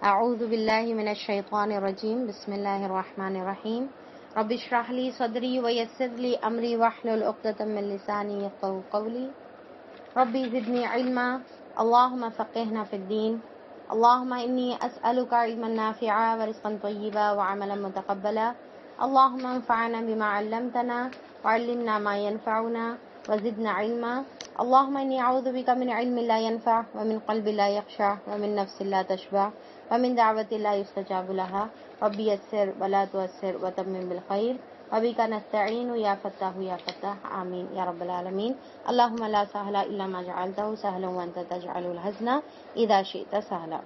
اعوذ باللہ من الشیطان الرجیم بسم اللہ الرحمن الرحیم رب اشرح لی صدری ویسر لی امری واحلل عقدۃ من لسانی یفقهوا قولی ربی زدنی علما اللہم فقہنا فی الدین اللہم انی اسألک علما نافعا ورزقا طیبا وعملا متقبلا اللہم انفعنا بما علمتنا وعلمنا ما ينفعنا وزدنا علما اللہم انی اعوذ بک من علم لا ينفع ومن قلب لا يخشع ومن نفس لا تشبع ومن دعوت لا يستجاب لها ربی یسر ولا تعسر وتمم بالخیر وبک نستعین یا فتاح یا فتاح آمین یا رب العالمین اللہم لا سہل الا ما جعلتہ سہلا وانت تجعل الحزن اذا شئت سہلا۔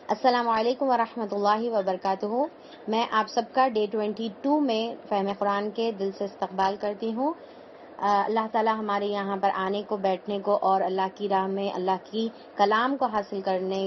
السلام علیکم ورحمۃ اللہ وبرکاتہ۔ میں آپ سب کا ڈے 22 میں فہم قرآن کے دل سے استقبال کرتی ہوں۔ اللہ تعالیٰ ہمارے یہاں پر آنے کو، بیٹھنے کو اور اللہ کی راہ میں اللہ کی کلام کو حاصل کرنے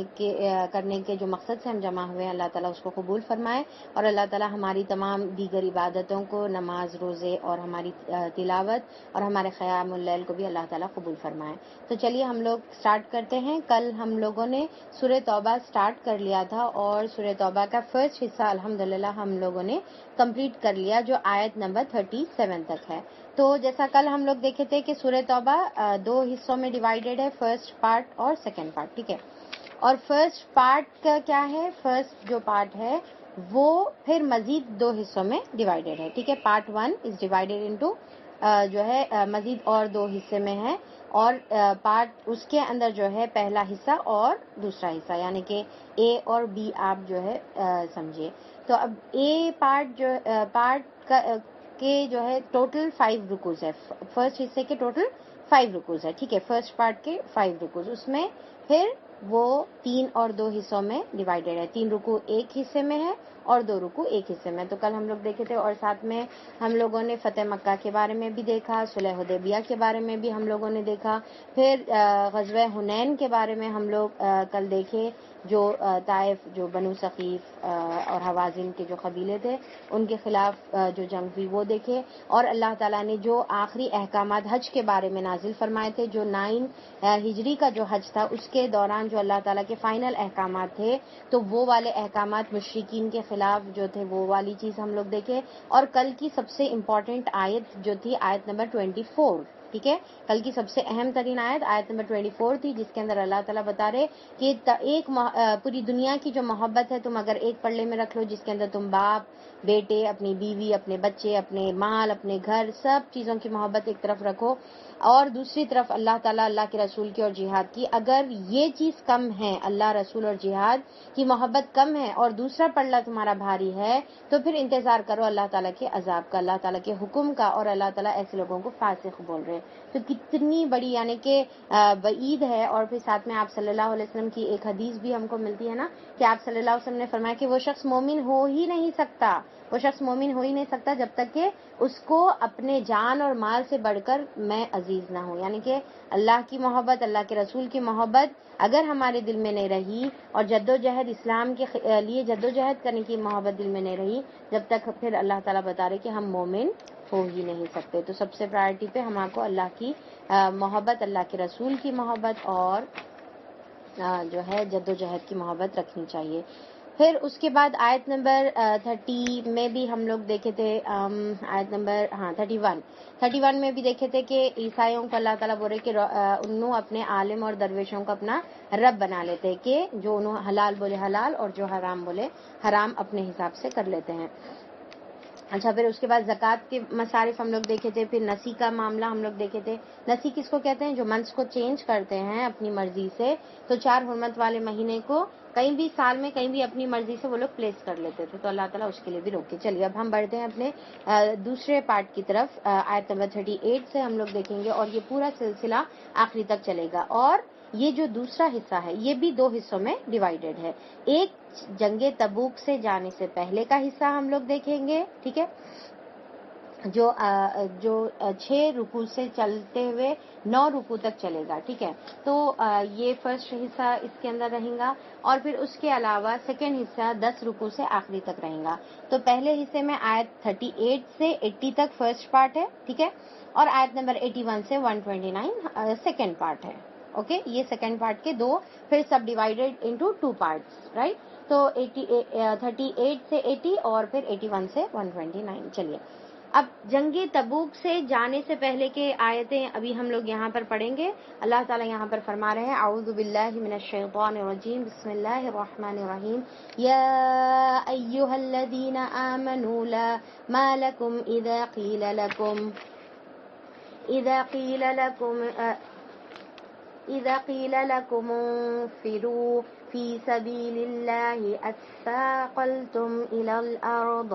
کے جو مقصد سے ہم جمع ہوئے ہیں، اللہ تعالیٰ اس کو قبول فرمائے، اور اللہ تعالیٰ ہماری تمام دیگر عبادتوں کو، نماز، روزے اور ہماری تلاوت اور ہمارے قیام اللیل کو بھی اللہ تعالیٰ قبول فرمائے۔ تو چلیے ہم لوگ سٹارٹ کرتے ہیں۔ کل ہم لوگوں نے سورہ توبہ سٹارٹ کر لیا تھا اور سورہ توبہ کا فرسٹ حصہ الحمدللہ ہم لوگوں نے کمپلیٹ کر لیا، جو آیت نمبر 37 تک ہے۔ تو جیسا کل ہم لوگ دیکھے تھے کہ سورہ توبہ 2 حصوں میں ڈیوائیڈڈ ہے، فرسٹ پارٹ اور سیکنڈ پارٹ، ٹھیک ہے۔ اور فرسٹ پارٹ کا کیا ہے، فرسٹ جو پارٹ ہے وہ پھر مزید 2 حصوں میں ڈیوائیڈڈ ہے، ٹھیک ہے۔ پارٹ 1 از ڈیوائیڈڈ انٹو جو ہے مزید اور 2 حصے میں ہے، اور پارٹ اس کے اندر جو ہے پہلا حصہ اور دوسرا حصہ، یعنی کہ اے اور بی آپ جو ہے سمجھیے۔ تو اب اے پارٹ کے جو ہے ٹوٹل 5 رکوز ہے، فرسٹ حصے کے ٹوٹل 5 رکوز ہے، ٹھیک ہے۔ فرسٹ پارٹ کے 5 رکوز، اس میں پھر وہ 3 اور 2 حصوں میں ڈیوائیڈڈ ہے، 3 رکوع ایک حصے میں ہے اور 2 رکوع ایک حصے میں۔ تو کل ہم لوگ دیکھے تھے، اور ساتھ میں ہم لوگوں نے فتح مکہ کے بارے میں بھی دیکھا، صلح حدیبیہ کے بارے میں بھی ہم لوگوں نے دیکھا، پھر غزوہ حنین کے بارے میں ہم لوگ کل دیکھے، جو طائف، جو بنو ثقیف اور حوازن کے جو قبیلے تھے ان کے خلاف جو جنگ ہوئی وہ دیکھے، اور اللہ تعالیٰ نے جو آخری احکامات حج کے بارے میں نازل فرمائے تھے، جو 9 ہجری کا جو حج تھا اس کے دوران جو اللہ تعالیٰ کے فائنل احکامات تھے، تو وہ والے احکامات مشرکین کے خلاف جو تھے وہ والی چیز ہم لوگ دیکھے۔ اور کل کی سب سے امپورٹنٹ آیت جو تھی آیت نمبر 24، ٹھیک ہے، کل کی سب سے اہم ترین آیت نمبر 24 تھی، جس کے اندر اللہ تعالیٰ بتا رہے کہ ایک پوری دنیا کی جو محبت ہے تم اگر ایک پلڑے میں رکھ لو، جس کے اندر تم باپ، بیٹے، اپنی بیوی، اپنے بچے، اپنے مال، اپنے گھر، سب چیزوں کی محبت ایک طرف رکھو، اور دوسری طرف اللہ تعالیٰ، اللہ کے رسول کی اور جہاد کی، اگر یہ چیز کم ہے، اللہ، رسول اور جہاد کی محبت کم ہے، اور دوسرا پلڑا تمہارا بھاری ہے، تو پھر انتظار کرو اللہ تعالیٰ کے عذاب کا، اللہ تعالیٰ کے حکم کا، اور اللہ تعالیٰ ایسے لوگوں کو فاسق بول رہے ہیں۔ تو کتنی بڑی یعنی کہ وعید ہے۔ اور پھر ساتھ میں آپ صلی اللہ علیہ وسلم کی ایک حدیث بھی ہم کو ملتی ہے نا، کہ آپ صلی اللہ علیہ وسلم نے فرمایا کہ وہ شخص مومن ہو ہی نہیں سکتا، وہ شخص مومن ہو ہی نہیں سکتا جب تک کہ اس کو اپنے جان اور مال سے بڑھ کر میں عزیز نہ ہوں، یعنی کہ اللہ کی محبت، اللہ کے رسول کی محبت اگر ہمارے دل میں نہیں رہی، اور جدوجہد اسلام کے لیے جدوجہد کرنے کی محبت دل میں نہیں رہی، جب تک پھر اللہ تعالیٰ بتا رہے کہ ہم مومن ہو ہی نہیں سکتے۔ تو سب سے پرائرٹی پہ ہم کو اللہ کی محبت، اللہ کے رسول کی محبت اور جو ہے جدوجہد کی محبت رکھنی چاہیے۔ پھر اس کے بعد آیت نمبر 30 میں بھی ہم لوگ دیکھے تھے، آیت نمبر 31 میں بھی دیکھے تھے کہ عیسائیوں کو اللہ تعالیٰ بول رہے کہ انہوں اپنے عالم اور درویشوں کو اپنا رب بنا لیتے، کہ جو انہوں حلال بولے حلال اور جو حرام بولے حرام اپنے حساب سے کر لیتے ہیں۔ اچھا، پھر اس کے بعد زکوٰۃ کے مصارف ہم لوگ دیکھے تھے، پھر نسی کا معاملہ ہم لوگ دیکھے تھے۔ نسی کس کو کہتے ہیں؟ جو منتھس کو چینج کرتے ہیں اپنی مرضی سے، تو 4 حرمت والے مہینے کو کہیں بھی سال میں کہیں بھی اپنی مرضی سے وہ لوگ پلیس کر لیتے تھے، تو اللہ تعالیٰ اس کے لیے بھی روکے۔ چلیے اب ہم بڑھتے ہیں اپنے دوسرے پارٹ کی طرف، آیت نمبر 38 سے ہم لوگ دیکھیں گے، اور یہ پورا سلسلہ آخری تک چلے گا۔ اور یہ جو دوسرا حصہ ہے یہ بھی 2 حصوں میں ڈیوائیڈڈ ہے۔ ایک جنگ تبوک سے جانے سے پہلے کا حصہ ہم لوگ دیکھیں گے، ٹھیک ہے، جو 6 رکوع سے چلتے ہوئے 9 رکوع تک چلے گا، ٹھیک ہے۔ تو یہ فرسٹ حصہ اس کے اندر رہیں گا، اور پھر اس کے علاوہ سیکنڈ حصہ 10 رکوع سے آخری تک رہیں گا۔ تو پہلے حصے میں آیت 38 سے 80 تک فرسٹ پارٹ ہے، ٹھیک ہے، اور آیت نمبر 81 سے 129 سیکنڈ پارٹ ہے۔ اوکے. یہ سیکنڈ پارٹ کے دو پھر سب ڈیوائڈیڈ انٹو 2 پارٹس، رائٹ. تو 38 سے 80 اور پھر 81 سے 129. چلیے اب جنگ تبوک سے جانے سے پہلے کے آیتیں ابھی ہم لوگ یہاں پر پڑھیں گے. اللہ تعالیٰ یہاں پر فرما رہے ہیں اعوذ باللہ من الشیطان الرجیم بسم اللہ الرحمن الرحیم یا ایہا الذین آمنوا ما لکم اذا قیل لکم انفروا فی سبیل اللہ اثاقلتم الی الارض.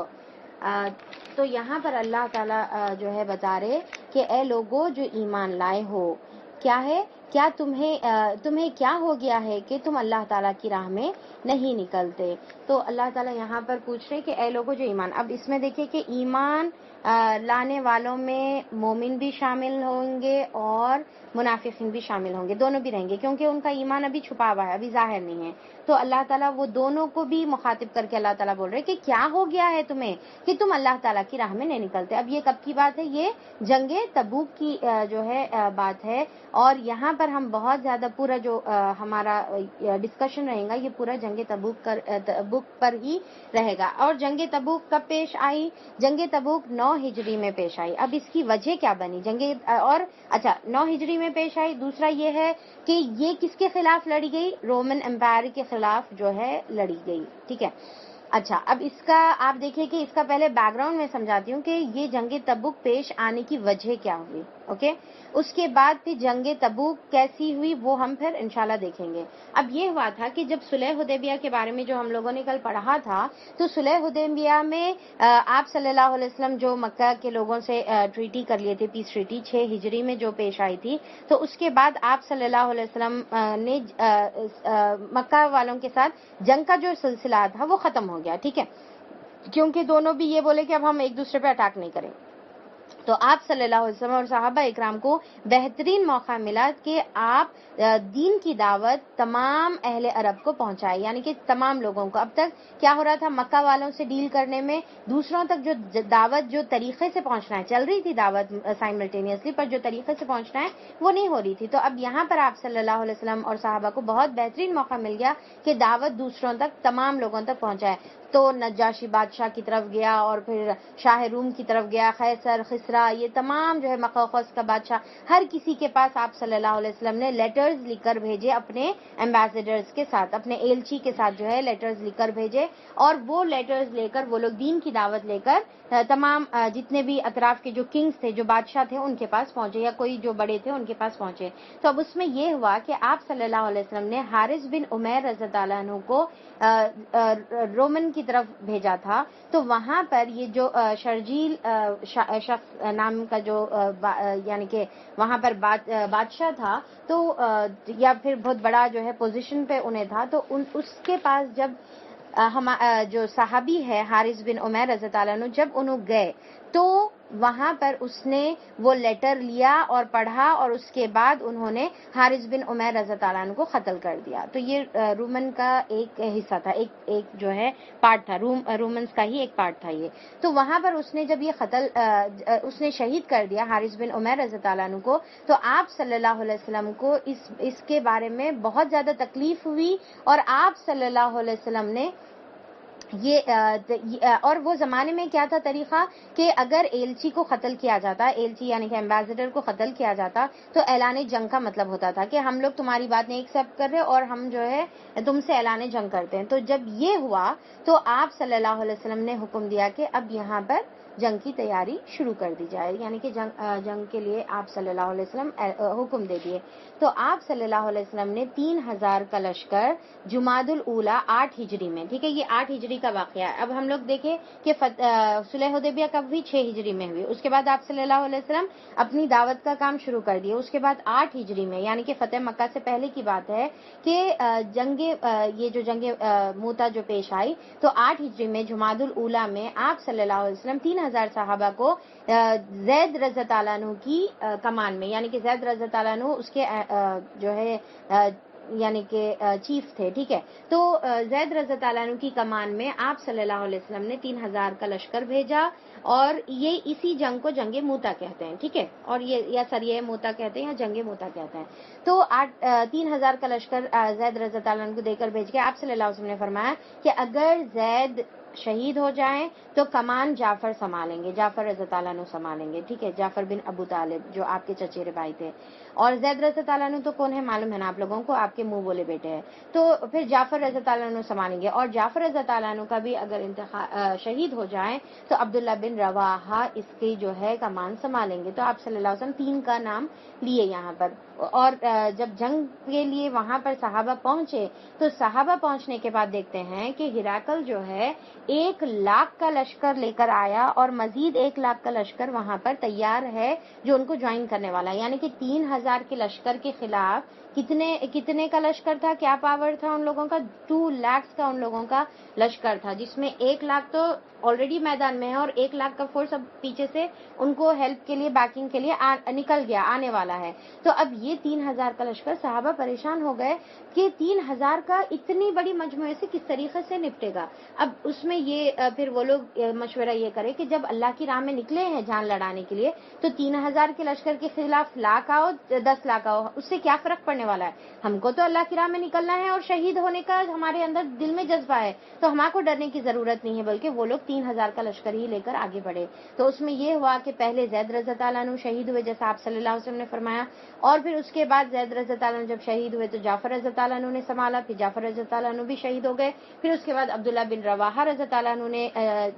تو یہاں پر اللہ تعالیٰ جو ہے بتا رہے کہ اے لوگوں جو ایمان لائے ہو، کیا ہے، کیا تمہیں کیا ہو گیا ہے کہ تم اللہ تعالیٰ کی راہ میں نہیں نکلتے. تو اللہ تعالیٰ یہاں پر پوچھ رہے کہ اے لوگوں جو ایمان. اب اس میں دیکھیں کہ ایمان لانے والوں میں مومن بھی شامل ہوں گے اور منافقین بھی شامل ہوں گے، دونوں بھی رہیں گے کیونکہ ان کا ایمان ابھی چھپا ہوا ہے، ابھی ظاہر نہیں ہے. تو اللہ تعالیٰ وہ دونوں کو بھی مخاطب کر کے اللہ تعالیٰ بول رہے کہ کیا ہو گیا ہے تمہیں کہ تم اللہ تعالیٰ کی راہ میں نہیں نکلتے. اب یہ کب کی بات ہے؟ یہ جنگ تبوک کی جو ہے بات ہے. اور یہاں پر ہم بہت زیادہ پورا جو ہمارا ڈسکشن رہے گا یہ پورا جنگ تبوک پر ہی رہے گا. اور جنگ تبوک کب پیش آئی؟ جنگ تبوک 9 ہجری میں پیش آئی. اب اس کی وجہ کیا بنی اور اچھا 9 ہجری میں پیش آئی. دوسرا یہ ہے کہ یہ کس کے خلاف لڑی گئی؟ رومن امپائر کے خلاف جو ہے لڑی گئی. ٹھیک ہے. اچھا اب اس کا آپ دیکھیں کہ اس کا پہلے بیک گراؤنڈ میں سمجھاتی ہوں کہ یہ جنگ تبوک پیش آنے کی وجہ کیا ہوئی. اوکے. اس کے بعد پھر جنگ تبوک کیسی ہوئی وہ ہم پھر انشاءاللہ دیکھیں گے. اب یہ ہوا تھا کہ جب صلح حدیبیہ کے بارے میں جو ہم لوگوں نے کل پڑھا تھا تو صلح حدیبیہ میں آپ صلی اللہ علیہ وسلم جو مکہ کے لوگوں سے ٹریٹی کر لیے تھے، پیس ٹریٹی 6 ہجری میں جو پیش آئی تھی، تو اس کے بعد آپ صلی اللہ علیہ وسلم نے مکہ والوں کے ساتھ جنگ کا جو سلسلہ تھا وہ ختم ہو گیا. ٹھیک ہے. کیونکہ دونوں بھی یہ بولے کہ اب ہم ایک دوسرے پہ اٹیک نہیں کریں. تو آپ صلی اللہ علیہ وسلم اور صحابہ اکرام کو بہترین موقع ملا کہ آپ دین کی دعوت تمام اہل عرب کو پہنچائے، یعنی کہ تمام لوگوں کو. اب تک کیا ہو رہا تھا؟ مکہ والوں سے ڈیل کرنے میں دوسروں تک جو دعوت جو طریقے سے پہنچنا ہے، چل رہی تھی دعوت سائملٹینیسلی، پر جو طریقے سے پہنچنا ہے وہ نہیں ہو رہی تھی. تو اب یہاں پر آپ صلی اللہ علیہ وسلم اور صحابہ کو بہت بہترین موقع مل گیا کہ دعوت دوسروں تک، تمام لوگوں تک پہنچائے. تو نجاشی بادشاہ کی طرف گیا اور پھر شاہ روم کی طرف گیا، خیسر، خسرا، یہ تمام جو ہے مقوقس کا بادشاہ، ہر کسی کے پاس آپ صلی اللہ علیہ وسلم نے لیٹرز لکھ کر بھیجے، اپنے ایمبیسڈرز کے ساتھ، اپنے ایلچی کے ساتھ جو ہے لیٹرز لکھ کر بھیجے. اور وہ لیٹرز لے کر وہ لوگ دین کی دعوت لے کر تمام جتنے بھی اطراف کے جو کنگز تھے، جو بادشاہ تھے، ان کے پاس پہنچے، یا کوئی جو بڑے تھے ان کے پاس پہنچے. تو اب اس میں یہ ہوا کہ آپ صلی اللہ علیہ وسلم نے حارث بن عمیر رضی اللہ عنہ کو رومن کی طرف بھیجا تھا. تو وہاں پر یہ جو شرجیل شخص نام کا جو یعنی کہ وہاں پر بادشاہ تھا، تو یا پھر بہت بڑا جو ہے پوزیشن پہ انہیں تھا، تو اس کے پاس جب جو صحابی ہے حارث بن عمیر رضی اللہ عنہ، جب انہوں گئے تو وہاں پر اس نے وہ لیٹر لیا اور پڑھا، اور اس کے بعد انہوں نے حارث بن عمیر رضی اللہ عنہ کو قتل کر دیا. تو یہ رومن کا ایک حصہ تھا، ایک جو ہے پارٹ تھا، رومنز کا ہی ایک پارٹ تھا یہ. تو وہاں پر اس نے جب یہ اس نے شہید کر دیا حارث بن عمیر رضی اللہ عنہ کو، تو آپ صلی اللہ علیہ وسلم کو اس کے بارے میں بہت زیادہ تکلیف ہوئی. اور آپ صلی اللہ علیہ وسلم نے اور وہ زمانے میں کیا تھا طریقہ کہ اگر ایلچی کو قتل کیا جاتا، ایلچی یعنی کہ ایمبیسڈر کو قتل کیا جاتا، تو اعلان جنگ کا مطلب ہوتا تھا کہ ہم لوگ تمہاری بات نہیں ایکسپٹ کر رہے اور ہم جو ہے تم سے اعلان جنگ کرتے ہیں. تو جب یہ ہوا تو آپ صلی اللہ علیہ وسلم نے حکم دیا کہ اب یہاں پر جنگ کی تیاری شروع کر دی جائے، یعنی کہ جنگ کے لیے آپ صلی اللہ علیہ وسلم حکم دے دیے. تو آپ صلی اللہ علیہ وسلم نے 3000 کا لشکر جمادی الاولیٰ 8 ہجری میں، ٹھیک ہے، یہ 8 ہجری کا واقعہ ہے. اب ہم لوگ دیکھیں کہ صلح حدیبیہ کب ہوئی؟ 6 ہجری میں ہوئی. اس کے بعد آپ صلی اللہ علیہ وسلم اپنی دعوت کا کام شروع کر دیا. اس کے بعد 8 ہجری میں، یعنی کہ فتح مکہ سے پہلے کی بات ہے، کہ یہ جو جنگ موتا جو پیش آئی، تو 8 ہجری میں جمادی الاولیٰ میں آپ صلی اللہ علیہ وسلم 3000 صحابہ کو زید رضی اللہ عنہ کی کمان میں، یعنی کہ زید رضی اللہ عنہ اس کے جو ہے یعنی کہ چیف تھے. ٹھیک ہے, تو زید رضی اللہ عنہ کی کمان میں آپ صلی اللہ علیہ وسلم نے 3000 کا لشکر بھیجا, اور یہ اسی جنگ کو جنگ موتا کہتے ہیں. ٹھیک ہے, اور یہ یا سریہ موتا کہتے ہیں یا جنگ موتا کہتے ہیں. تو 3000 کا لشکر زید رضی اللہ عنہ کو دے کر بھیج کے آپ صلی اللہ علیہ وسلم نے فرمایا کہ اگر زید شہید ہو جائیں تو کمان جعفر سنبھالیں گے, جعفر رضی اللہ عنہ سنبھالیں گے. ٹھیک ہے, جعفر بن ابو طالب جو آپ کے چچیرے بھائی تھے. اور زید رضی اللہ عنہ تو کون ہے معلوم ہے نا آپ لوگوں کو, آپ کے منہ بولے بیٹے ہیں. تو پھر جعفر رضی اللہ عنہ سنبھالیں گے, اور جعفر رضی اللہ عنہ کا بھی اگر شہید ہو جائیں تو عبداللہ بن رواحہ اس کی جو ہے کمان سنبھالیں گے. تو آپ صلی اللہ علیہ وسلم 3 کا نام لیے یہاں پر. اور جب جنگ کے لیے وہاں پر صحابہ پہنچے تو صحابہ پہنچنے کے بعد دیکھتے ہیں کہ ہرقل جو ہے 1,00,000 کا لشکر لے کر آیا, اور مزید 1,00,000 کا لشکر وہاں پر تیار ہے جو ان کو جوائن کرنے والا ہے. یعنی کہ 3,000 کے لشکر کے خلاف کتنے کا لشکر تھا, کیا پاور تھا ان لوگوں کا, 2,00,000 کا ان لوگوں کا لشکر تھا, جس میں 1,00,000 تو آلریڈی میدان میں ہے اور 1,00,000 کا فورس اب پیچھے سے ان کو ہیلپ کے لیے, بیکنگ کے لیے نکل گیا, آنے والا ہے. تو اب یہ 3,000 کا لشکر, صحابہ پریشان ہو گئے کہ 3,000 کا اتنی بڑی مجموعے سے کس طریقے سے نپٹے گا. اب اس میں یہ پھر وہ لوگ مشورہ یہ کرے کہ جب اللہ کی راہ میں نکلے ہیں جان لڑانے کے لیے تو 3,000 کے لشکر کے خلاف 1,00,000 آؤ 10,00,000 آؤ, اس سے کیا فرق پڑنے والا ہے. ہم کو تو اللہ کی راہ میں نکلنا ہے اور شہید ہونے کا ہمارے اندر دل میں جذبہ ہے, تو ہمارے کو ڈرنے کی ضرورت نہیں ہے, بلکہ وہ لوگ 3,000 کا لشکر ہی لے کر آگے بڑھے. تو اس میں یہ ہوا کہ پہلے زید رضی اللہ عنہ شہید ہوئے جیسا آپ صلی اللہ علیہ وسلم نے فرمایا, اور پھر اس کے بعد زید رضی اللہ عنہ جب شہید ہوئے تو جعفر رضی اللہ عنہ نے سنبھالا, پھر جعفر رضی اللہ عنہ بھی شہید ہو گئے. پھر اس کے بعد عبداللہ بن رواحہ رضی اللہ عنہ نے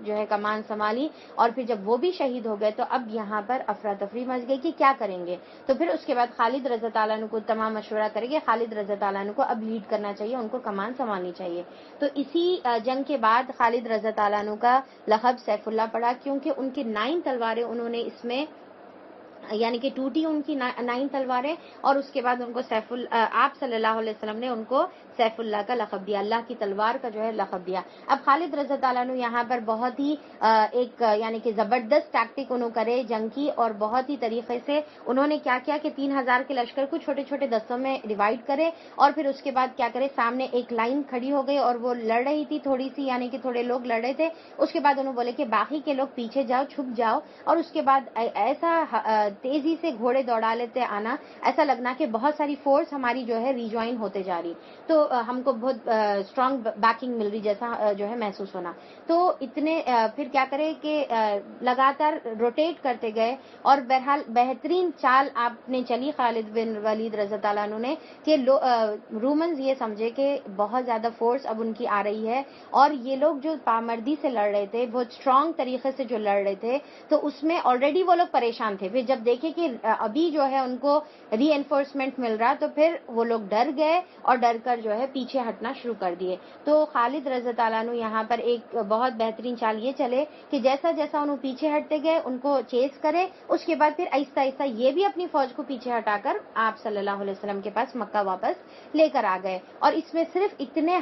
جو ہے کمان سنبھالی, اور پھر جب وہ بھی شہید ہو گئے تو اب یہاں پر افراتفری مچ گئی کہ کیا کریں گے. تو پھر اس کے بعد خالد رضی اللہ عنہ کو تمام مشورہ کرے گے, خالد رضی اللہ عنہ کو اب لیڈ کرنا چاہیے, ان کو کمان سنبھالنی چاہیے. تو اسی جنگ کے بعد خالد رضی اللہ عنہ کا لقب سیف اللہ پڑا, کیونکہ ان کی 9 تلواریں انہوں نے اس میں, یعنی کہ ٹوٹی ان کی 9 تلواریں, اور اس کے بعد ان کو آپ صلی اللہ علیہ وسلم نے ان کو سیف اللہ کا لقب دیا, اللہ کی تلوار کا جو ہے لقب دیا. اب خالد رضی اللہ عنہ یہاں پر بہت ہی ایک یعنی کہ زبردست ٹیکٹک انہوں کرے جنگ کی, اور بہت ہی طریقے سے انہوں نے کیا کیا کہ 3,000 کے لشکر کو چھوٹے چھوٹے دستوں میں ڈیوائڈ کرے, اور پھر اس کے بعد کیا کرے, سامنے ایک لائن کھڑی ہو گئی اور وہ لڑ رہی تھی تھوڑی سی, یعنی کہ تھوڑے لوگ لڑ رہے تھے. اس کے بعد انہوں بولے کہ باقی کے لوگ پیچھے جاؤ, چھپ جاؤ, اور اس کے بعد ایسا تیزی سے گھوڑے دوڑا لیتے آنا, ایسا لگنا کہ بہت ساری فورس ہماری جو ہے ریجوائن ہوتے جا رہی, تو ہم کو بہت اسٹرانگ بیکنگ مل رہی جیسا جو ہے محسوس ہونا. تو اتنے پھر کیا کرے کہ لگاتار روٹیٹ کرتے گئے, اور بہرحال بہترین چال آپ نے چلی خالد بن ولید رضی اللہ عنہ نے کہ رومنز یہ سمجھے کہ بہت زیادہ فورس اب ان کی آ رہی ہے, اور یہ لوگ جو پامردی سے لڑ رہے تھے, بہت اسٹرانگ طریقے سے جو لڑ رہے تھے, تو اس میں آلریڈی وہ لوگ پریشان تھے. پھر جب دیکھے کہ ابھی جو ہے ان کو ری انفورسمنٹ مل رہا, تو پھر وہ لوگ ڈر گئے اور ڈر کر جو ہے پیچھے ہٹنا شروع کر دیے. تو خالد رضی اللہ عنہ یہاں پر ایک بہت بہترین چال یہ چلے کہ جیسا جیسا انہوں پیچھے ہٹتے گئے ان کو چیز کرے, اس کے بعد پھر آہستہ آہستہ یہ بھی اپنی فوج کو پیچھے ہٹا کر آپ صلی اللہ علیہ وسلم کے پاس مکہ واپس لے کر آ گئے. اور اس میں صرف اتنے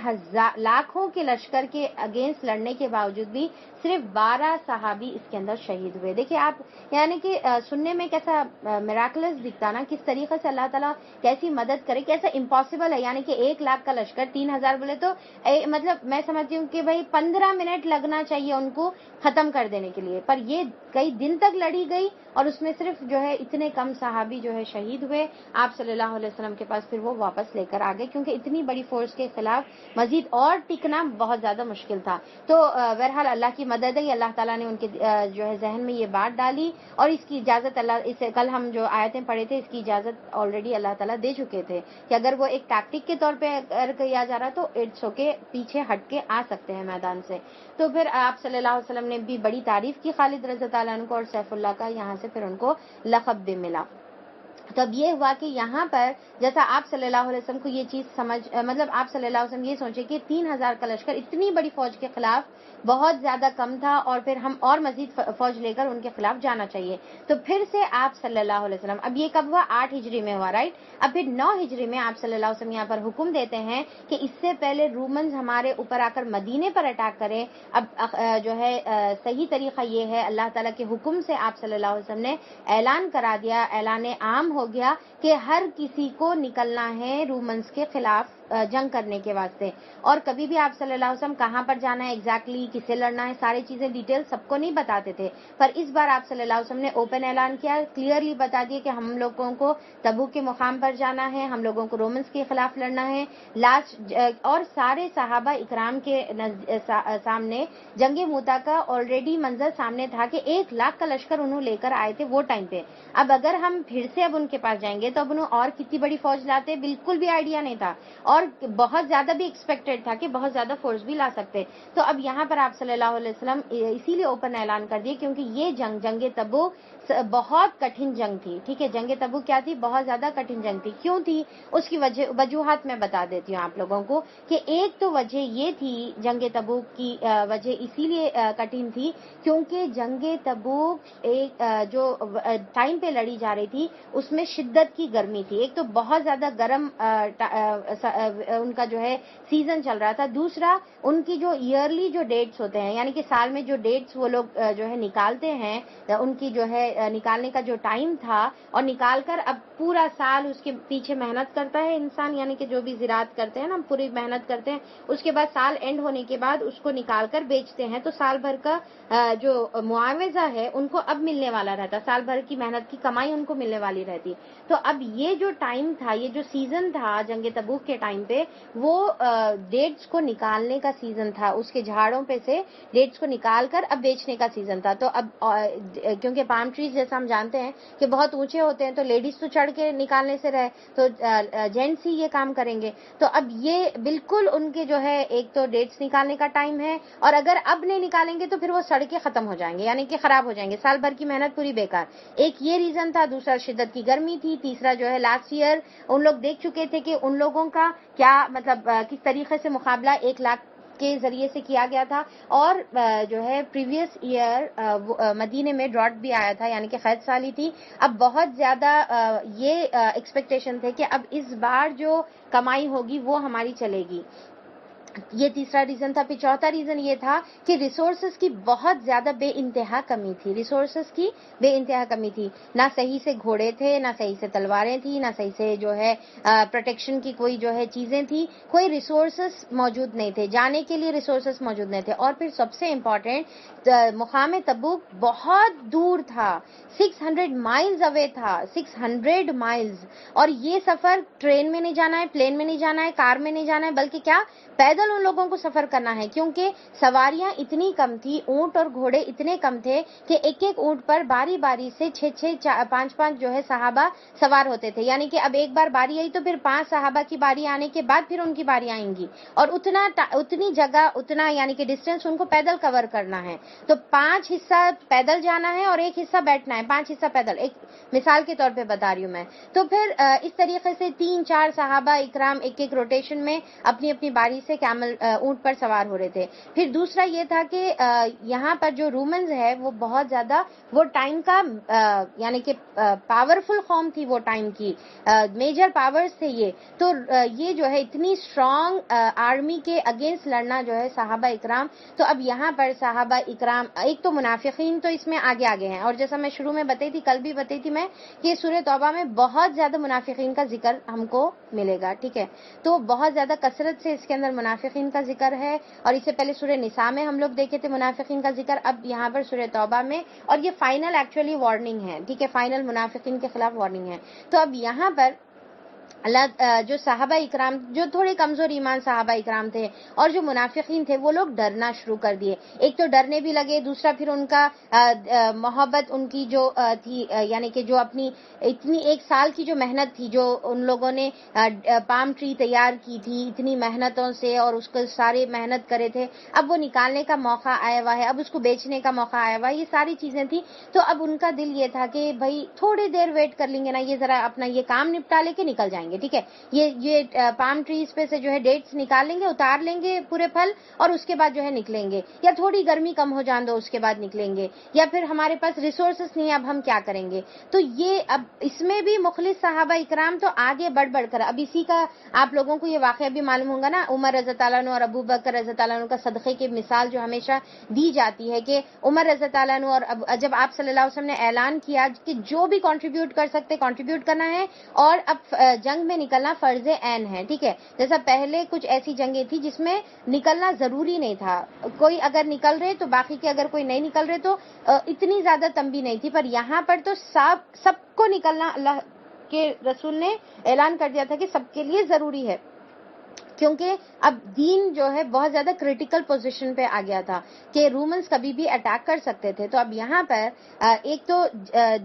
لاکھوں کے لشکر کے اگینسٹ لڑنے کے باوجود بھی صرف 12 صحابی اس کے اندر شہید ہوئے. دیکھیں آپ, یعنی کہ سننے میں کیسا میراکلس دکھتا نا, کس طریقے سے اللہ تعالیٰ کیسی مدد کرے, کیسا امپاسبل ہے. یعنی کہ 1,00,000 کا لشکر 3,000 بولے تو مطلب میں سمجھتی ہوں کہ بھائی 15 منٹ لگنا چاہیے ان کو ختم کر دینے کے لیے, پر یہ کئی دن تک لڑی گئی, اور اس میں صرف جو ہے اتنے کم صحابی جو ہے شہید ہوئے. آپ صلی اللہ علیہ وسلم کے پاس پھر وہ واپس لے کر آ گئے, کیونکہ اتنی بڑی فورس کے خلاف مزید اور ٹکنا بہت زیادہ مشکل تھا. تو بہرحال اللہ کی مدد ہے, اللہ تعالیٰ نے ان کے جو ہے ذہن میں یہ بات ڈالی, اور اس کی اجازت اللہ, اس کل ہم جو آیتیں پڑھے تھے اس کی اجازت آلریڈی اللہ تعالیٰ دے چکے تھے کہ اگر وہ ایک ٹیکٹک کے طور پہ اگر کیا جا رہا تو اٹس اوکے, پیچھے ہٹ کے آ سکتے ہیں میدان سے. تو پھر آپ صلی اللہ علیہ وسلم نے بھی بڑی تعریف کی خالد رضی اللہ عنہ کو, اور سیف اللہ کا یہاں سے پھر ان کو لقب بھی ملا. تو اب یہ ہوا کہ یہاں پر جیسا آپ صلی اللہ علیہ وسلم کو یہ چیز مطلب آپ صلی اللہ علیہ وسلم یہ سوچے کہ 3,000 کا لشکر اتنی بڑی فوج کے خلاف بہت زیادہ کم تھا, اور پھر ہم اور مزید فوج لے کر ان کے خلاف جانا چاہیے. تو پھر سے آپ صلی اللہ علیہ وسلم, اب یہ کب ہوا, 8 ہجری میں ہوا, رائٹ. اب پھر 9 ہجری میں آپ صلی اللہ علیہ وسلم یہاں پر حکم دیتے ہیں کہ اس سے پہلے رومنز ہمارے اوپر آ کر مدینے پر اٹیک کریں. اب جو ہے صحیح طریقہ یہ ہے, اللہ تعالیٰ کے حکم سے آپ صلی اللہ علیہ وسلم نے اعلان کرا دیا, اعلان عام ہو گیا کہ ہر کسی کو نکلنا ہے رومنس کے خلاف جنگ کرنے کے واسطے. اور کبھی بھی آپ صلی اللہ علیہ وسلم کہاں پر جانا ہے ایگزیکٹلی، کسے لڑنا ہے، ساری چیزیں ڈیٹیل سب کو نہیں بتاتے تھے. پر اس بار آپ صلی اللہ علیہ وسلم نے اوپن اعلان کیا، کلیئرلی بتا دیا کہ ہم لوگوں کو تبوک کے مقام پر جانا ہے، ہم لوگوں کو رومنس کے خلاف لڑنا ہے. اور سارے صحابہ اکرام کے سامنے جنگ موتا کا آلریڈی منظر سامنے تھا کہ 1,00,000 کا لشکر انہوں لے کر آئے تھے وہ ٹائم پہ. اب اگر ہم پھر سے اب ان کے پاس جائیں گے تو اب انہوں اور کتنی بڑی فوج لاتے، بالکل بھی آئیڈیا نہیں تھا، اور بہت زیادہ بھی ایکسپیکٹڈ تھا کہ بہت زیادہ فورس بھی لا سکتے. تو اب یہاں پر آپ صلی اللہ علیہ وسلم اسی لیے اوپن اعلان کر دیے کیونکہ یہ جنگ تبوک بہت کٹھن جنگ تھی. ٹھیک ہے، جنگ تبوک کیا تھی؟ بہت زیادہ کٹھن جنگ تھی. کیوں تھی؟ اس کی وجوہات میں بتا دیتی ہوں آپ لوگوں کو کہ ایک تو وجہ یہ تھی جنگ تبوک کی وجہ اسی لیے کٹھن تھی کیونکہ جنگ تبوک ایک جو ٹائم پہ لڑی جا رہی تھی اس میں شدت کی گرمی تھی. ایک تو بہت زیادہ گرم ان کا جو ہے سیزن چل رہا تھا. دوسرا ان کی جو ایئرلی جو ڈیٹس ہوتے ہیں، یعنی کہ سال میں جو ڈیٹس وہ لوگ جو ہے نکالتے ہیں، ان کی جو ہے نکالنے کا جو ٹائم تھا، اور نکال کر اب پورا سال اس کے پیچھے محنت کرتا ہے انسان، یعنی کہ جو بھی زراعت کرتے ہیں نا پوری محنت کرتے ہیں، اس کے بعد سال اینڈ ہونے کے بعد اس کو نکال کر بیچتے ہیں تو سال بھر کا جو معاوضہ ہے ان کو اب ملنے والا رہتا، سال بھر کی محنت کی کمائی ان کو ملنے والی رہتی. تو اب یہ جو ٹائم تھا، یہ جو سیزن تھا جنگ تبوک کے ٹائم پہ، وہ ڈیٹس کو نکالنے کا سیزن تھا، اس کے جھاڑوں پہ سے ڈیٹس کو نکال کر اب بیچنے کا سیزن تھا. تو اب کیونکہ پام ٹریز جیسا ہم جانتے ہیں کہ بہت اونچے ہوتے ہیں تو لیڈیز تو چڑھ کے نکالنے سے رہے تو جینٹس ہی یہ کام کریں گے. تو اب یہ بالکل ان کے جو ہے ایک تو ڈیٹس نکالنے کا ٹائم ہے، اور اگر اب نہیں نکالیں گے تو پھر وہ سڑ کے ختم ہو جائیں گے، یعنی کہ خراب ہو جائیں گے، سال بھر کی محنت پوری بیکار. ایک یہ ریزن تھا. دوسرا شدت کی گرمی تھی. تیسرا جو ہے لاسٹ ایئر ان لوگ دیکھ چکے تھے کہ ان لوگوں کا کیا مطلب کس طریقے سے مقابلہ 1,00,000 کے ذریعے سے کیا گیا تھا. اور جو ہے پریویس ایئر مدینے میں ڈراٹ بھی آیا تھا، یعنی کہ قحط سالی تھی. اب بہت زیادہ یہ ایکسپیکٹیشن تھے کہ اب اس بار جو کمائی ہوگی وہ ہماری چلے گی. یہ تیسرا ریزن تھا. پھر چوتھا ریزن یہ تھا کہ ریسورسز کی بہت زیادہ بے انتہا کمی تھی. ریسورسز کی بے انتہا کمی تھی. نہ صحیح سے گھوڑے تھے، نہ صحیح سے تلواریں تھیں، نہ صحیح سے جو ہے پروٹیکشن کی کوئی جو ہے چیزیں تھی. کوئی ریسورسز موجود نہیں تھے، جانے کے لیے ریسورسز موجود نہیں تھے. اور پھر سب سے امپورٹنٹ، مقام تبوک بہت دور تھا، 600 مائلز اوے تھا، 600 مائلز. اور یہ سفر ٹرین میں نہیں جانا ہے، پلین میں نہیں جانا ہے، کار میں نہیں جانا ہے، بلکہ کیا پیدل ان لوگوں کو سفر کرنا ہے. کیونکہ سواریاں اتنی کم تھی، اونٹ اور گھوڑے اتنے کم تھے کہ ایک ایک اونٹ پر باری باری سے 6-5 جو ہے صحابہ سوار ہوتے تھے. یعنی کہ اب ایک بار باری آئی تو پھر 5 صحابہ کی باری آنے کے بعد پھر ان کی باری آئیں گی، اور اتنی جگہ اتنا یعنی کہ ڈسٹینس ان کو پیدل کور کرنا ہے. تو 5 حصہ پیدل جانا ہے اور ایک حصہ بیٹھنا ہے، 5 حصہ پیدل، ایک مثال کے طور پہ بتا رہی ہوں میں. تو پھر اس طریقے سے 3-4 صحابہ اکرام ایک ایک روٹیشن میں اپنی اپنی باری سے کیمل اونٹ پر سوار ہو رہے تھے. پھر دوسرا یہ تھا کہ یہاں پر جو رومنز ہے وہ بہت زیادہ وہ ٹائم کا یعنی کہ پاورفل قوم تھی، وہ ٹائم کی میجر پاورز تھے یہ. تو یہ جو ہے اتنی اسٹرانگ آرمی کے اگینسٹ لڑنا جو ہے صحابہ اکرام. تو اب یہاں پر صحابہ اکرام ایک تو منافقین تو اس میں آگے ہیں، اور جیسا میں شروع میں بتائی تھی، کل بھی بتائی تھی میں کہ سورہ توبہ میں بہت زیادہ منافقین کا ذکر ہم کو ملے گا. ٹھیک ہے، تو بہت زیادہ کثرت سے اس کے اندر منافقین کا ذکر ہے. اور اس سے پہلے سورہ نساء میں ہم لوگ دیکھے تھے منافقین کا ذکر، اب یہاں پر سورہ توبہ میں. اور یہ فائنل ایکچولی وارننگ ہے. ٹھیک ہے، فائنل منافقین کے خلاف وارننگ ہے. تو اب یہاں پر اللہ جو صحابہ اکرام جو تھوڑے کمزور ایمان صحابہ اکرام تھے اور جو منافقین تھے وہ لوگ ڈرنا شروع کر دیے. ایک تو ڈرنے بھی لگے، دوسرا پھر ان کا محبت ان کی جو تھی، یعنی کہ جو اپنی اتنی 1 سال کی جو محنت تھی، جو ان لوگوں نے پام ٹری تیار کی تھی اتنی محنتوں سے اور اس کو سارے محنت کرے تھے، اب وہ نکالنے کا موقع آیا ہوا ہے، اب اس کو بیچنے کا موقع آیا ہوا ہے، یہ ساری چیزیں تھی. تو اب ان کا دل یہ تھا کہ بھائی تھوڑی دیر ویٹ کر لیں گے نا، یہ ذرا اپنا یہ کام نپٹا لے کے نکل جائیں گے. جائیں گے. ٹھیک ہے, یہ پام ٹریز پہ سے جو ہے ڈیٹس نکال لیں گے, اتار لیں گے پورے پھل, اور اس کے بعد جو ہے نکلیں گے, یا تھوڑی گرمی کم ہو جان دو اس کے بعد نکلیں گے, یا پھر ہمارے پاس ریسورسز نہیں, اب ہم کیا کریں گے. تو یہ اب اس میں بھی مخلص صحابہ اکرام تو آگے بڑھ کر, اب اسی کا آپ لوگوں کو یہ واقعہ بھی معلوم ہوگا نا, عمر رضی اللہ عنہ اور ابو بکر رضی اللہ عنہ کا صدقے کی مثال جو ہمیشہ دی جاتی ہے کہ عمر رضی اللہ عنہ اور جب آپ صلی اللہ علیہ وسلم نے اعلان کیا کہ جو بھی کنٹریبیوٹ کر سکتے کنٹریبیوٹ کرنا ہے, اور اب جنگ میں نکلنا فرض عین ہے. ٹھیک ہے, جیسا پہلے کچھ ایسی جنگیں تھی جس میں نکلنا ضروری نہیں تھا, کوئی اگر نکل رہے تو باقی کے اگر کوئی نہیں نکل رہے تو اتنی زیادہ تنبیہ نہیں تھی, پر یہاں پر تو سب کو نکلنا اللہ کے رسول نے اعلان کر دیا تھا کہ سب کے لیے ضروری ہے, کیونکہ اب دین جو ہے بہت زیادہ کریٹیکل پوزیشن پہ آ گیا تھا کہ رومنز کبھی بھی اٹیک کر سکتے تھے. تو اب یہاں پر ایک تو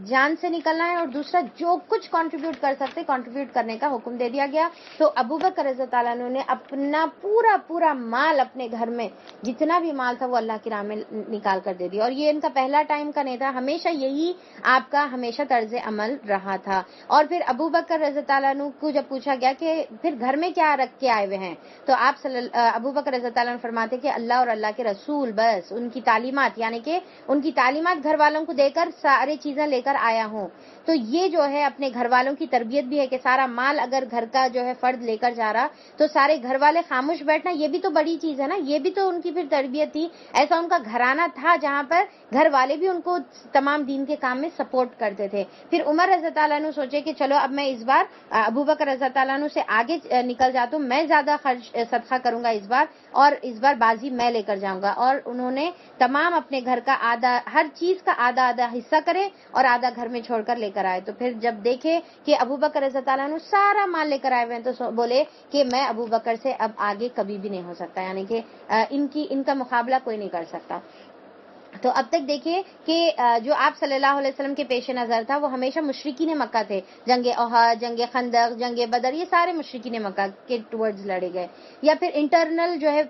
جان سے نکلنا ہے, اور دوسرا جو کچھ کنٹریبیوٹ کر سکتے کنٹریبیوٹ کرنے کا حکم دے دیا گیا. تو ابو بکر رضی اللہ عنہ نے اپنا پورا مال اپنے گھر میں جتنا بھی مال تھا وہ اللہ کی راہ میں نکال کر دے دیا, اور یہ ان کا پہلا ٹائم کا نہیں تھا, ہمیشہ یہی آپ کا ہمیشہ طرز عمل رہا تھا. اور پھر ابو بکر رضی اللہ عنہ کو جب پوچھا گیا کہ پھر گھر میں کیا رکھ کے آئے ہوئے ہیں, تو آپ ابو بکر رضی اللہ عنہ فرماتے کہ اللہ اور اللہ کے رسول, بس ان کی تعلیمات, یعنی کہ ان کی تعلیمات گھر والوں کو دے کر سارے چیزیں لے کر آیا ہوں. تو یہ جو ہے اپنے گھر والوں کی تربیت بھی ہے کہ سارا مال اگر گھر کا جو ہے فرد لے کر جا رہا تو سارے گھر والے خاموش بیٹھنا, یہ بھی تو بڑی چیز ہے نا, یہ بھی تو ان کی پھر تربیت تھی. ایسا ان کا گھرانہ تھا جہاں پر گھر والے بھی ان کو تمام دین کے کام میں سپورٹ کرتے تھے. پھر عمر رضی اللہ عنہ سوچے کہ چلو اب میں اس بار ابو بکر رضی اللہ عنہ سے آگے نکل جاتا ہوں, میں زیادہ صدقہ کروں گا اس بار, اور اس بار بازی میں لے کر جاؤں گا. اور انہوں نے تمام اپنے گھر کا ہر چیز کا آدھا حصہ کرے اور آدھا گھر میں چھوڑ کر لے کر آئے. تو پھر جب دیکھے کہ ابو بکر رضی اللہ عنہ سارا مال لے کر آئے ہوئے ہیں تو بولے کہ میں ابو بکر سے اب آگے کبھی بھی نہیں ہو سکتا, یعنی کہ ان کا مقابلہ کوئی نہیں کر سکتا. تو اب تک دیکھیے کہ جو آپ صلی اللہ علیہ وسلم کے پیش نظر تھا وہ ہمیشہ مشرکین مکہ تھے. جنگ احد, جنگ خندق, جنگ بدر, یہ سارے مشرکین مکہ کے ٹورڈز لڑے گئے. یا پھر انٹرنل جو ہے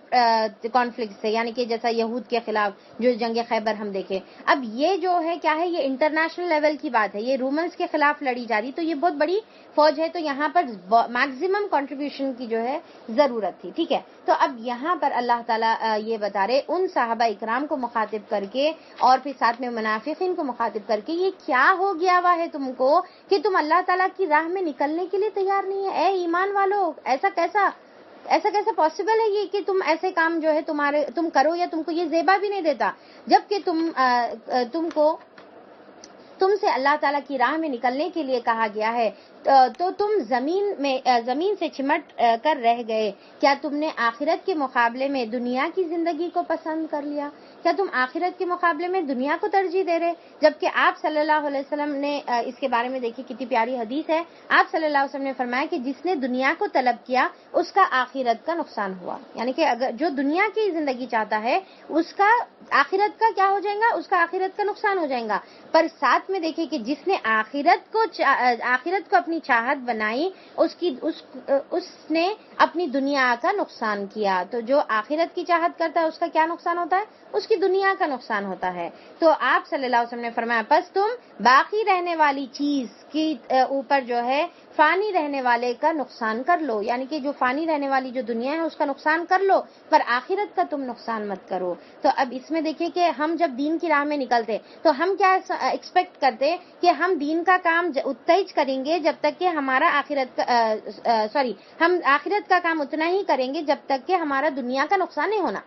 کانفلکٹ سے, یعنی کہ جیسا یہود کے خلاف جو جنگ خیبر ہم دیکھیں. اب یہ جو ہے کیا ہے, یہ انٹرنیشنل لیول کی بات ہے, یہ رومنز کے خلاف لڑی جا رہی, تو یہ بہت بڑی فوج ہے, تو یہاں پر میکسیمم کنٹریبیوشن کی جو ہے ضرورت تھی. ٹھیک ہے, تو اب یہاں پر اللہ تعالیٰ یہ بتا رہے ان صحابہ اکرام کو مخاطب کر کے اور پھر ساتھ میں منافقین کو مخاطب کر کے, یہ کیا ہو گیا ہوا ہے تم کو کہ تم اللہ تعالیٰ کی راہ میں نکلنے کے لیے تیار نہیں ہے. اے ایمان والو, ایسا کیسا پاسبل ہے یہ کہ تم ایسے کام جو ہے تم کرو, یا تم کو یہ زیبا بھی نہیں دیتا, جبکہ تم سے اللہ تعالیٰ کی راہ میں نکلنے کے لیے کہا گیا ہے, تو تم زمین سے چمٹ کر رہ گئے. کیا تم نے آخرت کے مقابلے میں دنیا کی زندگی کو پسند کر لیا؟ کیا تم آخرت کے مقابلے میں دنیا کو ترجیح دے رہے؟ جبکہ آپ صلی اللہ علیہ وسلم نے اس کے بارے میں دیکھی کتنی پیاری حدیث ہے. آپ صلی اللہ علیہ وسلم نے فرمایا کہ جس نے دنیا کو طلب کیا اس کا آخرت کا نقصان ہوا, یعنی کہ اگر جو دنیا کی زندگی چاہتا ہے اس کا آخرت کا کیا ہو جائے گا, اس کا آخرت کا نقصان ہو جائے گا. پر ساتھ میں دیکھیں کہ جس نے آخرت کو اپنی چاہت بنائی اس نے اپنی دنیا کا نقصان کیا. تو جو آخرت کی چاہت کرتا ہے اس کا کیا نقصان ہوتا ہے, اس کی دنیا کا نقصان ہوتا ہے. تو آپ صلی اللہ علیہ وسلم نے فرمایا پس تم باقی رہنے والی چیز کی اوپر جو ہے فانی رہنے والے کا نقصان کر لو, یعنی کہ جو فانی رہنے والی جو دنیا ہے اس کا نقصان کر لو, پر آخرت کا تم نقصان مت کرو. تو اب اس میں دیکھیں کہ ہم جب دین کی راہ میں نکلتے تو ہم کیا ایکسپیکٹ کرتے کہ ہم دین کا کام اتنا کریں گے جب تک کہ ہمارا ہم آخرت کا کام اتنا ہی کریں گے جب تک کہ ہمارا دنیا کا نقصان نہیں ہونا.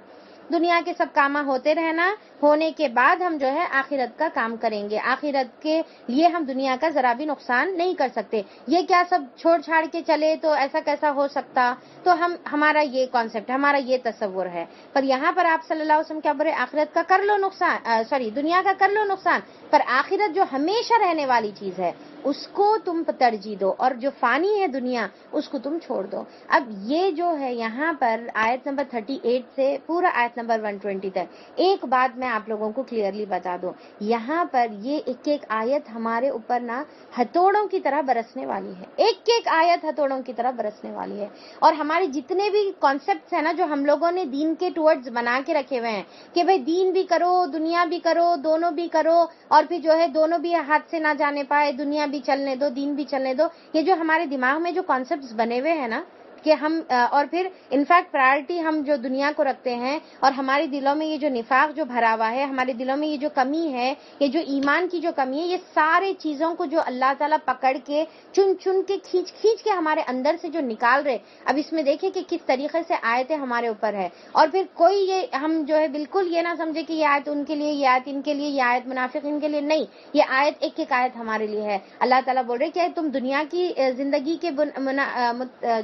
دنیا کے سب کام ہوتے رہنا, ہونے کے بعد ہم جو ہے آخرت کا کام کریں گے. آخرت کے لیے ہم دنیا کا ذرا بھی نقصان نہیں کر سکتے. یہ کیا سب چھوڑ چھاڑ کے چلے تو ایسا کیسا ہو سکتا, تو ہمارا یہ کانسیپٹ, ہمارا یہ تصور ہے. پر یہاں پر آپ صلی اللہ علیہ وسلم کیا بولے, آخرت کا کر لو نقصان, دنیا کا کر لو نقصان, پر آخرت جو ہمیشہ رہنے والی چیز ہے اس کو تم ترجیح دو, اور جو فانی ہے دنیا اس کو تم چھوڑ دو. اب یہ جو ہے یہاں پر آیت نمبر 38 سے پورا آیت نمبر 120 تک ایک بات میں میں آپ لوگوں کو کلیئرلی بتا دوں، یہاں پر یہ ایک ایک آیت ہمارے اوپر نا ہتھوڑوں کی طرح برسنے والی ہے، ایک ایک آیت ہتھوڑوں کی طرح برسنے والی ہے. اور ہمارے جتنے بھی کانسیپٹس ہیں نا جو ہم لوگوں نے دین کے ٹورڈز بنا کے رکھے ہوئے ہیں کہ بھئی دین بھی کرو دنیا بھی کرو، دونوں بھی کرو، اور پھر جو ہے دونوں بھی ہاتھ سے نہ جانے پائے، دنیا بھی چلنے دو دین بھی چلنے دو، یہ جو ہمارے دماغ میں جو کانسیپٹس بنے ہوئے ہیں نا کہ ہم اور پھر انفیکٹ پرائرٹی ہم جو دنیا کو رکھتے ہیں، اور ہمارے دلوں میں یہ جو نفاق جو بھرا ہوا ہے، ہمارے دلوں میں یہ جو کمی ہے، یہ جو ایمان کی جو کمی ہے، یہ سارے چیزوں کو جو اللہ تعالیٰ پکڑ کے چن چن کے کھینچ کے ہمارے اندر سے جو نکال رہے. اب اس میں دیکھیں کہ کس طریقے سے آیتیں ہمارے اوپر ہے. اور پھر کوئی یہ ہم جو ہے بالکل یہ نہ سمجھے کہ یہ آیت ان کے لیے، یہ آیت ان کے لیے، یہ آیت منافقین کے لیے، نہیں، یہ آیت ایک ایک آیت ہمارے لیے ہے. اللہ تعالیٰ بول رہے کہ تم دنیا کی زندگی کے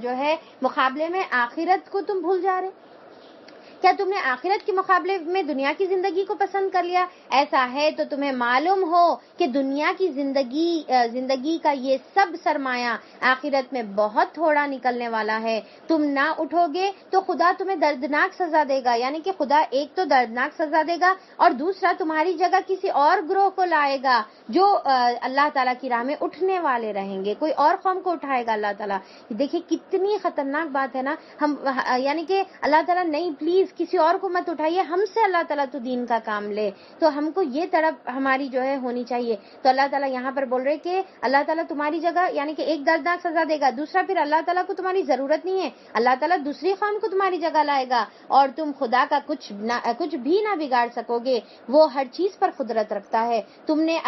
جو ہے مقابلے میں آخرت کو تم بھول جا رہے؟ کیا تم نے آخرت کے مقابلے میں دنیا کی زندگی کو پسند کر لیا؟ ایسا ہے تو تمہیں معلوم ہو کہ دنیا کی زندگی کا یہ سب سرمایہ آخرت میں بہت تھوڑا نکلنے والا ہے. تم نہ اٹھو گے تو خدا تمہیں دردناک سزا دے گا. یعنی کہ خدا ایک تو دردناک سزا دے گا، اور دوسرا تمہاری جگہ کسی اور گروہ کو لائے گا جو اللہ تعالیٰ کی راہ میں اٹھنے والے رہیں گے. کوئی اور قوم کو اٹھائے گا اللہ تعالیٰ. دیکھیں کتنی خطرناک بات ہے نا. ہم یعنی کہ اللہ تعالیٰ نہیں، پلیز کسی اور کو مت اٹھائیے، ہم سے اللہ تعالیٰ تو دین کا کام لے. تو ہم کو یہ طرف ہماری جو ہے ہونی چاہیے. تو اللہ تعالیٰ یہاں پر بول رہے کہ اللہ تعالیٰ تمہاری جگہ یعنی کہ ایک دردناک سزا دے گا، دوسرا پھر اللہ تعالیٰ کو تمہاری ضرورت نہیں ہے، اللہ تعالیٰ دوسری قوم کو تمہاری جگہ لائے گا، اور تم خدا کا کچھ بھی نہ بگاڑ سکو گے. وہ ہر چیز پر قدرت رکھتا ہے. تم نے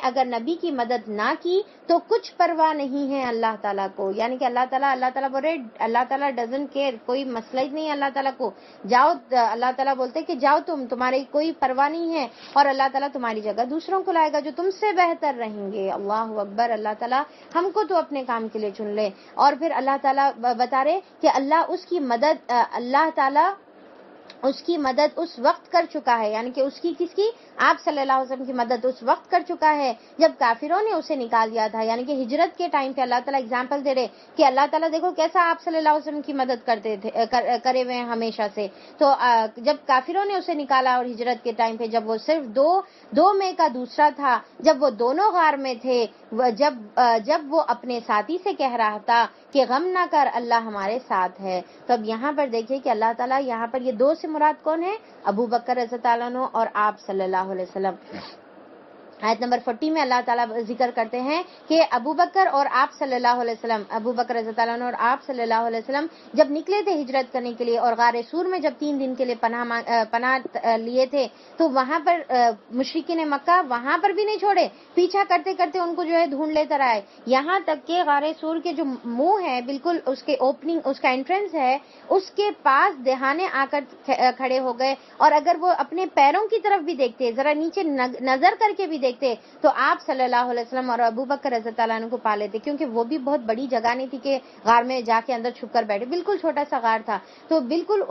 اگر نبی کی مدد نہ کی تو کچھ پرواہ نہیں ہے اللہ تعالیٰ کو. یعنی کہ اللہ تعالیٰ بول رہے اللہ تعالیٰ ڈزنٹ کیئر، کوئی مسئلہ ہی نہیں ہے اللہ تعالیٰ کو. جاؤ، اللہ تعالیٰ بولتے کہ جاؤ تمہاری کوئی پرواہ نہیں ہے، اور اللہ تعالیٰ تمہاری جگہ دوسروں کو لائے گا جو تم سے بہتر رہیں گے. اللہ اکبر. اللہ تعالیٰ ہم کو تو اپنے کام کے لیے چن لے. اور پھر اللہ تعالیٰ بتا رہے کہ اللہ تعالیٰ اس کی مدد اس وقت کر چکا ہے. یعنی کہ اس کی کس کی؟ آپ صلی اللہ علیہ وسلم کی مدد اس وقت کر چکا ہے جب کافروں نے اسے نکال دیا تھا. یعنی کہ ہجرت کے ٹائم پہ اللہ تعالیٰ اگزامپل دے رہے کہ اللہ تعالیٰ دیکھو کیسا آپ صلی اللہ علیہ وسلم کی مدد کرتے تھے، کرے ہوئے ہیں ہمیشہ سے. تو جب کافروں نے اسے نکالا، اور ہجرت کے ٹائم پہ جب وہ صرف دو میں کا دوسرا تھا، جب وہ دونوں غار میں تھے، جب وہ اپنے ساتھی سے کہہ رہا تھا کہ غم نہ کر، اللہ ہمارے ساتھ ہے. تو اب یہاں پر دیکھیں کہ اللہ تعالیٰ یہاں پر یہ دو سے مراد کون ہے؟ ابو بکر رضی اللہ عنہ اور آپ صلی اللہ علیہ وسلم. آیت نمبر 40 میں اللہ تعالیٰ ذکر کرتے ہیں کہ ابو بکر اور آپ صلی اللہ علیہ وسلم، ابو بکر رضی اللہ عنہ اور آپ صلی اللہ علیہ وسلم جب نکلے تھے ہجرت کرنے کے لیے، اور غار سور میں جب 3 دن کے لیے پناہ لیے تھے، تو وہاں پر مشرکین مکہ وہاں پر بھی نہیں چھوڑے، پیچھا کرتے کرتے ان کو جو ہے ڈھونڈ لے کر آئے، یہاں تک کہ غار سور کے جو منہ ہے، بالکل اس کے اوپننگ، اس کا انٹرنس ہے، اس کے پاس دہانے آ کر کھڑے ہو گئے. اور اگر وہ اپنے پیروں کی طرف بھی دیکھتے، ذرا نیچے نظر کر کے بھی دیکھتے، تو آپ صلی اللہ علیہ وسلم اور ابو بکر رضی اللہ عنہ کو پا لیتے. کیونکہ وہ بھی بہت بڑی جگہ نہیں تھی کہ غار میں جا کے اندر چھپ کر بیٹھے، بالکل چھوٹا سا غار تھا، تو بالکل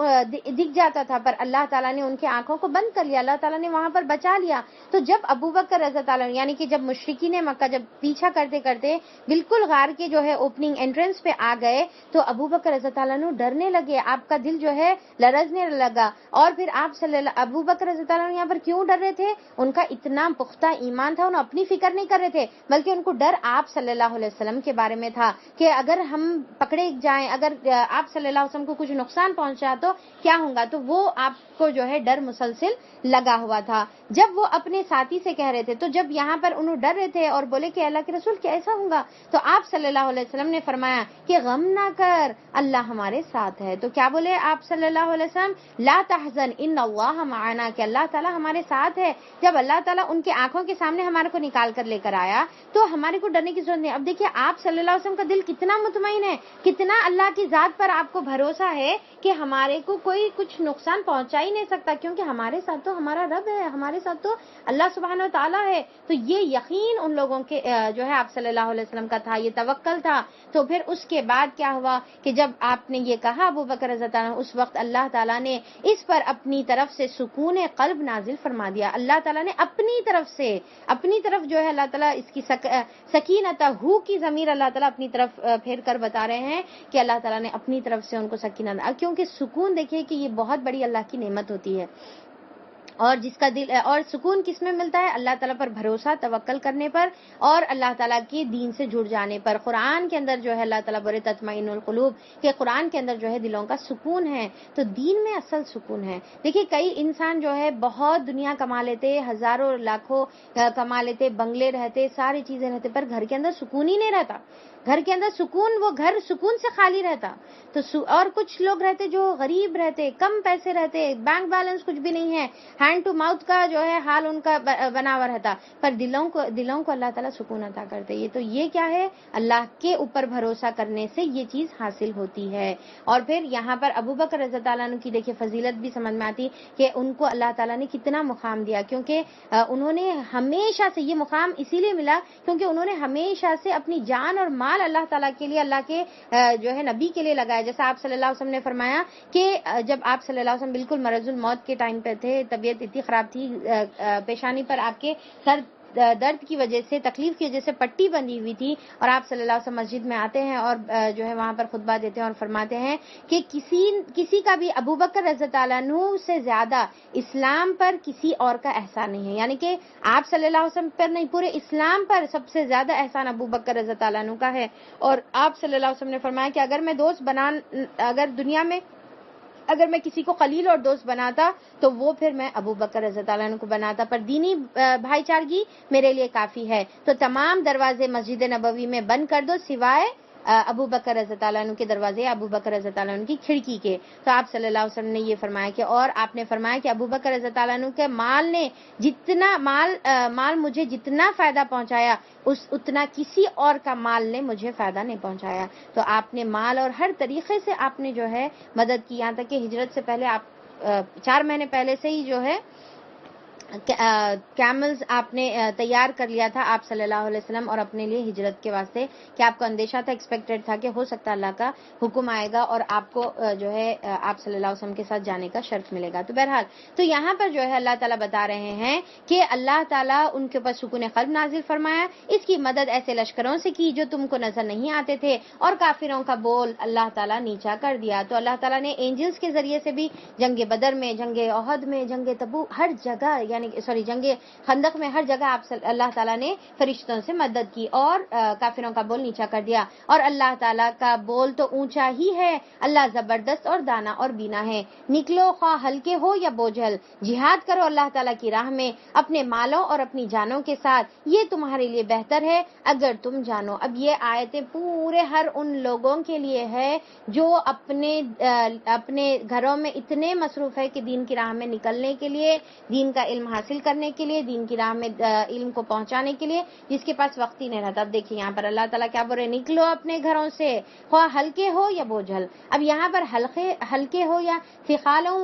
دکھ جاتا تھا، پر اللہ تعالیٰ نے ان کی آنکھوں کو بند کر لیا، اللہ تعالیٰ نے وہاں پر بچا لیا. تو جب ابو بکر رضی اللہ عنہ یعنی کہ جب مشرکین مکہ جب پیچھا کرتے کرتے بالکل غار کے جو ہے اوپننگ انٹرنس پہ آ گئے، تو ابو بکر رضی اللہ عنہ ڈرنے لگے، آپ کا دل جو ہے لرزنے لگا. اور پھر ابو بکر رضی اللہ عنہ یہاں پر کیوں ڈر رہے تھے؟ ان کا اتنا پختہ ایمان تھا، انہوں اپنی فکر نہیں کر رہے تھے، بلکہ ان کو ڈر آپ صلی اللہ علیہ وسلم کے بارے میں تھا کہ اگر ہم پکڑے جائیں، اگر آپ صلی اللہ علیہ وسلم کو کچھ نقصان پہنچا تو کیا ہوگا. تو وہ آپ کو جو ہے ڈر مسلسل لگا ہوا تھا. جب وہ اپنے ساتھی سے کہہ رہے تھے، تو جب یہاں پر انہوں ڈر رہے تھے اور بولے کہ اللہ کے رسول کیسا ہوگا، تو آپ صلی اللہ علیہ وسلم نے فرمایا کہ غم نہ کر، اللہ ہمارے ساتھ ہے. تو کیا بولے آپ صلی اللہ علیہ وسلم؟ لا تحزن ان اللہ معنا، کہ اللہ تعالیٰ ہمارے ساتھ ہے. جب اللہ تعالیٰ ان کی آنکھوں کے سامنے ہمارے کو نکال کر لے کر آیا تو ہمارے کو ڈرنے کی ضرورت نہیں. اب دیکھیے آپ صلی اللہ علیہ وسلم کا دل کتنا مطمئن ہے، کتنا اللہ کی ذات پر آپ کو بھروسہ ہے کہ ہمارے کو کوئی کچھ نقصان پہنچا ہی نہیں سکتا، کیونکہ ہمارے ساتھ تو ہمارا رب ہے، ہمارے ساتھ تو اللہ سبحانہ و تعالیٰ ہے. تو یہ یقین ان لوگوں کے جو ہے آپ صلی اللہ علیہ وسلم کا تھا، یہ توکل تھا. تو پھر اس کے بعد کیا ہوا کہ جب آپ نے یہ کہا ابو بکر رضی اللہ عنہ، اس وقت اللہ تعالیٰ نے اس پر اپنی طرف سے سکون قلب نازل فرما دیا. اللہ تعالیٰ نے اپنی طرف جو ہے اللہ تعالیٰ اس کی سکینت ہو کی ضمیر اللہ تعالیٰ اپنی طرف پھیر کر بتا رہے ہیں کہ اللہ تعالیٰ نے اپنی طرف سے ان کو سکینت، کیونکہ سکون دیکھیے کہ یہ بہت بڑی اللہ کی نعمت ہوتی ہے. اور جس کا دل اور سکون کس میں ملتا ہے؟ اللہ تعالیٰ پر بھروسہ، توکل کرنے پر اور اللہ تعالیٰ کے دین سے جڑ جانے پر. قرآن کے اندر جو ہے اللہ تعالیٰ بولے تطمئن القلوب، کہ قرآن کے اندر جو ہے دلوں کا سکون ہے. تو دین میں اصل سکون ہے. دیکھیے کئی انسان جو ہے بہت دنیا کما لیتے، ہزاروں لاکھوں کما لیتے، بنگلے رہتے، ساری چیزیں رہتے، پر گھر کے اندر سکون ہی نہیں رہتا. گھر کے اندر سکون، وہ گھر سکون سے خالی رہتا. تو اور کچھ لوگ رہتے جو غریب رہتے، کم پیسے رہتے، بینک بیلنس کچھ بھی نہیں ہے، ہینڈ ٹو ماؤتھ کا جو ہے حال ان کا بنا ہوا رہتا، پر دلوں کو اللہ تعالیٰ سکون عطا کرتے. تو یہ کیا ہے؟ اللہ کے اوپر بھروسہ کرنے سے یہ چیز حاصل ہوتی ہے. اور پھر یہاں پر ابو بکر رضی اللہ عنہ کی دیکھیے فضیلت بھی سمجھ میں آتی کہ ان کو اللہ تعالیٰ نے کتنا مقام دیا، کیونکہ انہوں نے ہمیشہ سے یہ مقام اسی لیے ملا کیونکہ انہوں نے ہمیشہ سے اپنی جان اور مال اللہ تعالیٰ کے لیے، اللہ کے جو ہے نبی کے لیے لگایا. جیسا آپ صلی اللہ علیہ وسلم نے فرمایا کہ جب آپ صلی اللہ علیہ وسلم بالکل مرض الموت کے ٹائم پہ تھے، طبیعت اتنی خراب تھی، پیشانی پر آپ کے سر درد کی وجہ سے، تکلیف کی وجہ سے پٹی بندھی ہوئی تھی، اور آپ صلی اللہ علیہ وسلم مسجد میں آتے ہیں اور جو ہے وہاں پر خطبہ دیتے ہیں اور فرماتے ہیں کہ کسی کا بھی ابو بکر رضی اللہ عنہ سے زیادہ اسلام پر کسی اور کا احسان نہیں ہے. یعنی کہ آپ صلی اللہ علیہ وسلم پر نہیں، پورے اسلام پر سب سے زیادہ احسان ابو بکر رضی اللہ عنہ کا ہے. اور آپ صلی اللہ علیہ وسلم نے فرمایا کہ اگر دنیا میں اگر میں کسی کو خلیل اور دوست بناتا تو وہ پھر میں ابو بکر رضی اللہ عنہ کو بناتا، پر دینی بھائی چارگی میرے لیے کافی ہے. تو تمام دروازے مسجد نبوی میں بند کر دو سوائے ابو بکر رضی اللہ عنہ کے دروازے، ابو بکر رضی اللہ عنہ کی کھڑکی کے. تو آپ صلی اللہ علیہ وسلم نے یہ فرمایا کہ اور آپ نے فرمایا کہ ابو بکر رضی اللہ عنہ کے مال نے جتنا مال مجھے جتنا فائدہ پہنچایا، اتنا کسی اور کا مال نے مجھے فائدہ نہیں پہنچایا. تو آپ نے مال اور ہر طریقے سے آپ نے جو ہے مدد کی، یہاں تک کہ ہجرت سے پہلے آپ 4 مہینے پہلے سے ہی جو ہے کیملز آپ نے تیار کر لیا تھا آپ صلی اللہ علیہ وسلم اور اپنے لیے ہجرت کے واسطے، کہ آپ کو اندیشہ تھا، ایکسپیکٹڈ تھا کہ ہو سکتا ہے اللہ کا حکم آئے گا اور آپ کو جو ہے آپ صلی اللہ علیہ وسلم کے ساتھ جانے کا شرف ملے گا. تو بہرحال تو یہاں پر جو ہے اللہ تعالیٰ بتا رہے ہیں کہ اللہ تعالیٰ ان کے اوپر سکون قلب نازل فرمایا، اس کی مدد ایسے لشکروں سے کی جو تم کو نظر نہیں آتے تھے، اور کافروں کا بول اللہ تعالیٰ نیچا کر دیا. تو اللہ تعالیٰ نے اینجلز کے ذریعے سے بھی جنگ بدر میں، جنگ احد میں، جنگ تبوک، ہر جگہ جنگ خندق میں، ہر جگہ آپ اللہ تعالیٰ نے فرشتوں سے مدد کی اور کافروں کا بول نیچا کر دیا. اور اللہ تعالیٰ کا بول تو اونچا ہی ہے، اللہ زبردست اور دانا اور بینا ہے. نکلو خواہ ہلکے ہو یا بوجھل، جہاد کرو اللہ تعالیٰ کی راہ میں اپنے مالوں اور اپنی جانوں کے ساتھ، یہ تمہارے لیے بہتر ہے اگر تم جانو. اب یہ آیتیں پورے ہر ان لوگوں کے لیے ہے جو اپنے گھروں میں اتنے مصروف ہے کہ دین کی راہ میں نکلنے کے لیے، دین کا علم حاصل کرنے کے لیے، دین کی راہ میں علم کو پہنچانے کے لیے جس کے پاس وقت ہی نہیں رہتا. اب دیکھیں یہاں پر اللہ تعالیٰ کیا بول رہے ہیں، نکلو اپنے گھروں سے خواہ ہلکے ہو یا بوجھل. اب یہاں پر ہلکے ہو یا ثقالوں،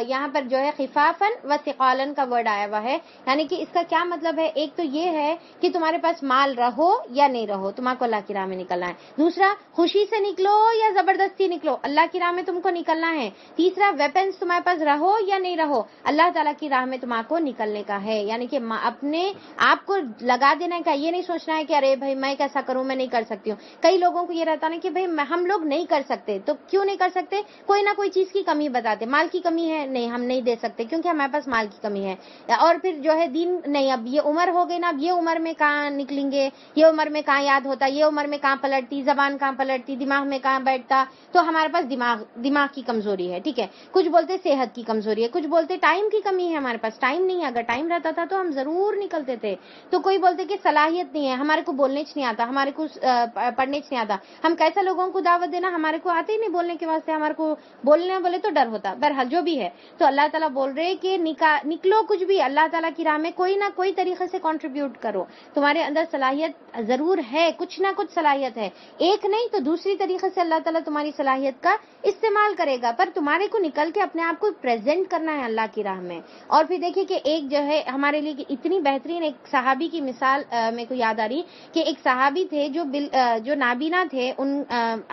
یہاں پر جو ہے خفافن و ثقالن کا ورڈ آیا ہوا ہے، یعنی کہ اس کا کیا مطلب ہے؟ ایک تو یہ ہے کہ تمہارے پاس مال رہو یا نہیں رہو، تمہارے کو اللہ کی راہ میں نکلنا ہے. دوسرا خوشی سے نکلو یا زبردستی نکلو، اللہ کی راہ میں تم کو نکلنا ہے. تیسرا ویپنز تمہارے پاس رہو یا نہیں رہو، اللہ تعالیٰ کی راہ میں تمہارے کو نکلنے کا ہے. یعنی کہ اپنے آپ کو لگا دینے کا، یہ نہیں سوچنا ہے کہ ارے بھائی میں کیسا کروں، میں نہیں کر سکتی ہوں. کئی لوگوں کو یہ رہتا نا کہ بھائی ہم لوگ نہیں کر سکتے. تو کیوں نہیں کر سکتے؟ کوئی نہ کوئی چیز کی کمی بتاتے، مال کی کمی ہے، نہیں ہم نہیں دے سکتے کیونکہ ہمارے پاس مال کی کمی ہے. اور پھر جو ہے دین نہیں، اب یہ عمر ہو گئی نا، اب یہ عمر میں کہاں نکلیں گے، یہ عمر میں کہاں یاد ہوتا، یہ عمر میں کہاں پلٹتی زبان، کہاں پلٹتی دماغ میں کہاں بیٹھتا. تو ہمارے پاس دماغ کی کمزوری ہے، ٹھیک ہے. کچھ بولتے صحت کی کمزوری ہے، کچھ بولتے ٹائم کی کمی ہے، ہمارے پاس ٹائم نہیں ہے. اگر ٹائم رہتا تھا تو ہم ضرور نکلتے تھے. تو کوئی بولتے کہ صلاحیت نہیں ہے، ہمارے کو بولنے نہیں آتا، ہمارے کو پڑھنے نہیں آتا. ہم کیسے لوگوں کو دعوت دینا، ہمارے کو آتے ہی نہیں بولنے کے واسطے، ہمارے کو بولنے بولے تو ڈر ہوتا. بہرحال جو بھی ہے، تو اللہ تعالیٰ بول رہے کہ نکلو کچھ بھی اللہ تعالیٰ کی راہ میں، کوئی نہ کوئی طریقے سے کنٹریبیوٹ کرو. تمہارے اندر صلاحیت ضرور ہے، کچھ نہ کچھ صلاحیت ہے، ایک نہیں تو دوسری طریقے سے اللہ تعالیٰ تمہاری صلاحیت کا استعمال کرے گا، پر تمہارے کو نکل کے اپنے آپ کو پریزنٹ کرنا ہے اللہ کی راہ میں. اور پھر دیکھیے کہ ایک جو ہے ہمارے لیے اتنی بہترین ایک صحابی کی مثال میرے کو یاد آ رہی کہ ایک صحابی تھے جو نابینا تھے، ان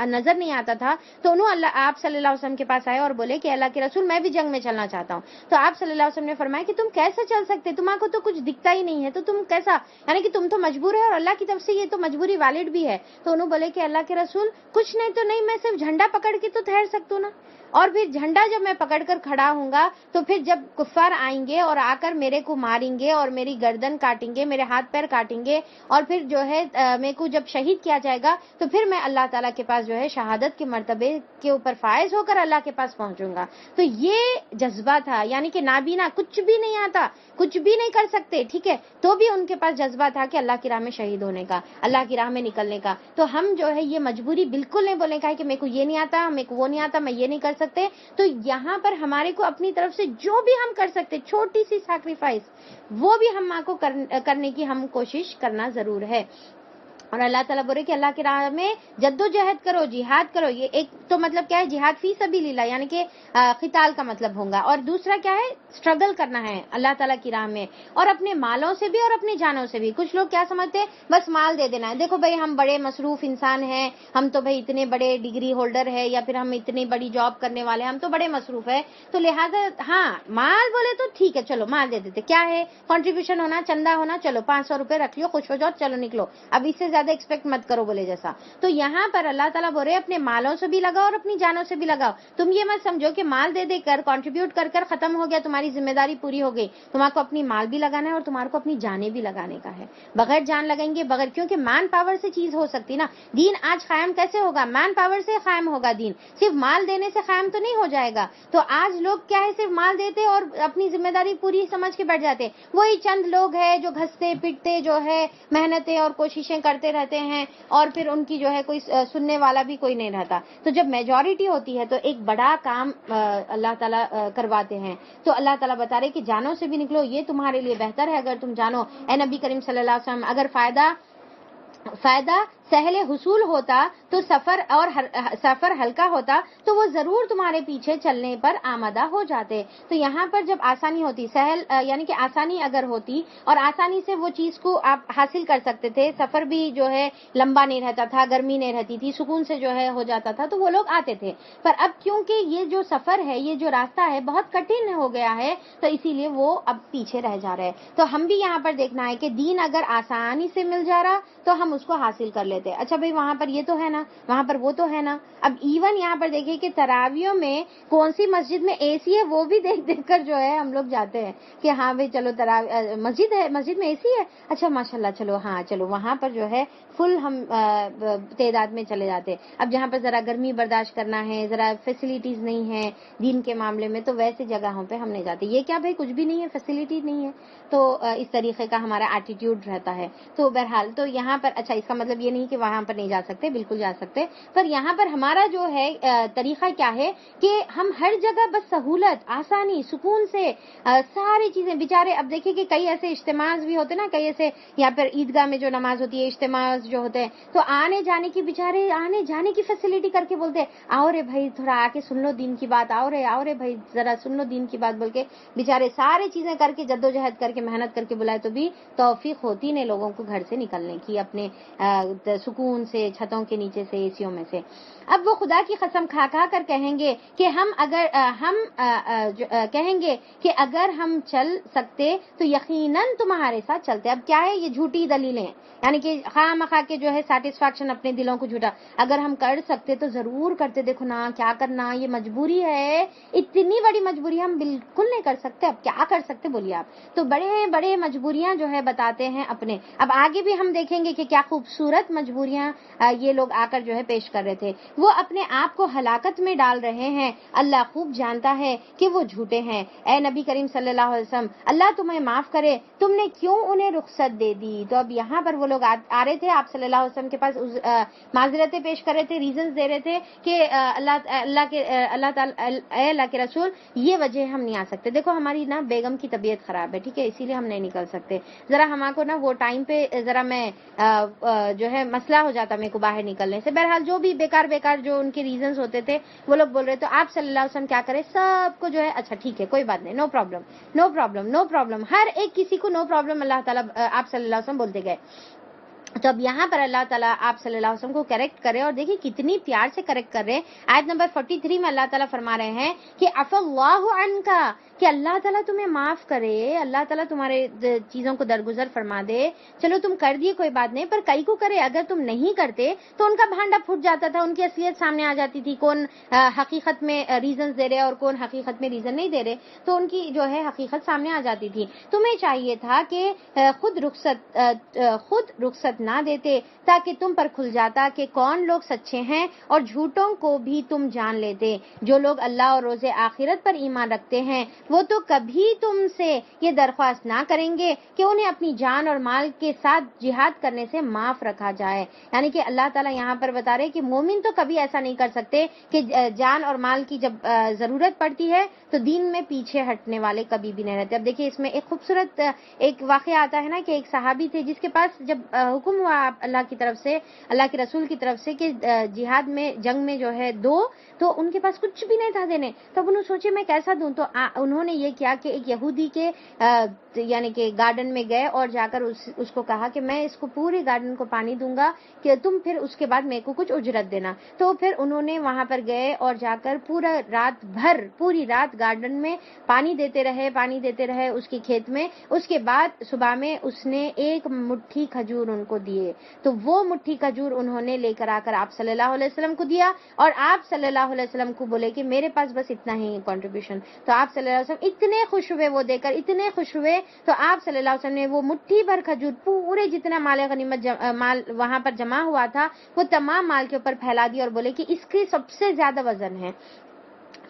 نظر نہیں آتا تھا. تو انہوں آپ صلی اللہ علیہ وسلم کے پاس آئے اور بولے کہ اللہ کے رسول میں بھی جنگ میں چلنا چاہتا ہوں. تو آپ صلی اللہ علیہ وسلم نے فرمایا کہ تم کیسے چل سکتے، تمہارے کو تو کچھ دکھتا ہی نہیں ہے، تو تم کیسا، یعنی کہ تم تو مجبور ہے اور اللہ کی طرف سے یہ تو مجبوری ویلڈ بھی ہے. تو انہوں بولے کہ اللہ کے رسول کچھ نہیں تو نہیں، میں صرف جھنڈا پکڑ کے تو ٹھہر سکتا ہوں نا. اور پھر جھنڈا جب میں پکڑ کر کھڑا ہوں گا تو پھر جب کفار آئیں گے اور آ کر میرے کو ماریں گے اور میری گردن کاٹیں گے، میرے ہاتھ پیر کاٹیں گے، اور پھر جو ہے میرے کو جب شہید کیا جائے گا تو پھر میں اللہ تعالیٰ کے پاس جو ہے شہادت کے مرتبے کے اوپر فائز ہو کر اللہ کے پاس پہنچوں گا. تو یہ جذبہ تھا، یعنی کہ نابینا کچھ بھی نہیں آتا، کچھ بھی نہیں کر سکتے، ٹھیک ہے، تو بھی ان کے پاس جذبہ تھا کہ اللہ کی راہ میں شہید ہونے کا، اللہ کی راہ میں نکلنے کا. تو ہم جو ہے یہ مجبوری بالکل نہیں بولنے کا ہے کہ میرے کو یہ نہیں آتا، میرے کو وہ نہیں آتا، میں یہ نہیں کر سکتے. تو یہاں پر ہمارے کو اپنی طرف سے جو بھی ہم کر سکتے چھوٹی سی سیکریفائس، وہ بھی ہم کو کرنے کی ہم کوشش کرنا ضرور ہے. اور اللہ تعالیٰ بولے کہ اللہ کی راہ میں جد و جہد کرو، جہاد کرو. یہ ایک تو مطلب کیا ہے، جہاد فی سبیل اللہ، یعنی کہ قتال کا مطلب ہوگا. اور دوسرا کیا ہے، اسٹرگل کرنا ہے اللہ تعالیٰ کی راہ میں، اور اپنے مالوں سے بھی اور اپنی جانوں سے بھی. کچھ لوگ کیا سمجھتے ہیں بس مال دے دینا ہے. دیکھو بھائی ہم بڑے مصروف انسان ہیں، ہم تو بھائی اتنے بڑے ڈگری ہولڈر ہے، یا پھر ہم اتنی بڑی جاب کرنے والے ہیں، ہم تو بڑے مصروف ہیں، تو لہٰذا ہاں مال بولے تو ٹھیک ہے چلو مال دے دیتے. کیا ہے، کنٹریبیوشن ہونا، چندہ ہونا، چلو 500 روپے رکھ لو، خوش ہو جاؤ، چلو نکلو، اب اس سے زیادہ ایکسپیکٹ مت کرو بولے جیسا. تو یہاں پر اللہ تعالیٰ بول رہے اپنے مالوں سے بھی لگاؤ اور اپنی جانوں سے بھی لگاؤ. تم یہ مت سمجھو کہ مال دے دے کر کنٹریبیوٹ کر کر ختم ہو گیا، تمہاری ذمہ داری پوری ہو گئی. تمہارے کو اپنی مال بھی لگانا ہے اور تمہارے کو اپنی جانیں بھی لگانے کا ہے. بغیر جان لگائیں گے، بغیر، کیونکہ مین پاور سے چیز ہو سکتی نا. دین آج قائم کیسے ہوگا؟ مین پاور سے قائم ہوگا دین، صرف مال دینے سے قائم تو نہیں ہو جائے گا. تو آج لوگ کیا ہے، صرف مال دیتے اور اپنی ذمہ داری پوری سمجھ کے بیٹھ جاتے. وہی چند لوگ ہیں جو گھستے پٹتے جو ہے محنتیں اور کوششیں کرتے رہتے ہیں، اور پھر ان کی جو ہے کوئی سننے والا بھی کوئی نہیں رہتا. تو جب میجورٹی ہوتی ہے تو ایک بڑا کام اللہ تعالیٰ کرواتے ہیں. تو اللہ تعالیٰ بتا رہے کہ جانوں سے بھی نکلو، یہ تمہارے لیے بہتر ہے. اگر تم جانو، اے نبی کریم صلی اللہ علیہ وسلم، اگر فائدہ سہل حصول ہوتا تو سفر ہلکا ہوتا تو وہ ضرور تمہارے پیچھے چلنے پر آمادہ ہو جاتے. تو یہاں پر جب آسانی ہوتی، سہل یعنی کہ آسانی اگر ہوتی اور آسانی سے وہ چیز کو آپ حاصل کر سکتے تھے، سفر بھی جو ہے لمبا نہیں رہتا تھا، گرمی نہیں رہتی تھی، سکون سے جو ہے ہو جاتا تھا، تو وہ لوگ آتے تھے. پر اب کیونکہ یہ جو سفر ہے، یہ جو راستہ ہے بہت کٹھن ہو گیا ہے، تو اسی لیے وہ اب پیچھے رہ جا رہے. تو ہم بھی یہاں پر دیکھنا ہے کہ دین اگر آسانی سے مل جا رہا تو ہم اس کو حاصل کر لیتے. اچھا بھائی وہاں پر یہ تو ہے نا، وہاں پر وہ تو ہے نا. اب ایون یہاں پر دیکھیں کہ تراویوں میں کون سی مسجد میں اے سی ہے وہ بھی دیکھ دیکھ کر جو ہے ہم لوگ جاتے ہیں کہ ہاں بھائی چلو مسجد ہے، مسجد میں اے سی ہے، اچھا ماشاءاللہ، چلو ہاں چلو وہاں پر جو ہے فل ہم تعداد میں چلے جاتے. اب جہاں پر ذرا گرمی برداشت کرنا ہے، ذرا فیسلٹیز نہیں ہے دین کے معاملے میں، تو ویسے جگہوں پہ ہم نہیں جاتے. یہ کیا بھائی کچھ بھی نہیں ہے، فیسلٹی نہیں ہے، تو اس طریقے کا ہمارا ایٹیٹیوڈ رہتا ہے. تو بہرحال تو یہاں پر اچھا اس کا مطلب یہ نہیں کہ وہاں پر نہیں جا سکتے، بالکل جا سکتے. پر یہاں پر ہمارا جو ہے طریقہ کیا ہے کہ ہم ہر جگہ بس سہولت، آسانی، سکون سے ساری چیزیں. بیچارے اب دیکھیں کہ کئی ایسے اجتماع بھی ہوتے نا، کئی ایسے یا پھر عیدگاہ میں جو نماز ہوتی ہے، اجتماع جو ہوتے ہیں، تو آنے جانے کی بیچارے آنے جانے کی فیسلٹی کر کے بولتے آؤ رے بھائی تھوڑا آ کے سن لو دین کی بات، آؤ رے بھائی ذرا سن لو دین کی بات بول کے بیچارے ساری چیزیں کر کے جدوجہد کر کے محنت کر کے بلائے، تو بھی توفیق ہوتی نہیں لوگوں کو گھر سے نکلنے کی، اپنے سکون سے، چھتوں کے نیچے سے، اے سیوں میں سے. اب وہ خدا کی قسم کھا کھا کر کہیں گے کہ کہیں گے کہ اگر ہم چل سکتے تو یقیناً تمہارے ساتھ چلتے. اب کیا ہے، یہ جھوٹی دلیلیں، یعنی کہ خواہ مخواہ کے جو ہے سیٹسفیکشن اپنے دلوں کو جھوٹا. اگر ہم کر سکتے تو ضرور کرتے، دیکھو نا کیا کرنا، یہ مجبوری ہے، اتنی بڑی مجبوری ہم بالکل نہیں کر سکتے. اب کیا کر سکتے بولیے آپ؟ تو بڑے بڑے مجبوریاں جو ہے بتاتے ہیں اپنے. اب آگے بھی ہم دیکھیں گے کہ کیا خوبصورت مجبوریاں یہ لوگ آ کر جو ہے پیش کر رہے تھے. وہ اپنے آپ کو ہلاکت میں ڈال رہے ہیں، اللہ خوب جانتا ہے کہ وہ جھوٹے ہیں. اے نبی کریم صلی اللہ علیہ وسلم، اللہ تمہیں معاف کرے، تم نے کیوں انہیں رخصت دے دی؟ تو اب یہاں پر وہ لوگ آ رہے تھے آپ صلی اللہ علیہ وسلم کے پاس، معذرتیں پیش کر رہے تھے، ریزنز دے رہے تھے کہ اللہ کے رسول یہ وجہ ہم نہیں آ سکتے. دیکھو ہماری نا بیگم کی طبیعت خراب ہے، ٹھیک ہے، اسی لیے ہم نہیں نکل سکتے. ذرا ہمارے کو نا وہ ٹائم پہ ذرا میں جو ہے مسئلہ ہو جاتا میرے کو باہر نکلنے سے. بہرحال جو بھی بیکار جو ان کے ریزنز ہوتے تھے وہ لوگ بول رہے. تو آپ صلی اللہ علیہ وسلم کیا کرے، سب کو جو ہے اچھا ٹھیک ہے کوئی بات نہیں، نو پرابلم، ہر ایک کسی کو نو پرابلم اللہ تعالیٰ آپ صلی اللہ علیہ وسلم بولتے گئے. تو اب یہاں پر اللہ تعالیٰ آپ صلی اللہ علیہ وسلم کو کریکٹ کرے، اور دیکھیں کتنی پیار سے کریکٹ کر رہے ہیں. آیت نمبر 43 میں اللہ تعالیٰ فرما رہے ہیں کہ عفا اللہ عنکا، کہ اللہ تعالیٰ تمہیں معاف کرے، اللہ تعالیٰ تمہارے چیزوں کو درگزر فرما دے. چلو تم کر دیے کوئی بات نہیں، پر کئی کو کرے. اگر تم نہیں کرتے تو ان کا بھانڈا پھوٹ جاتا تھا، ان کی اصلیت سامنے آ جاتی تھی، کون حقیقت میں ریزنز دے رہے اور کون حقیقت میں ریزن نہیں دے رہے، تو ان کی جو ہے حقیقت سامنے آ جاتی تھی. تمہیں چاہیے تھا کہ خود رخصت نہ دیتے تاکہ تم پر کھل جاتا کہ کون لوگ سچے ہیں، اور جھوٹوں کو بھی تم جان لیتے. جو لوگ اللہ اور روز آخرت پر ایمان رکھتے ہیں وہ تو کبھی تم سے یہ درخواست نہ کریں گے کہ انہیں اپنی جان اور مال کے ساتھ جہاد کرنے سے معاف رکھا جائے. یعنی کہ اللہ تعالیٰ یہاں پر بتا رہے کہ مومن تو کبھی ایسا نہیں کر سکتے کہ جان اور مال کی جب ضرورت پڑتی ہے تو دین میں پیچھے ہٹنے والے کبھی بھی نہیں رہتے. اب دیکھیں اس میں ایک خوبصورت ایک واقعہ آتا ہے نا کہ ایک صحابی تھے جس کے پاس جب حکم ہوا اللہ کی طرف سے، اللہ کے رسول کی طرف سے کہ جہاد میں جنگ میں جو ہے دو، تو ان کے پاس کچھ بھی نہیں تھا دینے. تو انہوں نے سوچے میں کیسا دوں، تو انہوں نے یہ کیا کہ ایک یہودی کے یعنی کہ گارڈن میں گئے اور جا کر اس کو کہا کہ میں اس کو پورے گارڈن کو پانی دوں گا کہ تم پھر اس کے بعد میرے کو کچھ اجرت دینا. تو پھر انہوں نے وہاں پر گئے اور جا کر پوری رات گارڈن میں پانی دیتے رہے اس کے کھیت میں. اس کے بعد صبح میں اس نے ایک مٹھی کھجور ان کو دیے. تو وہ مٹھی کھجور انہوں نے لے کر آ کر آپ صلی اللہ علیہ وسلم کو دیا، اور آپ صلی اللہ علیہ وسلم کو بولے کہ میرے پاس بس اتنا ہی کنٹریبیوشن. تو آپ صلی اللہ علیہ وسلم اتنے خوش ہوئے وہ دے کر، اتنے خوش ہوئے. تو آپ صلی اللہ علیہ وسلم نے وہ مٹھی بھر کھجور پورے جتنا مال غنیمت مال وہاں پر جمع ہوا تھا وہ تمام مال کے اوپر پھیلا دیا، اور بولے کہ اس کے سب سے زیادہ وزن ہے.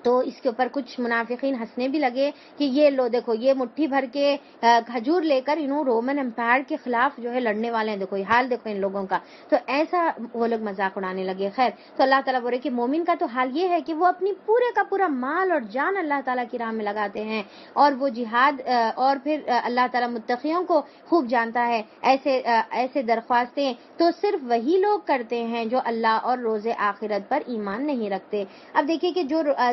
تو اس کے اوپر کچھ منافقین ہنسنے بھی لگے کہ یہ لو دیکھو یہ مٹھی بھر کے کھجور لے کر رومن امپائر کے خلاف جو ہے لڑنے والے ہیں، دیکھو یہ حال دیکھو ان لوگوں کا. تو ایسا وہ لوگ مذاق اڑانے لگے. خیر تو اللہ تعالیٰ بولے کہ مومن کا تو حال یہ ہے کہ وہ اپنی پورے کا پورا مال اور جان اللہ تعالیٰ کی راہ میں لگاتے ہیں، اور وہ جہاد اور پھر اللہ تعالیٰ متقیوں کو خوب جانتا ہے. ایسے درخواستیں تو صرف وہی لوگ کرتے ہیں جو اللہ اور روز آخرت پر ایمان نہیں رکھتے. اب دیکھیے کہ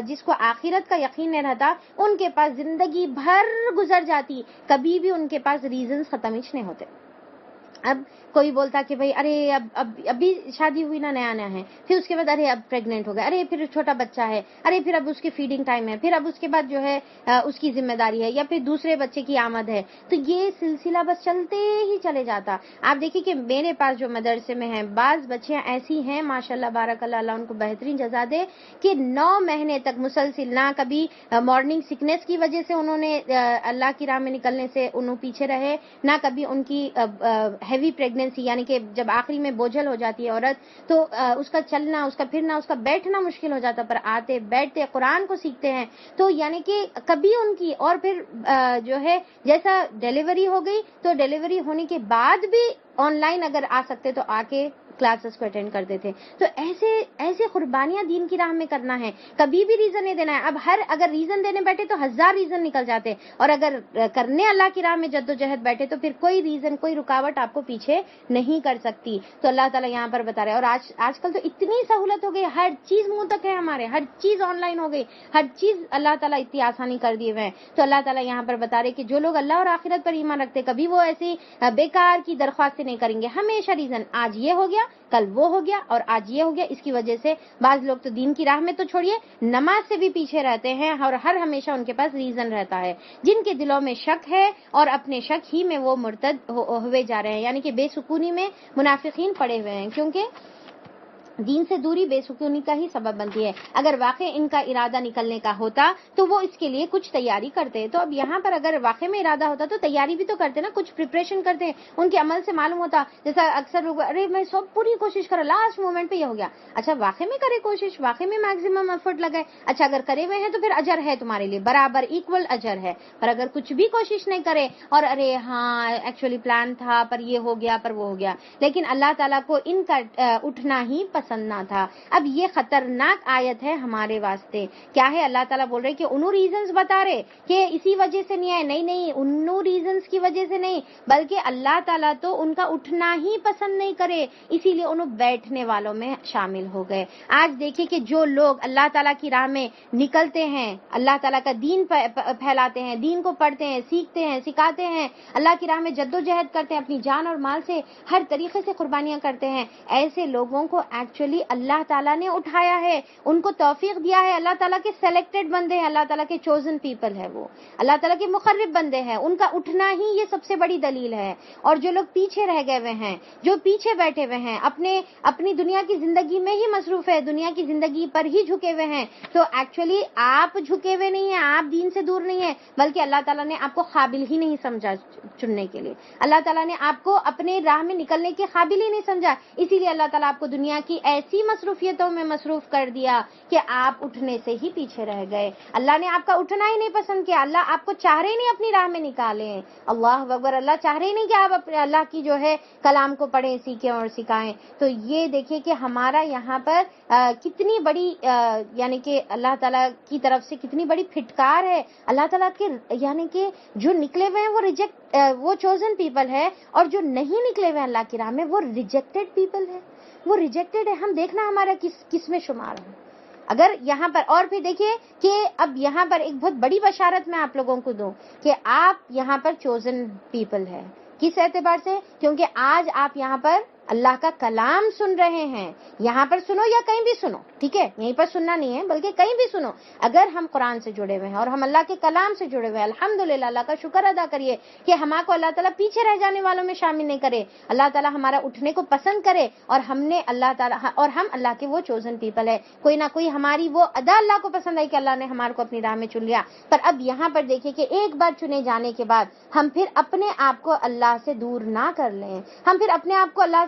جس کو آخرت کا یقین نہیں رہتا ان کے پاس زندگی بھر گزر جاتی، کبھی بھی ان کے پاس ریزنز ختم ہی نہیں ہوتے. اب کوئی بولتا کہ بھئی ارے ابھی شادی ہوئی نا، نیا نیا ہے، پھر اس کے بعد ارے اب پریگننٹ ہو گیا، ارے پھر چھوٹا بچہ ہے، ارے پھر اب اس کی فیڈنگ ٹائم ہے، پھر اب اس کے بعد جو ہے اس کی ذمہ داری ہے، یا پھر دوسرے بچے کی آمد ہے. تو یہ سلسلہ بس چلتے ہی چلے جاتا. آپ دیکھیں کہ میرے پاس جو مدرسے میں ہیں بعض بچیاں ایسی ہیں ماشاءاللہ بارک اللہ، اللہ ان کو بہترین جزا دے، کہ 9 مہینے تک مسلسل نہ کبھی مارننگ سکنس کی وجہ سے انہوں نے اللہ کی راہ میں نکلنے سے انہوں پیچھے رہے، نہ کبھی ان کی ہیوی پریگننسی یعنی کہ جب آخری میں بوجھل ہو جاتی ہے عورت تو اس کا چلنا، اس کا پھرنا، اس کا بیٹھنا مشکل ہو جاتا، پر آتے بیٹھتے قرآن کو سیکھتے ہیں. تو یعنی کہ کبھی ان کی اور پھر جو ہے جیسا ڈیلیوری ہو گئی تو ڈیلیوری ہونے کے بعد بھی آن لائن اگر آ سکتے تو آ کے کلاسز کو اٹینڈ کرتے تھے. تو ایسے قربانیاں دین کی راہ میں کرنا ہے، کبھی بھی ریزن نہیں دینا ہے. اب اگر ریزن دینے بیٹھے تو 1000 ریزن نکل جاتے، اور اگر کرنے اللہ کی راہ میں جدوجہد بیٹھے تو پھر کوئی ریزن، کوئی رکاوٹ آپ کو پیچھے نہیں کر سکتی. تو اللہ تعالیٰ یہاں پر بتا رہے ہیں. اور آج کل تو اتنی سہولت ہو گئی، ہر چیز منہ تک ہے ہمارے، ہر چیز آن لائن ہو گئی، ہر چیز اللہ تعالیٰ اتنی آسانی کر دیے ہوئے ہیں. تو اللہ تعالیٰ یہاں پر بتا رہے کہ جو لوگ اللہ اور آخرت پر ایمان رکھتے کبھی وہ ایسی بیکار کی درخواستیں نہیں کریں گے. ہمیشہ ریزن، آج یہ ہو گیا کل وہ ہو گیا اور آج یہ ہو گیا. اس کی وجہ سے بعض لوگ تو دین کی راہ میں تو چھوڑیے نماز سے بھی پیچھے رہتے ہیں، اور ہمیشہ ان کے پاس ریزن رہتا ہے. جن کے دلوں میں شک ہے اور اپنے شک ہی میں وہ مرتد ہوئے جا رہے ہیں، یعنی کہ بے سکونی میں منافقین پڑے ہوئے ہیں، کیونکہ دین سے دوری بے سکونی کا ہی سبب بنتی ہے. اگر واقع ان کا ارادہ نکلنے کا ہوتا تو وہ اس کے لیے کچھ تیاری کرتے. تو اب یہاں پر اگر واقع میں ارادہ ہوتا تو تیاری بھی تو کرتے نا، کچھ پریپریشن کرتے. ان کے عمل سے معلوم ہوتا، جیسا اکثر لوگ ارے میں سب پوری کوشش کرا، لاسٹ مومنٹ پہ یہ ہو گیا. اچھا واقع میں کرے کوشش، واقع میں میکسیمم ایفرٹ لگائے، اچھا اگر کرے ہوئے ہیں تو پھر اجر ہے تمہارے لیے، برابر ایکول اجر ہے. پر اگر کچھ بھی کوشش نہیں کرے اور ارے ہاں ایکچولی پلان تھا پر یہ ہو گیا پر وہ ہو گیا، لیکن اللہ تعالیٰ کو ان کا اٹھنا ہی پسند پسند نہ تھا. اب یہ خطرناک آیت ہے ہمارے واسطے. کیا ہے؟ اللہ تعالیٰ بول رہے کہ انہوں ریزنز بتا رہے کہ اسی وجہ سے نہیں آئے. نہیں, انہوں ریزنز کی وجہ سے نہیں, بلکہ اللہ تعالیٰ تو ان کا اٹھنا ہی پسند نہیں کرے, اسی لیے انہوں بیٹھنے والوں میں شامل ہو گئے. آج دیکھیں کہ جو لوگ اللہ تعالیٰ کی راہ میں نکلتے ہیں, اللہ تعالیٰ کا دین پھیلاتے ہیں, دین کو پڑھتے ہیں, سیکھتے ہیں, سکھاتے ہیں, اللہ کی راہ میں جد و جہد کرتے ہیں, اپنی جان اور مال سے ہر طریقے سے قربانیاں کرتے ہیں, ایسے لوگوں کو ایکچولی اللہ تعالیٰ نے اٹھایا ہے, ان کو توفیق دیا ہے. اللہ تعالیٰ کے سلیکٹڈ بندے ہیں, اللہ تعالیٰ کے چوزن پیپل ہے, وہ اللہ تعالیٰ کے مقرب بندے ہیں. ان کا اٹھنا ہی یہ سب سے بڑی دلیل ہے. اور جو لوگ پیچھے رہ گئے ہوئے ہیں, جو پیچھے بیٹھے ہوئے ہیں, اپنی دنیا کی زندگی میں ہی مصروف ہے, دنیا کی زندگی پر ہی جھکے ہوئے ہیں, تو ایکچولی آپ جھکے ہوئے نہیں ہیں, آپ دین سے دور نہیں ہیں, بلکہ اللہ تعالیٰ نے آپ کو قابل ہی نہیں سمجھا چننے کے لیے. اللہ تعالیٰ نے آپ کو اپنے راہ میں نکلنے کے قابل ہی نہیں سمجھا, اسی لیے اللہ تعالیٰ آپ کو دنیا کی ایسی مصروفیتوں میں مصروف کر دیا کہ آپ اٹھنے سے ہی پیچھے رہ گئے. اللہ نے آپ کا اٹھنا ہی نہیں پسند کیا, اللہ آپ کو چاہ رہے نہیں اپنی راہ میں نکالیں. اللہ اکبر, اللہ چاہ رہے نہیں کہ آپ اپنے اللہ کی جو ہے کلام کو پڑھیں, سیکھیں اور سکھائیں. تو یہ دیکھیں کہ ہمارا یہاں پر کتنی بڑی یعنی کہ اللہ تعالیٰ کی طرف سے کتنی بڑی پھٹکار ہے. اللہ تعالیٰ کے یعنی کہ جو نکلے ہوئے ہیں وہ چوزن پیپل ہے, اور جو نہیں نکلے ہوئے اللہ کی راہ میں وہ ریجیکٹڈ پیپل ہے, وہ ریجیکٹڈ ہے. ہم دیکھنا ہمارا کس میں شمار ہے. اگر یہاں پر اور پھر دیکھیے کہ اب یہاں پر ایک بہت بڑی بشارت میں آپ لوگوں کو دوں کہ آپ یہاں پر چوزن پیپل ہے. کس اعتبار سے؟ کیونکہ آج آپ یہاں پر اللہ کا کلام سن رہے ہیں. یہاں پر سنو یا کہیں بھی سنو, ٹھیک ہے, یہیں پر سننا نہیں ہے بلکہ کہیں بھی سنو. اگر ہم قرآن سے جڑے ہوئے ہیں اور ہم اللہ کے کلام سے جڑے ہوئے ہیں, الحمدللہ, اللہ کا شکر ادا کریے کہ ہمارے کو اللہ تعالیٰ پیچھے رہ جانے والوں میں شامل نہیں کرے. اللہ تعالیٰ ہمارا اٹھنے کو پسند کرے, اور ہم اللہ کے وہ چوزن پیپل ہے. کوئی نہ کوئی ہماری وہ ادا اللہ کو پسند آئی کہ اللہ نے ہمارے کو اپنی راہ میں چن لیا. پر اب یہاں پر دیکھیں کہ ایک بار چنے جانے کے بعد ہم پھر اپنے آپ کو اللہ سے دور نہ کر لیں, ہم پھر اپنے آپ کو اللہ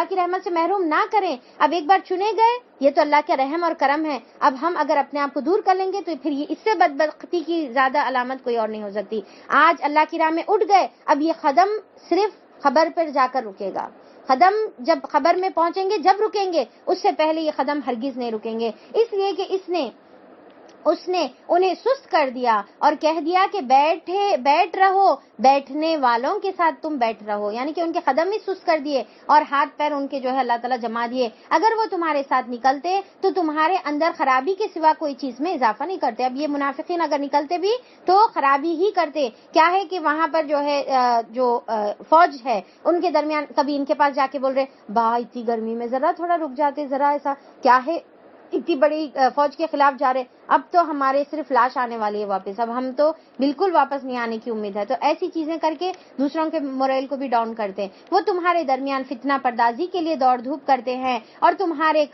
کی رحمت سے محروم نہ کریں. اب ایک بار چنے گئے, یہ تو اللہ کا رحم اور کرم ہے. اب ہم اگر اپنے آپ کو دور کر لیں گے تو پھر یہ اس سے بدبختی کی زیادہ علامت کوئی اور نہیں ہو سکتی. آج اللہ کی راہ میں اٹھ گئے, اب یہ قدم صرف خبر پر جا کر رکے گا. قدم جب خبر میں پہنچیں گے جب رکیں گے, اس سے پہلے یہ قدم ہرگز نہیں رکیں گے. اس لیے کہ اس نے انہیں سست کر دیا اور کہہ دیا کہ بیٹھ رہو, بیٹھنے والوں کے ساتھ تم بیٹھ رہو. یعنی کہ ان کے قدم ہی سست کر دیے اور ہاتھ پیر ان کے جو ہے اللہ تعالیٰ جما دیے. اگر وہ تمہارے ساتھ نکلتے تو تمہارے اندر خرابی کے سوا کوئی چیز میں اضافہ نہیں کرتے. اب یہ منافقین اگر نکلتے بھی تو خرابی ہی کرتے. کیا ہے کہ وہاں پر جو ہے جو فوج ہے ان کے درمیان کبھی ان کے پاس جا کے بول رہے, اتنی گرمی میں ذرا تھوڑا رک جاتے, ذرا ایسا کیا ہے, اتنی بڑی فوج کے خلاف جا رہے, اب تو ہمارے صرف لاش آنے والی ہے واپس, اب ہم تو بالکل واپس نہیں آنے کی امید ہے. تو ایسی چیزیں کر کے دوسروں کے موریل کو بھی ڈاؤن کرتے ہیں. وہ تمہارے درمیان فتنہ پردازی کے لیے دوڑ دھوپ کرتے ہیں, اور تمہارے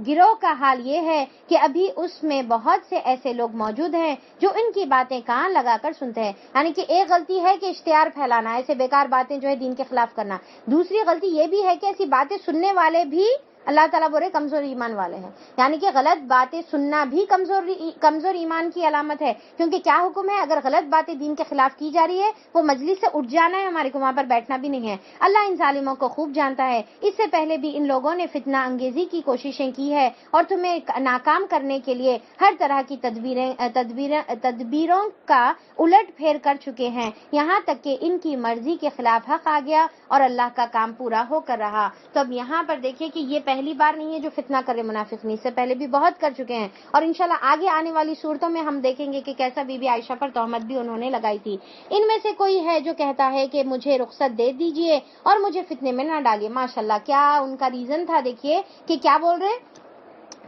گروہ کا حال یہ ہے کہ ابھی اس میں بہت سے ایسے لوگ موجود ہیں جو ان کی باتیں کان لگا کر سنتے ہیں. یعنی کہ ایک غلطی ہے کہ اشتہار پھیلانا, ایسے بیکار باتیں جو ہے دین کے خلاف کرنا. دوسری غلطی یہ بھی ہے کہ ایسی باتیں سننے والے بھی اللہ تعالیٰ بولے کمزور ایمان والے ہیں. یعنی کہ غلط باتیں سننا بھی کمزور ایمان کی علامت ہے. کیونکہ کیا حکم ہے, اگر غلط باتیں دین کے خلاف کی جا رہی ہے وہ مجلس سے اٹھ جانا ہے, ہمارے کو وہاں پر بیٹھنا بھی نہیں ہے. اللہ ان ظالموں کو خوب جانتا ہے. اس سے پہلے بھی ان لوگوں نے فتنہ انگیزی کی کوششیں کی ہے اور تمہیں ناکام کرنے کے لیے ہر طرح کی تدبیروں کا الٹ پھیر کر چکے ہیں, یہاں تک کہ ان کی مرضی کے خلاف حق آ گیا اور اللہ کا کام پورا ہو کر رہا. تو اب یہاں پر دیکھیں کہ یہ پہلی بار نہیں ہے جو فتنہ کرے منافقین, اس سے پہلے بھی بہت کر چکے ہیں. اور انشاءاللہ آگے آنے والی صورتوں میں ہم دیکھیں گے کہ کیسا بی بی عائشہ پر تہمت بھی انہوں نے لگائی تھی. ان میں سے کوئی ہے جو کہتا ہے کہ مجھے رخصت دے دیجئے اور مجھے فتنے میں نہ ڈالیے. ماشاءاللہ کیا ان کا ریزن تھا, دیکھیے کہ کیا بول رہے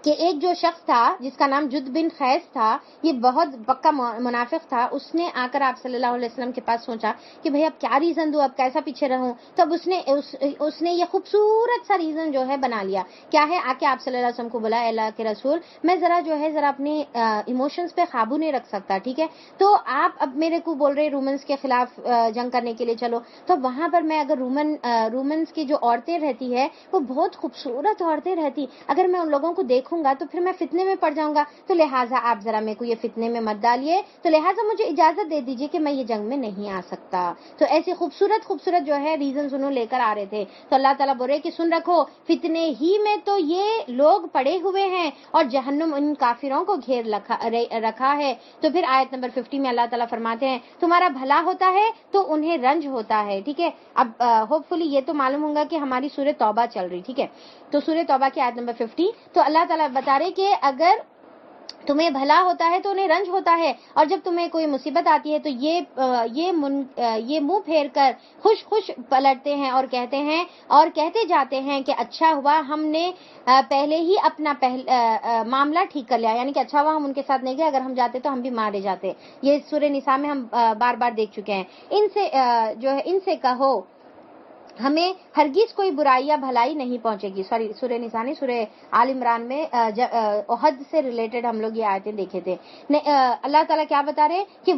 کہ ایک جو شخص تھا جس کا نام جد بن خیس تھا, یہ بہت پکا منافق تھا. اس نے آ کر آپ صلی اللہ علیہ وسلم کے پاس سوچا کہ بھئی اب کیا ریزن دوں, اب کیسا پیچھے رہوں. تو اب اس نے یہ خوبصورت سا ریزن جو ہے بنا لیا. کیا ہے, آ کے آپ صلی اللہ علیہ وسلم کو بولا, اللہ کے رسول میں ذرا اپنے ایموشنز پہ قابو نہیں رکھ سکتا, ٹھیک ہے, تو آپ اب میرے کو بول رہے رومنز کے خلاف جنگ کرنے کے لیے چلو. تو وہاں پر میں اگر رومنز کی جو عورتیں رہتی ہے وہ بہت خوبصورت عورتیں رہتی, اگر میں ان لوگوں کو دیکھوں دیکھوں گا تو پھر میں فتنے میں پڑ جاؤں گا، تو لہٰذا آپ ذرا میرے کو یہ فتنے میں مت ڈالیے، تو لہٰذا مجھے اجازت دے دیجیے کہ میں یہ جنگ میں نہیں آ سکتا۔ تو ایسی خوبصورت خوبصورت جو ہے ریزنز انہوں لے کر آ رہے تھے۔ تو اللہ تعالیٰ بول رہے کہ سن رکھو، فتنے ہی میں تو یہ لوگ پڑے ہوئے ہیں اور جہنم ان کافروں کو گھیر رکھا ہے۔ تو پھر آیت نمبر 50 میں اللہ تعالیٰ فرماتے ہیں تمہارا بھلا ہوتا ہے تو انہیں رنج ہوتا ہے، ٹھیک ہے۔ اب ہوپ فلی یہ تو معلوم ہوگا کہ ہماری سورہ توبہ چل رہی، ٹھیک ہے۔ تو سورہ توبہ کی آیت نمبر 50، تو اللہ تعالیٰ بتا رہے کہ اگر تمہیں بھلا ہوتا ہے تو انہیں رنج ہوتا ہے، اور جب تمہیں کوئی مصیبت آتی ہے تو یہ منہ پھیر کر خوش پلٹتے ہیں اور کہتے جاتے ہیں کہ اچھا ہوا ہم نے پہلے ہی اپنا معاملہ ٹھیک کر لیا، یعنی کہ اچھا ہوا ہم ان کے ساتھ نہیں گئے، اگر ہم جاتے تو ہم بھی مارے جاتے۔ یہ سورہ نساء میں ہم بار بار دیکھ چکے ہیں۔ ان سے کہو ہمیں ہرگز کوئی برائی یا بھلائی نہیں پہنچے گی۔ سورہ نساء نہیں، سورہ آل عمران میں احد سے ریلیٹڈ ہم لوگ یہ آیتیں دیکھے تھے۔ اللہ تعالیٰ کیا بتا رہے کہ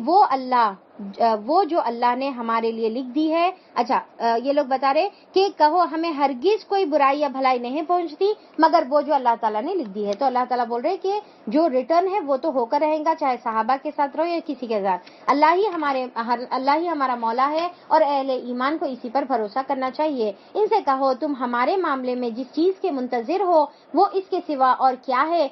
وہ جو اللہ نے ہمارے لیے لکھ دی ہے، اچھا یہ لوگ بتا رہے کہ کہو ہمیں ہرگز کوئی برائی یا بھلائی نہیں پہنچتی مگر وہ جو اللہ تعالیٰ نے لکھ دی ہے۔ تو اللہ تعالیٰ بول رہے کہ جو ریٹرن ہے وہ تو ہو کر رہے گا، چاہے صحابہ کے ساتھ رہو یا کسی کے ساتھ۔ اللہ ہی ہمارا مولا ہے اور اہل ایمان کو اسی پر بھروسہ کرنا چاہیے۔ ان سے کہو تم ہمارے معاملے میں جس چیز کے منتظر ہو وہ اس کے سوا اور کیا ہے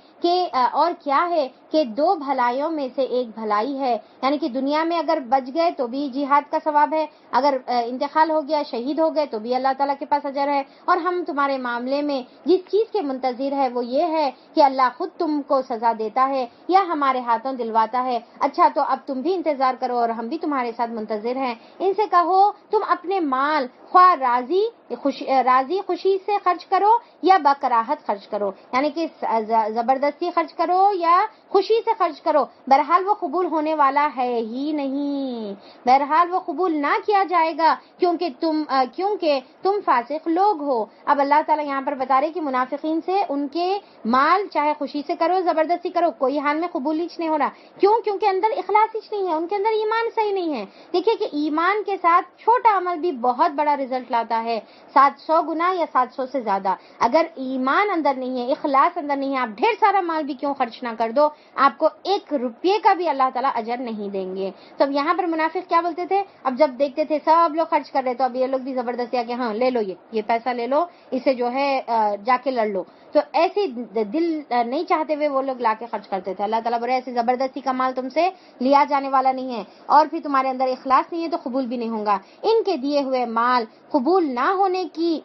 کہ دو بھلائیوں میں سے ایک بھلائی ہے، یعنی کہ دنیا میں اگر بچ گئے تو بھی جہاد کا ثواب ہے، اگر انتقال ہو گیا شہید ہو گئے تو بھی اللہ تعالیٰ کے پاس اجر ہے، اور ہم تمہارے معاملے میں جس چیز کے منتظر ہے وہ یہ ہے کہ اللہ خود تم کو سزا دیتا ہے یا ہمارے ہاتھوں دلواتا ہے۔ اچھا تو اب تم بھی انتظار کرو اور ہم بھی تمہارے ساتھ منتظر ہیں۔ ان سے کہو تم اپنے مال خواہ راضی خوشی سے خرچ کرو یا بکراہت خرچ کرو، یعنی کہ زبردستی خرچ کرو یا خوشی سے خرچ کرو، بہرحال وہ قبول ہونے والا ہے ہی نہیں، بہرحال وہ قبول نہ کیا جائے گا کیونکہ تم فاسق لوگ ہو۔ اب اللہ تعالیٰ یہاں پر بتا رہے کہ منافقین سے ان کے مال چاہے خوشی سے کرو زبردستی کرو کوئی حال میں قبول ہی نہیں ہو رہا، کیونکہ اندر اخلاص ہی نہیں ہے، ان کے اندر ایمان صحیح نہیں ہے۔ دیکھیے کہ ایمان کے ساتھ چھوٹا عمل بھی بہت بڑا رزلٹ لاتا ہے، 700 گنا یا 700 سے زیادہ۔ اگر ایمان اندر نہیں ہے، اخلاص اندر نہیں ہے، آپ ڈھیر سارا مال بھی کیوں خرچ نہ کر دو، آپ کو 1 روپے کا بھی اللہ تعالیٰ اجر نہیں دیں گے۔ تو اب یہاں پر منافق کیا بولتے تھے، اب جب دیکھتے تھے سب لوگ خرچ کر رہے تو اب یہ لوگ بھی زبردستی آ کے ہاں لے لو، یہ پیسہ لے لو، اسے جو ہے جا کے لڑ لو۔ تو ایسے دل نہیں چاہتے ہوئے وہ لوگ لا کے خرچ کرتے تھے۔ اللہ تعالیٰ بولے ایسی زبردستی کا مال تم سے لیا جانے والا نہیں ہے، اور پھر تمہارے اندر اخلاص نہیں ہے تو قبول بھی نہیں ہوگا۔ ان کے دیے ہوئے مال قبول نہ ہونے کی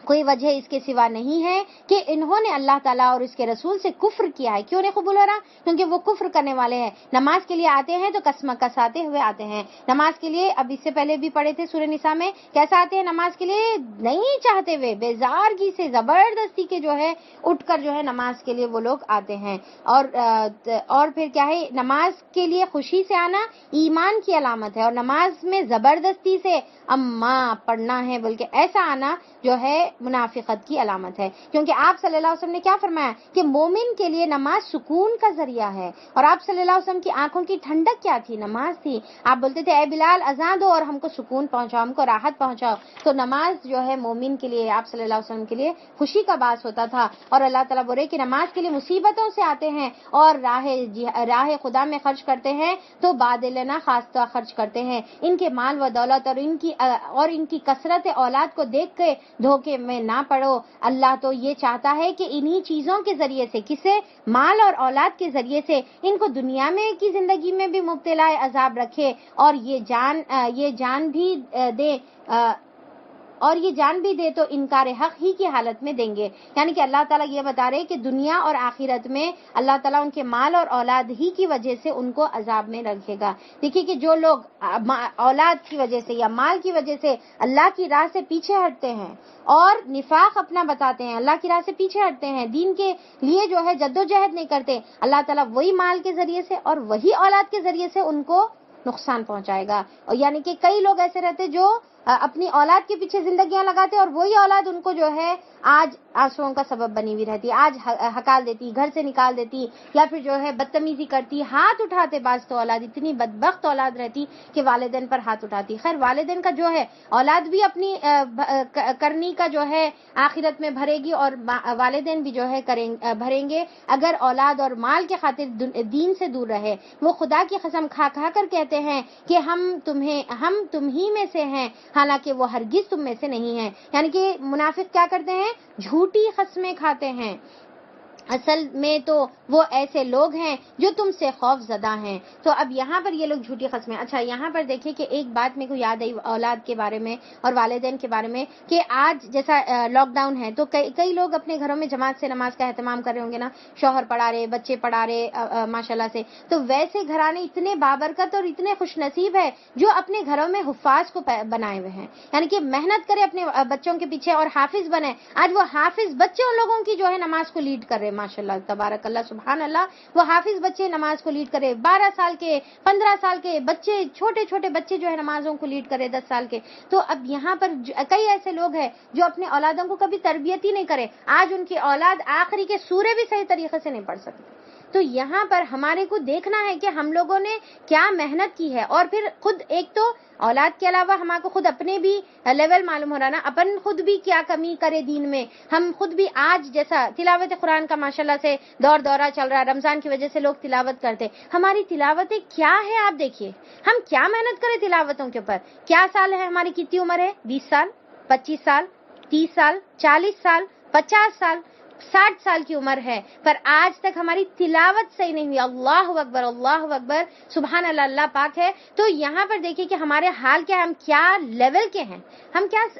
کوئی وجہ اس کے سوا نہیں ہے کہ انہوں نے اللہ تعالیٰ اور اس کے رسول سے کفر کیا ہے۔ کیوں نہیں قبول ہو رہا؟ کیونکہ وہ کفر کرنے والے ہیں۔ نماز کے لیے آتے ہیں تو کساتے ہوئے آتے ہیں نماز کے لیے۔ اب اس سے پہلے بھی پڑھے تھے سورہ نساء میں، کیسا آتے ہیں نماز کے لیے؟ نہیں چاہتے ہوئے، بیزارگی سے، زبردستی کے جو ہے اٹھ کر جو ہے نماز کے لیے وہ لوگ آتے ہیں۔ اور پھر کیا ہے، نماز کے لیے خوشی سے آنا ایمان کی علامت ہے، اور نماز میں زبردستی سے اماں پڑھنا ہے بلکہ ایسا آنا جو ہے منافقت کی علامت ہے۔ کیونکہ آپ صلی اللہ علیہ وسلم نے کیا فرمایا کہ مومن کے لیے نماز سکون کا ذریعہ ہے، اور آپ صلی اللہ علیہ وسلم کی آنکھوں کی ٹھنڈک کیا تھی؟ نماز تھی۔ آپ بولتے تھے اے بلال اذان دو اور ہم کو سکون پہنچاؤ، ہم کو راحت پہنچاؤ۔ تو نماز جو ہے مومن کے لیے، آپ صلی اللہ علیہ وسلم کے لیے خوشی کا باعث ہوتا تھا۔ اور اللہ تعالیٰ بولے کہ نماز کے لیے مصیبتوں سے آتے ہیں اور راہ خدا میں خرچ کرتے ہیں تو بادلنا خاصہ خرچ کرتے ہیں۔ ان کے مال و دولت اور ان کی کثرت اولاد کو دیکھ کے دھوکے میں نہ پڑو۔ اللہ تو یہ چاہتا ہے کہ انہی چیزوں کے ذریعے سے، کسے؟ مال اور اولاد کے ذریعے سے ان کو دنیا میں کی زندگی میں بھی مبتلا عذاب رکھے، اور یہ جان بھی دے تو انکار حق ہی کی حالت میں دیں گے۔ یعنی کہ اللہ تعالیٰ یہ بتا رہے کہ دنیا اور آخرت میں اللہ تعالیٰ ان کے مال اور اولاد ہی کی وجہ سے ان کو عذاب میں رکھے گا۔ دیکھیے کہ جو لوگ اولاد کی وجہ سے یا مال کی وجہ سے اللہ کی راہ سے پیچھے ہٹتے ہیں اور نفاق اپنا بتاتے ہیں، اللہ کی راہ سے پیچھے ہٹتے ہیں، دین کے لیے جو ہے جدوجہد نہیں کرتے، اللہ تعالیٰ وہی مال کے ذریعے سے اور وہی اولاد کے ذریعے سے ان کو نقصان پہنچائے گا۔ اور یعنی کہ کئی لوگ ایسے رہتے جو اپنی اولاد کے پیچھے زندگیاں لگاتے اور وہی اولاد ان کو جو ہے آج آنسوؤں کا سبب بنی ہوئی رہتی، آج ہکال دیتی، گھر سے نکال دیتی، یا پھر جو ہے بدتمیزی کرتی، ہاتھ اٹھاتے بعض تو اولاد اتنی بدبخت اولاد رہتی کہ والدین پر ہاتھ اٹھاتی. خیر والدین کا جو ہے اولاد بھی اپنی کرنی کا جو ہے آخرت میں بھرے گی، اور والدین بھی جو ہے بھریں گے اگر اولاد اور مال کے خاطر دین سے دور رہے. وہ خدا کی قسم کھا کھا کر کہتے ہیں کہ ہم تم ہی میں سے ہیں، حالانکہ وہ ہرگز تم میں سے نہیں ہیں. یعنی کہ منافق کیا کرتے ہیں؟ جھوٹی قسمیں کھاتے ہیں. اصل میں تو وہ ایسے لوگ ہیں جو تم سے خوف زدہ ہیں. تو اب یہاں پر یہ لوگ جھوٹی قسمیں. اچھا یہاں پر دیکھیں کہ ایک بات میرے کو یاد آئی اولاد کے بارے میں اور والدین کے بارے میں، کہ آج جیسا لاک ڈاؤن ہے تو کئی لوگ اپنے گھروں میں جماعت سے نماز کا اہتمام کر رہے ہوں گے نا، شوہر پڑھا رہے، بچے پڑھا رہے ماشاءاللہ سے. تو ویسے گھرانے اتنے بابرکت اور اتنے خوش نصیب ہے جو اپنے گھروں میں حفاظ کو بنائے ہوئے ہیں، یعنی کہ محنت کرے اپنے بچوں کے پیچھے اور حافظ بنے. آج وہ حافظ بچے ان لوگوں کی جو ہے نماز کو لیڈ کر رہے ماشاءاللہ تبارک اللہ سبحان اللہ. وہ حافظ بچے نماز کو لیڈ کرے، 12 سال کے 15 سال کے بچے، چھوٹے چھوٹے بچے جو ہے نمازوں کو لیڈ کرے 10 سال کے. تو اب یہاں پر کئی ایسے لوگ ہیں جو اپنے اولادوں کو کبھی تربیت ہی نہیں کرے، آج ان کی اولاد آخری کے سورے بھی صحیح طریقے سے نہیں پڑھ سکتے. تو یہاں پر ہمارے کو دیکھنا ہے کہ ہم لوگوں نے کیا محنت کی ہے، اور پھر خود ایک تو اولاد کے علاوہ ہمارے کو خود اپنے بھی لیول معلوم ہو رہا نا، اپن خود بھی کیا کمی کرے دین میں. ہم خود بھی آج جیسا تلاوت قرآن کا ماشاءاللہ سے دورہ چل رہا ہے، رمضان کی وجہ سے لوگ تلاوت کرتے، ہماری تلاوتیں کیا ہے آپ دیکھیے، ہم کیا محنت کریں تلاوتوں کے اوپر. کیا سال ہے ہماری، کتنی عمر ہے؟ 20 سال، 25 سال، 30 سال، 40 سال، 50 سال، 60 سال کی عمر ہے، پر آج تک ہماری تلاوت صحیح نہیں ہوئی. اللہ اکبر، اللہ اکبر، سبحان اللہ، اللہ پاک ہے. تو یہاں پر دیکھیے کہ ہمارے حال کیا ہے، ہم کیا لیول کے ہیں،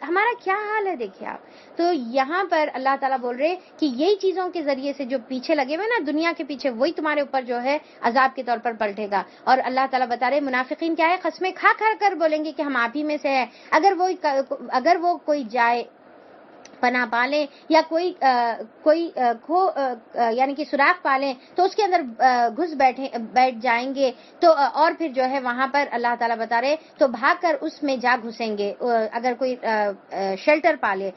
ہمارا کیا حال ہے دیکھیے آپ. تو یہاں پر اللہ تعالیٰ بول رہے کہ یہی چیزوں کے ذریعے سے جو پیچھے لگے ہوئے نا دنیا کے پیچھے، وہی تمہارے اوپر جو ہے عذاب کے طور پر پلٹے گا. اور اللہ تعالیٰ بتا رہے منافقین کیا ہے، قسمیں کھا کھا کر بولیں گے کہ ہم آپ ہی میں سے ہیں. اگر وہ کوئی جائے پناہ پالیں یا کوئی یعنی کہ سوراخ پالیں تو اس کے اندر بیٹھ جائیں گے. تو اور پھر جو ہے وہاں پر اللہ تعالیٰ بتا رہے تو بھاگ کر اس میں جا گھسیں گے اگر کوئی شیلٹر پالے.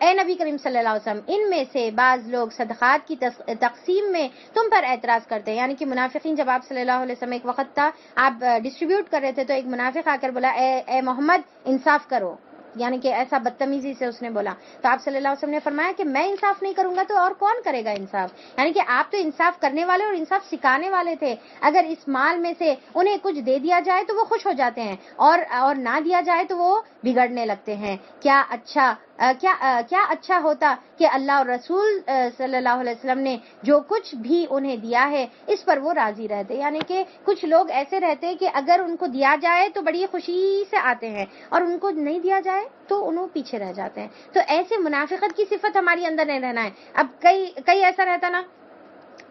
اے نبی کریم صلی اللہ علیہ وسلم، ان میں سے بعض لوگ صدقات کی تقسیم میں تم پر اعتراض کرتے ہیں. یعنی کہ منافقین جب آپ صلی اللہ علیہ وسلم ایک وقت تھا آپ ڈسٹریبیوٹ کر رہے تھے تو ایک منافق آ کر بولا اے محمد انصاف کرو، یعنی کہ ایسا بدتمیزی سے اس نے بولا. تو آپ صلی اللہ علیہ وسلم نے فرمایا کہ میں انصاف نہیں کروں گا تو اور کون کرے گا انصاف. یعنی کہ آپ تو انصاف کرنے والے اور انصاف سکھانے والے تھے. اگر اس مال میں سے انہیں کچھ دے دیا جائے تو وہ خوش ہو جاتے ہیں، اور نہ دیا جائے تو وہ بگڑنے لگتے ہیں. کیا اچھا ہوتا کہ اللہ اور رسول صلی اللہ علیہ وسلم نے جو کچھ بھی انہیں دیا ہے اس پر وہ راضی رہتے. یعنی کہ کچھ لوگ ایسے رہتے کہ اگر ان کو دیا جائے تو بڑی خوشی سے آتے ہیں، اور ان کو نہیں دیا جائے تو انہوں پیچھے رہ جاتے ہیں. تو ایسے منافقت کی صفت ہماری اندر نہیں رہنا ہے. اب کئی ایسا رہتا نا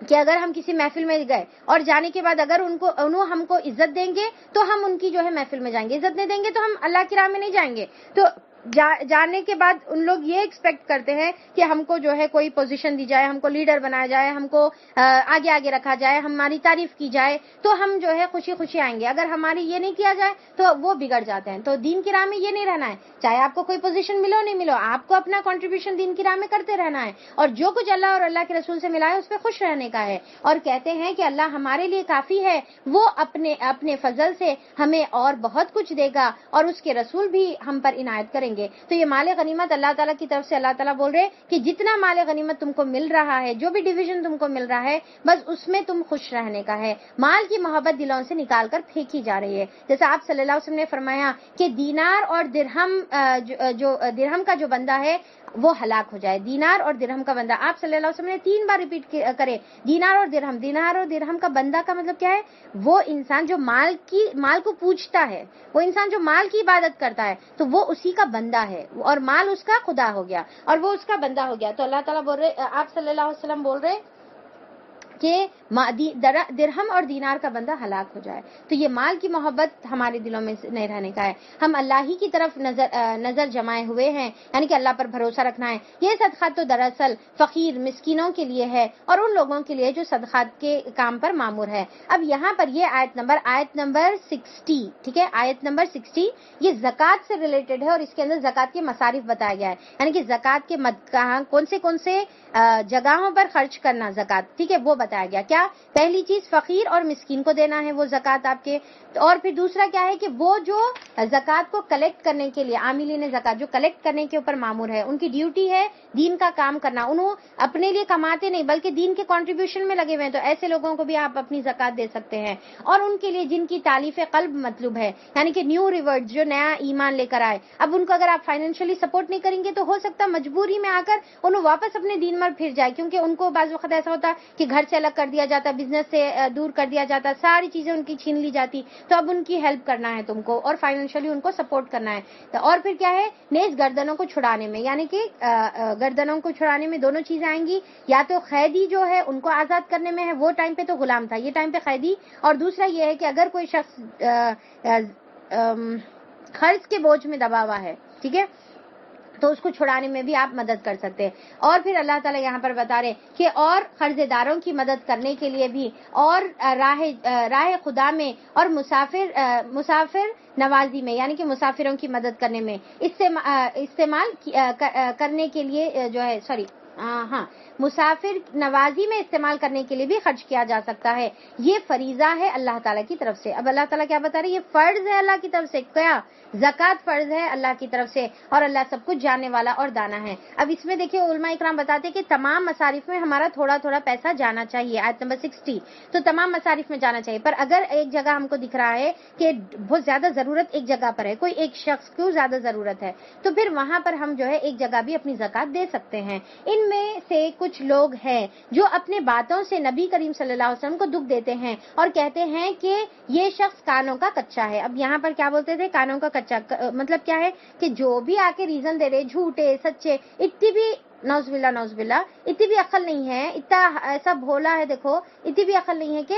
کہ اگر ہم کسی محفل میں گئے اور جانے کے بعد اگر انہوں ہم کو عزت دیں گے تو ہم ان کی جو ہے محفل میں جائیں گے، عزت نہیں دیں گے تو ہم اللہ کی راہ میں نہیں جائیں گے. تو جانے کے بعد ان لوگ یہ ایکسپیکٹ کرتے ہیں کہ ہم کو جو ہے کوئی پوزیشن دی جائے، ہم کو لیڈر بنایا جائے، ہم کو آگے رکھا جائے، ہماری تعریف کی جائے تو ہم جو ہے خوشی خوشی آئیں گے. اگر ہماری یہ نہیں کیا جائے تو وہ بگڑ جاتے ہیں. تو دین کی راہ میں یہ نہیں رہنا ہے، چاہے آپ کو کوئی پوزیشن ملو نہیں ملو، آپ کو اپنا کنٹریبیوشن دین کی راہ میں کرتے رہنا ہے، اور جو کچھ اللہ اور اللہ کے رسول سے ملا ہے اس پہ خوش رہنے کا ہے. اور کہتے ہیں کہ اللہ ہمارے لیے کافی ہے، وہ اپنے فضل سے ہمیں اور بہت کچھ دے گا، اور اس کے رسول بھی ہم پر عنایت کریں گے. تو یہ مال غنیمت اللہ تعالیٰ کی طرف سے اللہ تعالیٰ بول رہے کہ جتنا مال غنیمت تم کو مل رہا ہے، جو بھی ڈویژن تم کو مل رہا ہے، بس اس میں تم خوش رہنے کا ہے. مال کی محبت دلوں سے نکال کر پھینکی جا رہی ہے. جیسا آپ صلی اللہ علیہ وسلم نے فرمایا کہ دینار اور درہم کا جو بندہ ہے وہ ہلاک ہو جائے. دینار اور درہم کا بندہ، آپ صلی اللہ علیہ وسلم نے 3 بار ریپیٹ کرے دینار اور درہم. دینار اور درہم کا بندہ کا مطلب کیا ہے؟ وہ انسان جو مال کو پوجتا ہے، وہ انسان جو مال کی عبادت کرتا ہے تو وہ اسی کا بندہ ہے، اور مال اس کا خدا ہو گیا اور وہ اس کا بندہ ہو گیا. تو اللہ تعالیٰ بول رہے، آپ صلی اللہ علیہ وسلم بول رہے کہ درہم اور دینار کا بندہ ہلاک ہو جائے. تو یہ مال کی محبت ہمارے دلوں میں نہیں رہنے کا ہے. ہم اللہ ہی کی طرف نظر جمائے ہوئے ہیں, یعنی کہ اللہ پر بھروسہ رکھنا ہے. یہ صدقات تو دراصل فقیر مسکینوں کے لیے ہے اور ان لوگوں کے لیے جو صدقات کے کام پر مامور ہے. اب یہاں پر یہ آیت نمبر 60, ٹھیک ہے, آیت نمبر 60 یہ زکوٰۃ سے ریلیٹڈ ہے اور اس کے اندر زکوٰۃ کے مصارف بتایا گیا ہے, یعنی کہ زکوٰۃ کے کون سے جگہوں پر خرچ کرنا زکوٰۃ, ٹھیک ہے, وہ بتایا گیا. کیا پہلی چیز فقیر اور مسکین کو دینا ہے وہ زکوٰۃ آپ کے, اور پھر دوسرا کیا ہے کہ وہ جو زکوٰۃ کو کلیکٹ کرنے کے لیے عاملین زکوٰۃ جو کلیکٹ کرنے کے اوپر مامور ہے, ان کی ڈیوٹی ہے دین کا کام کرنا. انہوں اپنے لیے کماتے نہیں بلکہ دین کے کنٹریبیوشن میں لگے ہوئے ہیں, تو ایسے لوگوں کو بھی آپ اپنی زکوٰۃ دے سکتے ہیں. اور ان کے لیے جن کی تالیف قلب مطلوب ہے, یعنی کہ نیو ریورڈ جو نیا ایمان لے کر آئے, اب ان کو اگر آپ فائنینشلی سپورٹ نہیں کریں گے تو ہو سکتا مجبوری میں آ کر انہوں واپس اپنے دین میں پھر جائے, کیونکہ ان کو بعض وقت ایسا ہوتا کہ گھر سے الگ کر دیا جاتا, بزنس سے دور کر دیا جاتا, ساری چیزیں ان کی چھین لی جاتی. تو اب ان کی ہیلپ کرنا ہے تم کو اور فائنینشلی ان کو سپورٹ کرنا ہے. اور پھر کیا ہے, نیز گردنوں کو چھڑانے میں, یعنی کہ گردنوں کو چھڑانے میں دونوں چیزیں آئیں گی. یا تو قیدی جو ہے ان کو آزاد کرنے میں ہے, وہ ٹائم پہ تو غلام تھا, یہ ٹائم پہ قیدی. اور دوسرا یہ ہے کہ اگر کوئی شخص قرض کے بوجھ میں دبا ہوا ہے, ٹھیک ہے, تو اس کو چھڑانے میں بھی آپ مدد کر سکتے ہیں. اور پھر اللہ تعالیٰ یہاں پر بتا رہے کہ اور قرضے داروں کی مدد کرنے کے لیے بھی, اور راہ خدا میں, اور مسافر نوازی میں, یعنی کہ مسافروں کی مدد کرنے میں استعمال کرنے کے لیے جو ہے مسافر نوازی میں استعمال کرنے کے لیے بھی خرچ کیا جا سکتا ہے. یہ فریضہ ہے اللہ تعالیٰ کی طرف سے. اب اللہ تعالیٰ کیا بتا رہے ہیں, یہ فرض ہے اللہ کی طرف سے. کیا زکوٰۃ فرض ہے اللہ کی طرف سے, اور اللہ سب کچھ جاننے والا اور دانا ہے. اب اس میں دیکھیں علماء اکرام بتاتے کہ تمام مصارف میں ہمارا تھوڑا تھوڑا پیسہ جانا چاہیے, آیت نمبر 60, تو تمام مصارف میں جانا چاہیے. پر اگر ایک جگہ ہم کو دکھ رہا ہے کہ بہت زیادہ ضرورت ایک جگہ پر ہے, کوئی ایک شخص کو زیادہ ضرورت ہے, تو پھر وہاں پر ہم جو ہے ایک جگہ بھی اپنی زکوٰۃ دے سکتے ہیں. ان میں سے کچھ لوگ ہیں جو اپنے باتوں سے نبی کریم صلی اللہ علیہ وسلم کو دکھ دیتے ہیں اور کہتے ہیں کہ یہ شخص کانوں کا کچا ہے. اب یہاں پر کیا بولتے تھے, کانوں کا کچا, مطلب کیا ہے کہ جو بھی آ کے ریزن دے رہے, جھوٹے سچے, اتنی بھی نوز باللہ اتنی بھی عقل نہیں ہے, اتنا ایسا بھولا ہے, دیکھو اتنی بھی عقل نہیں ہے کہ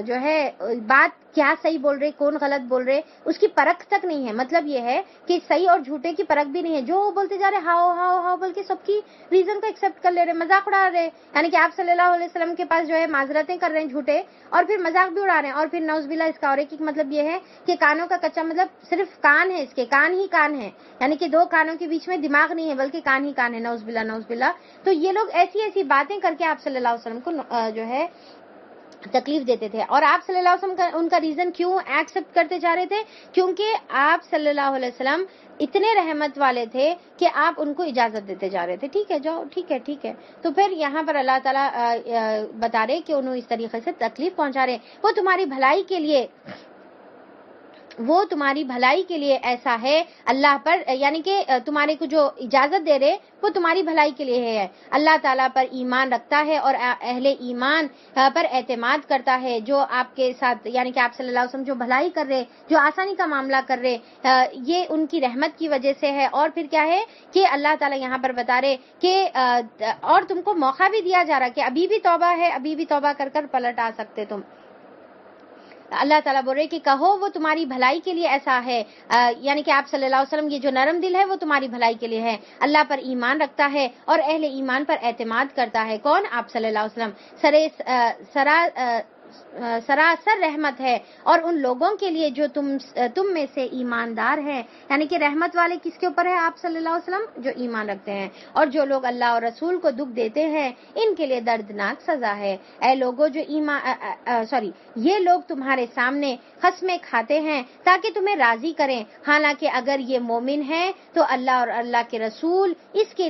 جو ہے بات کیا صحیح بول رہے کون غلط بول رہے اس کی پرکھ تک نہیں ہے. مطلب یہ ہے کہ صحیح اور جھوٹے کی پرکھ بھی نہیں ہے, جو بولتے جا رہے ہاؤ ہاؤ ہاؤ بول کے سب کی ریزن کو ایکسپٹ کر لے رہے, مذاق اڑا رہے, یعنی کہ آپ صلی اللہ علیہ وسلم کے پاس جو ہے معذرتیں کر رہے ہیں جھوٹے, اور پھر مذاق بھی اڑا رہے ہیں. اور پھر نعوذ باللہ اس کا اور ایک مطلب یہ ہے کہ کانوں کا کچا, مطلب صرف کان ہے, اس کے کان ہی کان ہے, یعنی کہ دو کانوں کے بیچ میں دماغ نہیں ہے بلکہ کان ہی کان ہے. نعوذ باللہ. تو یہ لوگ ایسی ایسی باتیں کر کے آپ صلی اللہ علیہ وسلم کو جو ہے تکلیف دیتے تھے. اور آپ صلی اللہ علیہ وسلم ان کا ریزن کیوں ایکسپٹ کرتے جا رہے تھے, کیونکہ آپ صلی اللہ علیہ وسلم اتنے رحمت والے تھے کہ آپ ان کو اجازت دیتے جا رہے تھے, ٹھیک ہے جاؤ, ٹھیک ہے. تو پھر یہاں پر اللہ تعالیٰ بتا رہے کہ انہوں اس طریقے سے تکلیف پہنچا رہے, وہ تمہاری بھلائی کے لیے ایسا ہے اللہ پر, یعنی کہ تمہارے کو جو اجازت دے رہے وہ تمہاری بھلائی کے لیے ہے. اللہ تعالیٰ پر ایمان رکھتا ہے اور اہل ایمان پر اعتماد کرتا ہے, جو آپ کے ساتھ, یعنی کہ آپ صلی اللہ علیہ وسلم جو بھلائی کر رہے, جو آسانی کا معاملہ کر رہے, یہ ان کی رحمت کی وجہ سے ہے. اور پھر کیا ہے کہ اللہ تعالیٰ یہاں پر بتا رہے کہ اور تم کو موقع بھی دیا جا رہا کہ ابھی بھی توبہ ہے, ابھی بھی توبہ کر کر پلٹ آ سکتے تم. اللہ تعالیٰ بول رہے کہ کہو وہ تمہاری بھلائی کے لیے ایسا ہے, یعنی کہ آپ صلی اللہ علیہ وسلم یہ جو نرم دل ہے وہ تمہاری بھلائی کے لیے ہے. اللہ پر ایمان رکھتا ہے اور اہل ایمان پر اعتماد کرتا ہے. کون؟ آپ صلی اللہ علیہ وسلم. سراسر رحمت ہے اور ان لوگوں کے لیے جو تم میں سے ایماندار ہیں, یعنی کہ رحمت والے کس کے اوپر ہے؟ آپ صلی اللہ علیہ وسلم جو ایمان رکھتے ہیں. اور جو لوگ اللہ اور رسول کو دکھ دیتے ہیں ان کے لیے دردناک سزا ہے. اے لوگوں جو یہ لوگ تمہارے سامنے قسمیں کھاتے ہیں تاکہ تمہیں راضی کریں, حالانکہ اگر یہ مومن ہیں تو اللہ اور اللہ کے رسول اس کے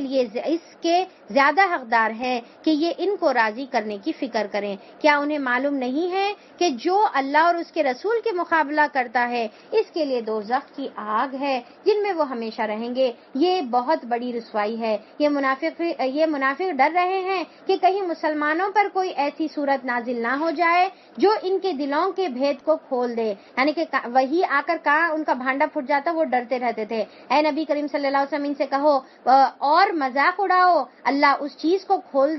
زیادہ حقدار ہیں کہ یہ ان کو راضی کرنے کی فکر کریں. کیا انہیں معلوم نہیں نہیں ہے کہ جو اللہ اور اس کے رسول کے مقابلہ کرتا ہے اس کے لیے دوزخ کی آگ ہے جن میں وہ ہمیشہ رہیں گے. یہ بہت بڑی رسوائی ہے. یہ منافق ڈر رہے ہیں کہ کہیں مسلمانوں پر کوئی ایسی صورت نازل نہ ہو جائے جو ان کے دلوں کے بھید کو کھول دے. یعنی کہ وہی آ کر کہاں ان کا بھانڈا پھٹ جاتا, وہ ڈرتے رہتے تھے. اے نبی کریم صلی اللہ علیہ وسلم ان سے کہو اور مذاق اڑاؤ, اللہ اس چیز کو کھول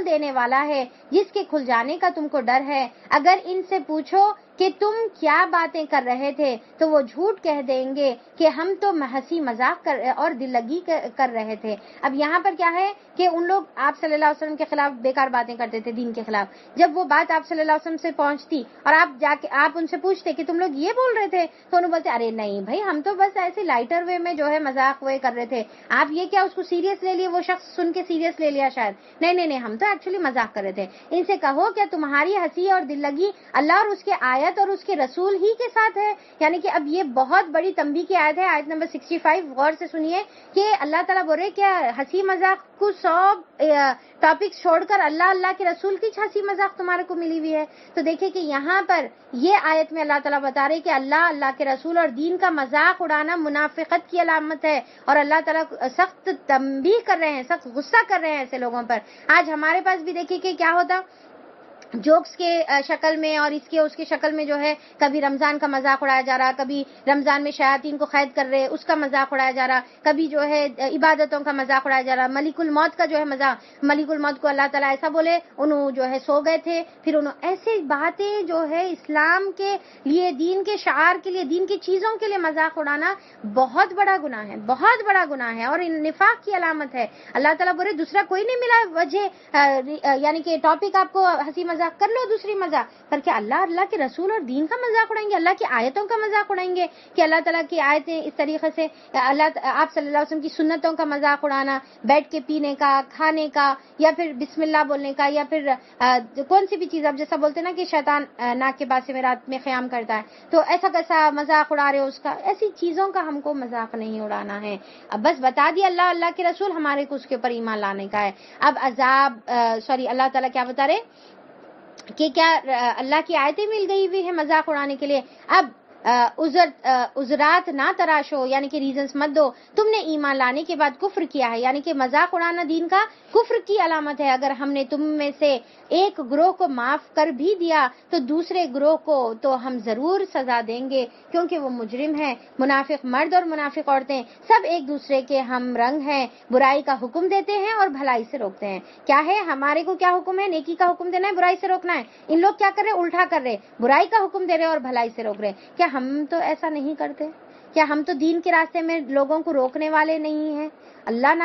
دینے والا ہے جس کے کھل جانے کا تم کو ڈر ہے. اگر ان سے پوچھو کہ تم کیا باتیں کر رہے تھے تو وہ جھوٹ کہہ دیں گے کہ ہم تو ہنسی مذاق اور دل لگی کر رہے تھے. اب یہاں پر کیا ہے کہ ان لوگ آپ صلی اللہ علیہ وسلم کے خلاف بیکار باتیں کرتے تھے, دین کے خلاف. جب وہ بات آپ صلی اللہ علیہ وسلم سے پہنچتی اور آپ ان سے پوچھتے کہ تم لوگ یہ بول رہے تھے, تو انہوں بولتے ارے نہیں بھائی, ہم تو بس ایسے لائٹر وے میں جو ہے مذاق وہ کر رہے تھے. آپ یہ کیا اس کو سیریس لے لیے, وہ شخص سن کے سیریس لے لیا شاید. نہیں, ہم تو ایکچولی مذاق کر رہے تھے. ان سے کہو کہ تمہاری ہنسی اور دل لگی اللہ اور اس کے آیت اور اس کے رسول ہی کے ساتھ ہے. یعنی کہ اب یہ بہت بڑی تنبیہ کی آیت ہے, آیت نمبر 65. غور سے سنیے کہ اللہ تعالیٰ بول رہے کہ ہنسی مذاق کو سب ٹاپکس چھوڑ کر اللہ کے رسول کی ہنسی مذاق تمہارے کو ملی ہوئی ہے. تو دیکھیں کہ یہاں پر یہ آیت میں اللہ تعالیٰ بتا رہے کہ اللہ کے رسول اور دین کا مذاق اڑانا منافقت کی علامت ہے, اور اللہ تعالیٰ سخت تنبیہ کر رہے ہیں, سخت غصہ کر رہے ہیں ایسے لوگوں پر. آج ہمارے پاس بھی دیکھیے کہ کیا ہوتا, جوکس کے شکل میں اور اس کے شکل میں جو ہے کبھی رمضان کا مذاق اڑایا جا رہا, کبھی رمضان میں شیاطین کو قید کر رہے اس کا مذاق اڑایا جا رہا, کبھی جو ہے عبادتوں کا مذاق اڑایا جا رہا, ملک الموت کا جو ہے مذاق. ملک الموت کو اللہ تعالیٰ ایسا بولے انہوں جو ہے سو گئے تھے, پھر انہوں ایسے باتیں جو ہے اسلام کے لیے, دین کے شعار کے لیے, دین کی چیزوں کے لیے مذاق اڑانا بہت بڑا گناہ ہے, بہت بڑا گناہ ہے اور نفاق کی علامت ہے. اللہ تعالیٰ بولے دوسرا کوئی نہیں ملا وجہ, یعنی کہ ٹاپک آپ کو ہنسی مذاق کر لو, دوسری مذاق پر کیا اللہ کے رسول اور دین کا مذاق اڑائیں گے, اللہ کی آیتوں کا مذاق اڑائیں گے کہ اللہ تعالیٰ کی آیتیں اس طریقے سے, آپ صلی اللہ علیہ وسلم کی سنتوں کا مذاق اڑانا, بیٹھ کے پینے کا, کھانے کا, یا پھر بسم اللہ بولنے کا, یا پھر کون سی بھی چیز آپ جیسا بولتے نا کہ شیطان ناک کے پاس سے رات میں قیام کرتا ہے, تو ایسا کیسا مذاق اڑا رہے ہو اس کا. ایسی چیزوں کا ہم کو مذاق نہیں اڑانا ہے. اب بس بتا دیا اللہ کے رسول, ہمارے کو اس کے اوپر ایمان لانے کا ہے. اب اللہ تعالیٰ کیا بتا رہے کہ کیا اللہ کی آیتیں مل گئی ہوئی ہے مذاق اڑانے کے لیے. اب عذرات نہ تراشو, یعنی کہ ریزنز مت دو, تم نے ایمان لانے کے بعد کفر کیا ہے. یعنی کہ مذاق اڑانا دین کا کفر کی علامت ہے. اگر ہم نے تم میں سے ایک گروہ کو معاف کر بھی دیا تو دوسرے گروہ کو تو ہم ضرور سزا دیں گے کیونکہ وہ مجرم ہیں. منافق مرد اور منافق عورتیں سب ایک دوسرے کے ہم رنگ ہیں, برائی کا حکم دیتے ہیں اور بھلائی سے روکتے ہیں. کیا ہے ہمارے کو, کیا حکم ہے؟ نیکی کا حکم دینا ہے, برائی سے روکنا ہے. ان لوگ کیا کر رہے, الٹا کر رہے, برائی کا حکم دے رہے اور بھلائی سے روک رہے. کیا ہم تو ایسا نہیں کرتے؟ کیا ہم تو دین کے راستے میں لوگوں کو روکنے والے نہیں ہیں؟ اللہ نہ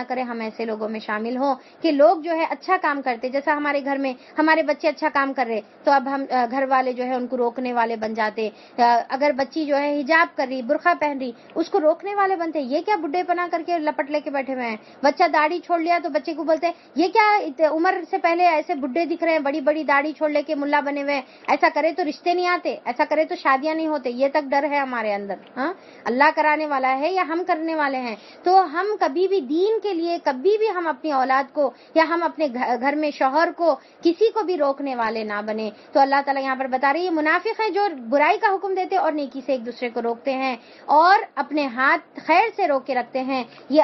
کرے ہم ایسے لوگوں میں شامل ہوں کہ لوگ جو ہے اچھا کام کرتے, جیسا ہمارے گھر میں ہمارے بچے اچھا کام کر رہے تو اب ہم گھر والے جو ہے ان کو روکنے والے بن جاتے. اگر بچی جو ہے حجاب کر رہی, برقع پہن رہی, اس کو روکنے والے بنتے. یہ کیا بڈھے پنا کر کے لپٹ لے کے بیٹھے ہوئے ہیں. بچہ داڑھی چھوڑ لیا تو بچے کو بولتے ہیں یہ کیا عمر سے پہلے ایسے بڈھے دکھ رہے ہیں, بڑی بڑی داڑھی چھوڑ لے کے ملا بنے ہوئے ہیں, ایسا کرے تو رشتے نہیں آتے, ایسا کرے تو شادیاں نہیں ہوتے. یہ تک ڈر ہے ہمارے اندر. ہاں, اللہ کرانے والا ہے یا ہم کرنے والے ہیں؟ تو ہم کبھی بھی دین کے لیے, کبھی بھی ہم اپنی اولاد کو یا ہم اپنے گھر میں شوہر کو, کسی کو بھی روکنے والے نہ بنے. تو اللہ تعالیٰ یہاں پر بتا رہی ہے منافق ہے جو برائی کا حکم دیتے اور نیکی سے ایک دوسرے کو روکتے ہیں اور اپنے ہاتھ خیر سے روک کے رکھتے ہیں. یہ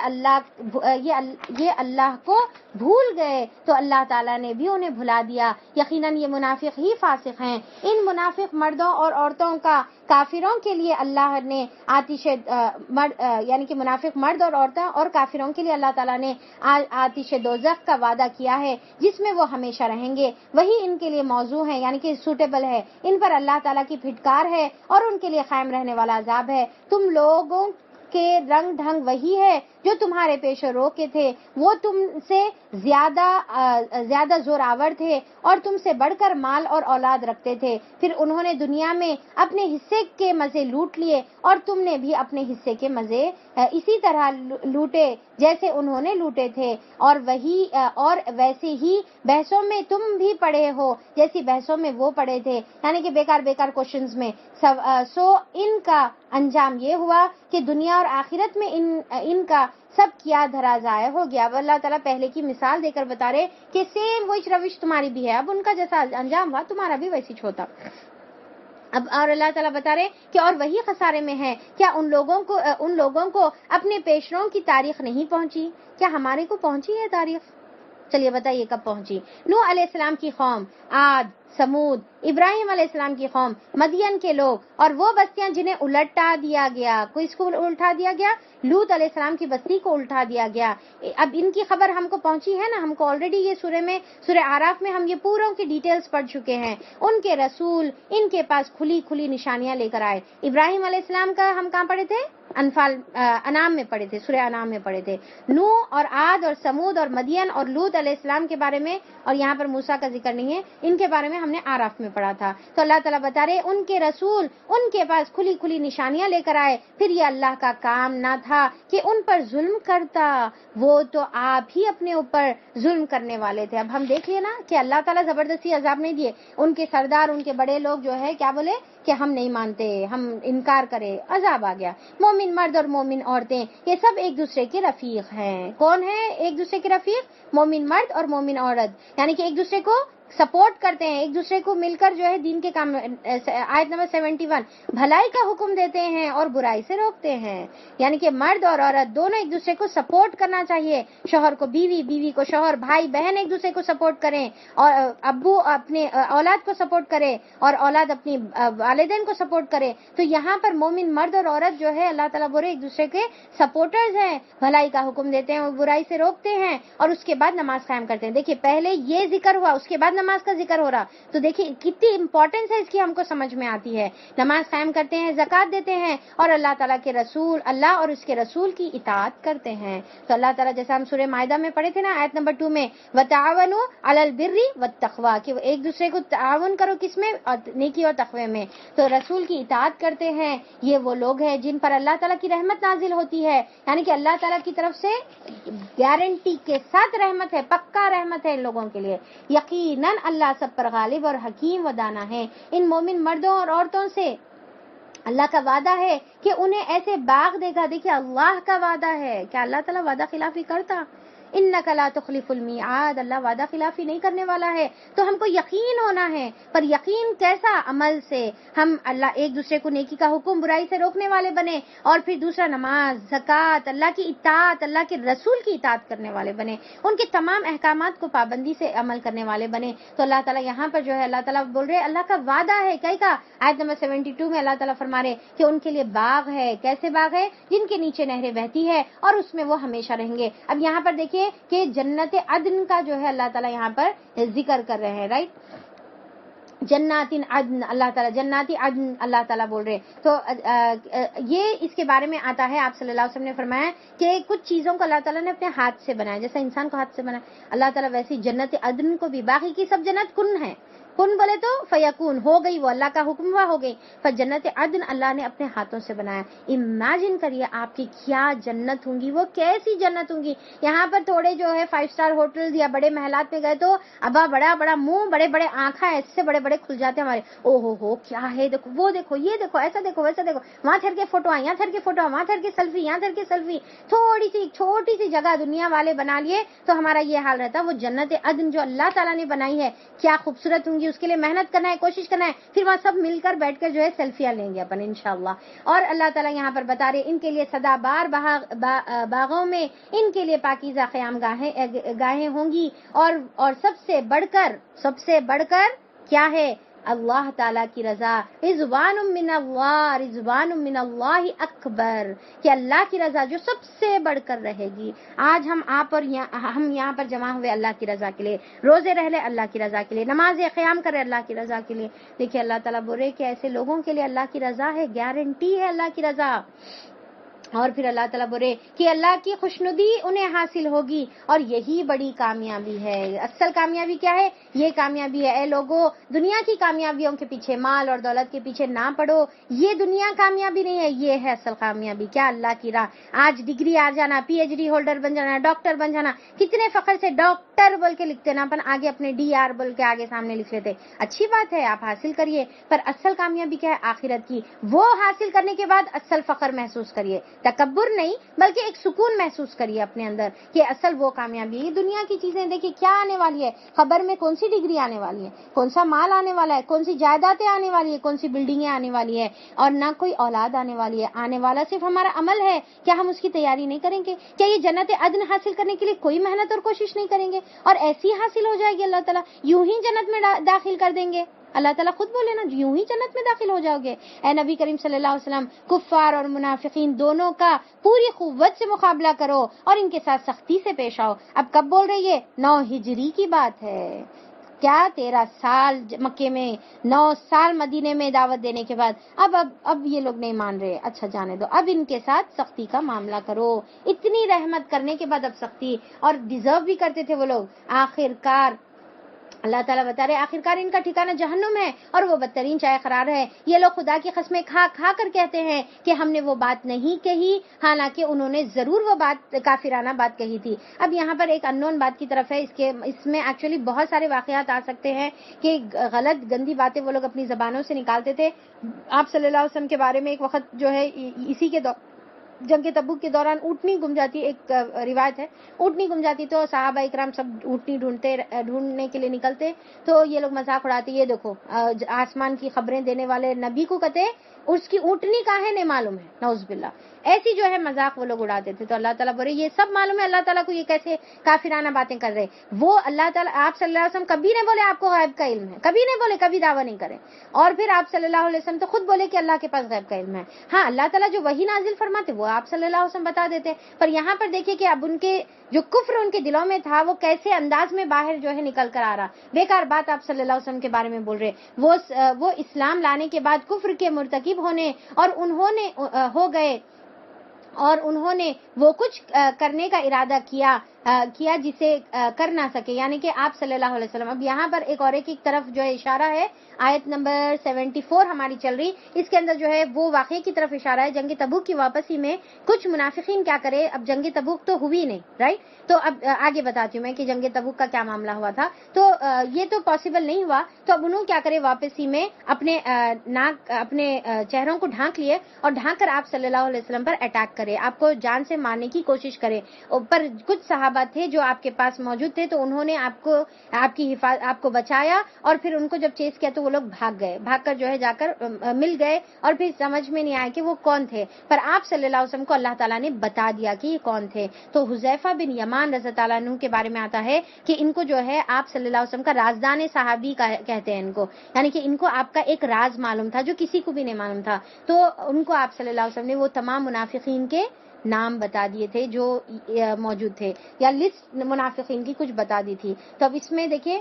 اللہ کو بھول گئے تو اللہ تعالیٰ نے بھی انہیں بھلا دیا. یقیناً یہ منافق ہی فاسق ہیں. ان منافق مردوں اور عورتوں کا کافروں کے لیے اللہ نے یعنی کہ منافق مرد اور عورتیں اور کافروں کے لیے اللہ تعالیٰ نے آتش دوزخ کا وعدہ کیا ہے جس میں وہ ہمیشہ رہیں گے. وہی ان کے لیے موضوع ہے, یعنی کہ سوٹیبل ہے. ان پر اللہ تعالیٰ کی پھٹکار ہے اور ان کے لیے قائم رہنے والا عذاب ہے. تم لوگوں کے رنگ ڈھنگ وہی ہے جو تمہارے پیش رو کے تھے, وہ تم سے زیادہ زور آور تھے اور تم سے بڑھ کر مال اور اولاد رکھتے تھے. پھر انہوں نے دنیا میں اپنے حصے کے مزے لوٹ لیے اور تم نے بھی اپنے حصے کے مزے اسی طرح لوٹے جیسے انہوں نے لوٹے تھے, اور ویسے ہی بحثوں میں تم بھی پڑے ہو جیسی بحثوں میں وہ پڑے تھے. یعنی کہ بیکار کوشچنز میں. سو ان کا انجام یہ ہوا کہ دنیا اور آخرت میں ان کا سب کیا دھرا ضائع ہو گیا. اب اللہ تعالیٰ پہلے کی مثال دے کر بتا رہے کہ سیم وہی روش تمہاری بھی ہے, اب ان کا جیسا انجام ہوا تمہارا بھی ویسی ہوتا. اب اور اللہ تعالیٰ بتا رہے کہ اور وہی خسارے میں ہے. کیا ان لوگوں کو اپنے پیشروں کی تاریخ نہیں پہنچی؟ کیا ہمارے کو پہنچی ہے تاریخ؟ چلیے بتائیے کب پہنچی. نوح علیہ السلام کی قوم, عاد, سمود, ابراہیم علیہ السلام کی قوم, مدین کے لوگ, اور وہ بستیاں جنہیں الٹا دیا گیا. کس کو الٹا دیا گیا؟ لوط علیہ السلام کی بستی کو الٹا دیا گیا. اب ان کی خبر ہم کو پہنچی ہے نا, ہم کو آلریڈی یہ سورہ اعراف میں ہم یہ پوروں کی ڈیٹیلز پڑھ چکے ہیں. ان کے رسول ان کے پاس کھلی نشانیاں لے کر آئے. ابراہیم علیہ السلام کا ہم کہاں پڑھے تھے؟ انعام میں پڑھے تھے, سورہ انعام میں پڑھے تھے. نوح اور عاد اور سمود اور مدین اور لوط علیہ السلام کے بارے میں, اور یہاں پر موسیٰ کا ذکر نہیں ہے, ان کے بارے میں ہم نے اعراف میں پڑھا تھا. تو اللہ تعالیٰ بتا رہے ان کے رسول ان کے پاس کھلی نشانیاں لے کر آئے. پھر یہ اللہ کا کام نہ تھا کہ ان پر ظلم کرتا, وہ تو آپ ہی اپنے اوپر ظلم کرنے والے تھے. اب ہم دیکھ لیے نا کہ اللہ تعالیٰ زبردستی عذاب نہیں دیے. ان کے سردار ان کے بڑے لوگ جو ہے کیا بولے کہ ہم نہیں مانتے, ہم انکار کرے, عذاب آ گیا. مومن مرد اور مومن عورتیں یہ سب ایک دوسرے کے رفیق ہیں. کون ہے ایک دوسرے کے رفیق؟ مومن مرد اور مومن عورت, یعنی کہ ایک دوسرے کو سپورٹ کرتے ہیں, ایک دوسرے کو مل کر جو ہے دین کے کام. آیت نمبر 71, بھلائی کا حکم دیتے ہیں اور برائی سے روکتے ہیں. یعنی کہ مرد اور عورت دونوں ایک دوسرے کو سپورٹ کرنا چاہیے. شوہر کو بیوی, بیوی کو شوہر, بھائی بہن ایک دوسرے کو سپورٹ کریں, اور ابو اپنے اولاد کو سپورٹ کرے اور اولاد اپنی والدین کو سپورٹ کرے. تو یہاں پر مومن مرد اور عورت جو ہے اللہ تعالیٰ بولے ایک دوسرے کے سپورٹرز ہیں, بھلائی کا حکم دیتے ہیں اور برائی سے روکتے ہیں, اور اس کے بعد نماز قائم کرتے ہیں. دیکھیے پہلے یہ ذکر ہوا, اس کے بعد نماز کا ذکر ہو رہا. تو دیکھیے کتنی امپورٹنس ہے اس کی, ہم کو سمجھ میں آتی ہے. نماز قائم کرتے ہیں, زکوٰۃ دیتے ہیں, اور اللہ تعالیٰ کے رسول, اللہ اور اس کے رسول کی اطاعت کرتے ہیں. تو اللہ تعالیٰ جیسا ہم سورہ مائدہ میں پڑھے تھے نا آیت نمبر 2 میں, وَتَعَاوَنُوا عَلَى الْبِرِّ وَالتَّقْوَىٰ, کہ ایک دوسرے کو تعاون کرو کس میں؟ نیکی اور تقوی میں. تو رسول کی اطاعت کرتے ہیں, یہ وہ لوگ ہیں جن پر اللہ تعالیٰ کی رحمت نازل ہوتی ہے. یعنی کہ اللہ تعالیٰ کی طرف سے گارنٹی کے ساتھ رحمت ہے, پکا رحمت ہے ان لوگوں کے لیے. یقیناً اللہ سب پر غالب اور حکیم و دانا ہے. ان مومن مردوں اور عورتوں سے اللہ کا وعدہ ہے کہ انہیں ایسے باغ دے گا. دیکھیے اللہ کا وعدہ ہے, کیا اللہ تعالیٰ وعدہ خلافی کرتا؟ انک لا تخلف المیعاد, اللہ وعدہ خلافی نہیں کرنے والا ہے. تو ہم کو یقین ہونا ہے, پر یقین کیسا؟ عمل سے. ہم اللہ ایک دوسرے کو نیکی کا حکم, برائی سے روکنے والے بنے, اور پھر دوسرا نماز, زکوٰۃ, اللہ کی اطاعت, اللہ کے رسول کی اطاعت کرنے والے بنے, ان کے تمام احکامات کو پابندی سے عمل کرنے والے بنے. تو اللہ تعالیٰ یہاں پر جو ہے اللہ تعالیٰ بول رہے اللہ کا وعدہ ہے. کیا کا؟ آیت نمبر 72 میں اللہ تعالیٰ فرما رہے کہ ان کے لیے باغ ہے. کیسے باغ ہے؟ جن کے نیچے نہریں بہتی ہے اور اس میں وہ ہمیشہ رہیں گے. اب یہاں پر دیکھیے کہ جنت عدن کا جو ہے اللہ تعالیٰ یہاں پر ذکر کر رہے ہیں, رائٹ. جنات عدن, اللہ تعالیٰ جناتی عدن اللہ تعالیٰ بول رہے. تو یہ اس کے بارے میں آتا ہے, آپ صلی اللہ علیہ وسلم نے فرمایا کہ کچھ چیزوں کو اللہ تعالیٰ نے اپنے ہاتھ سے بنایا, جیسا انسان کو ہاتھ سے بنایا اللہ تعالیٰ, ویسی جنت عدن کو بھی. باقی کی سب جنت کن ہے, کن بولے تو فیکون, ہو گئی, وہ اللہ کا حکم ہوا ہو گئی. پر جنت عدن اللہ نے اپنے ہاتھوں سے بنایا. امیجن کریے آپ کی کیا جنت ہوں گی, وہ کیسی جنت ہوں گی. یہاں پر تھوڑے جو ہے 5 اسٹار ہوٹل یا بڑے محلات میں گئے تو ابا بڑا بڑا منہ, بڑے بڑے آنکھیں ایسے بڑے بڑے کھل جاتے ہیں ہمارے, او ہو کیا ہے, دیکھو وہ دیکھو, یہ دیکھو, ایسا دیکھو, ویسا دیکھو, وہاں ٹھہر کے فوٹو, یہاں ٹھہر کے فوٹو, وہاں ٹھہر کے سیلفی, یہاں ٹھہر کے سیلفی. تھوڑی سی چھوٹی سی جگہ دنیا والے بنا لیے تو ہمارا یہ حال رہتا. وہ جنت عدن جو اللہ تعالیٰ نے بنائی ہے کیا خوبصورت ہوں گی, اس کے لیے محنت کرنا ہے, کوشش کرنا ہے, پھر وہاں سب مل کر بیٹھ کر جو ہے سیلفیاں لیں گے اپن انشاءاللہ. اور اللہ تعالیٰ یہاں پر بتا رہے ان کے لیے سدا بار باغوں میں ان کے لیے پاکیزہ قیام گاہیں ہوں گی, اور سب سے بڑھ کر کیا ہے؟ اللہ تعالیٰ کی رضا. رضوان من اللہ اکبر, کہ اللہ کی رضا جو سب سے بڑھ کر رہے گی. آج ہم یہاں پر جمع ہوئے اللہ کی رضا کے لیے, روزے رہ لے اللہ کی رضا کے لیے, نماز قیام کرے اللہ کی رضا کے لیے. دیکھیے اللہ تعالیٰ بول رہے کہ ایسے لوگوں کے لیے اللہ کی رضا ہے, گارنٹی ہے اللہ کی رضا. اور پھر اللہ تعالیٰ بولے کہ اللہ کی خوشنودی انہیں حاصل ہوگی, اور یہی بڑی کامیابی ہے. اصل کامیابی کیا ہے؟ یہ کامیابی ہے. اے لوگوں, دنیا کی کامیابیوں کے پیچھے, مال اور دولت کے پیچھے نہ پڑو, یہ دنیا کامیابی نہیں ہے, یہ ہے اصل کامیابی. کیا؟ اللہ کی راہ. آج ڈگری آ جانا, پی ایچ ڈی ہولڈر بن جانا, ڈاکٹر بن جانا, کتنے فخر سے ڈاکٹر بول کے لکھتے نا اپن, آگے اپنے ڈی آر بول کے آگے سامنے لکھ لیتے. اچھی بات ہے, آپ حاصل کریے, پر اصل کامیابی کیا ہے؟ آخرت کی. وہ حاصل کرنے کے بعد اصل فخر محسوس کریے. تکبر نہیں بلکہ ایک سکون محسوس کریے اپنے اندر کہ اصل وہ کامیابی ہے. یہ دنیا کی چیزیں دیکھیے کیا آنے والی ہے, خبر میں کون سی ڈگری آنے والی ہے, کون سا مال آنے والا ہے, کون سی جائیدادیں آنے والی ہے, کون سی بلڈنگیں آنے والی ہے, اور نہ کوئی اولاد آنے والی ہے. آنے والا صرف ہمارا عمل ہے. کیا ہم اس کی تیاری نہیں کریں گے؟ کیا یہ جنت عدن حاصل کرنے کے لیے کوئی محنت اور کوشش نہیں کریں گے اور ایسی حاصل ہو جائے گی؟ اللہ تعالیٰ یوں ہی جنت میں داخل کر دیں گے. اللہ تعالیٰ خود بولے نا یوں ہی جنت میں داخل ہو جاؤ گے. اے نبی کریم صلی اللہ علیہ وسلم, کفار اور منافقین دونوں کا پوری قوت سے مقابلہ کرو اور ان کے ساتھ سختی سے پیش آؤ. اب کب بول رہی ہے؟ 9 ہجری کی بات ہے. کیا 13 سال مکے میں, 9 سال مدینے میں دعوت دینے کے بعد اب یہ لوگ نہیں مان رہے. اچھا جانے دو, اب ان کے ساتھ سختی کا معاملہ کرو. اتنی رحمت کرنے کے بعد اب سختی, اور ڈیزرو بھی کرتے تھے وہ لوگ. آخرکار اللہ تعالیٰ بتا رہے آخرکار ان کا ٹھکانہ جہنم ہے اور وہ بدترین جائے قرار ہے. یہ لوگ خدا کی قسمیں کھا کھا کر کہتے ہیں کہ ہم نے وہ بات نہیں کہی, حالانکہ انہوں نے ضرور وہ بات کافرانہ بات کہی تھی. اب یہاں پر ایک انون بات کی طرف ہے. اس میں ایکچولی بہت سارے واقعات آ سکتے ہیں کہ غلط گندی باتیں وہ لوگ اپنی زبانوں سے نکالتے تھے. آپ صلی اللہ علیہ وسلم کے بارے میں ایک وقت جو ہے اسی کے جنگ تبوک کے دوران اونٹنی گم جاتی, ایک روایت ہے, اونٹنی گم جاتی تو صحابہ اکرام سب اونٹنی ڈھونڈنے کے لیے نکلتے, تو یہ لوگ مذاق اڑاتے, یہ دیکھو آسمان کی خبریں دینے والے نبی کو کہتے اس کی اونٹنی کہاں ہے نہیں معلوم ہے, نعوذ باللہ. ایسی جو ہے مذاق وہ لوگ اڑاتے تھے. تو اللہ تعالیٰ بولے یہ سب معلوم ہے اللہ تعالیٰ کو یہ کیسے کافرانہ باتیں کر رہے. وہ اللہ تعالیٰ, آپ صلی اللہ علیہ وسلم کبھی نہیں بولے آپ کو غیب کا علم ہے, کبھی نہیں بولے, کبھی دعویٰ نہیں کرے. اور پھر آپ صلی اللہ علیہ وسلم تو خود بولے کہ اللہ کے پاس غیب کا علم ہے. ہاں اللہ تعالیٰ جو وحی نازل فرماتے وہ آپ صلی اللہ علیہ وسلم بتا دیتے. پر یہاں پر دیکھیے کہ اب ان کے جو کفر ان کے دلوں میں تھا وہ کیسے انداز میں باہر جو ہے نکل کر آ رہا. بیکار بات آپ صلی اللہ علیہ وسلم کے بارے میں بول رہے. وہ اسلام لانے کے بعد کفر کے مرتکب ہونے اور انہوں نے ہو گئے اور انہوں نے وہ کچھ کرنے کا ارادہ کیا جسے کر نہ سکے, یعنی کہ آپ صلی اللہ علیہ وسلم. اب یہاں پر ایک اور ایک طرف جو ہے اشارہ ہے, آیت نمبر 74 ہماری چل رہی, اس کے اندر جو ہے وہ واقعے کی طرف اشارہ ہے. جنگ تبوک کی واپسی میں کچھ منافقین کیا کرے, اب جنگ تبوک تو ہوئی نہیں, رائٹ, تو اب آگے بتاتی ہوں میں کہ جنگ تبوک کا کیا معاملہ ہوا تھا. تو یہ تو پاسبل نہیں ہوا, تو اب انہوں کیا کرے واپسی میں اپنے چہروں کو ڈھانک لیے اور ڈھانک کر آپ صلی اللہ علیہ وسلم پر اٹیک کرے, آپ کو جان سے مارنے کی کوشش کرے. پر کچھ صحابہ تھے جو آپ کے پاس موجود تھے, تو انہوں نے آپ کو بچایا, اور پھر ان کو جب چیز کیا تو وہ لوگ بھاگ کر جو ہے جا کر مل گئے, اور پھر سمجھ میں نہیں آیا کہ وہ کون تھے. پر آپ صلی اللہ علیہ وسلم کو اللہ تعالیٰ نے بتا دیا کہ یہ کون تھے. تو حذیفہ بن یمان رضی اللہ عنہ کے بارے میں آتا ہے کہ ان کو جو ہے آپ صلی اللہ علیہ وسلم کا رازدان صحابی کہتے ہیں ان کو, یعنی کہ ان کو آپ کا ایک راز معلوم تھا جو کسی کو بھی نہیں معلوم تھا. تو ان کو آپ صلی اللہ علیہ وسلم نے وہ تمام منافقین کے نام بتا دیے تھے جو موجود تھے, یا لسٹ منافقین کی کچھ بتا دی تھی. تو اب اس میں دیکھیں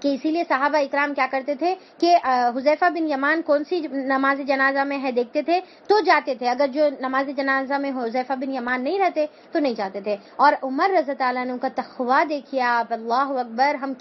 کہ اسی لیے صحابہ اکرام کیا کرتے تھے کہ حذیفہ بن یمان کون سی نماز جنازہ میں ہے دیکھتے تھے تو جاتے تھے, اگر جو نماز جنازہ میں حذیفہ بن یمان نہیں رہتے تو نہیں جاتے تھے. اور عمر رضی اللہ عنہ کا تقویٰ دیکھیے آپ, اللہ اکبر. ہم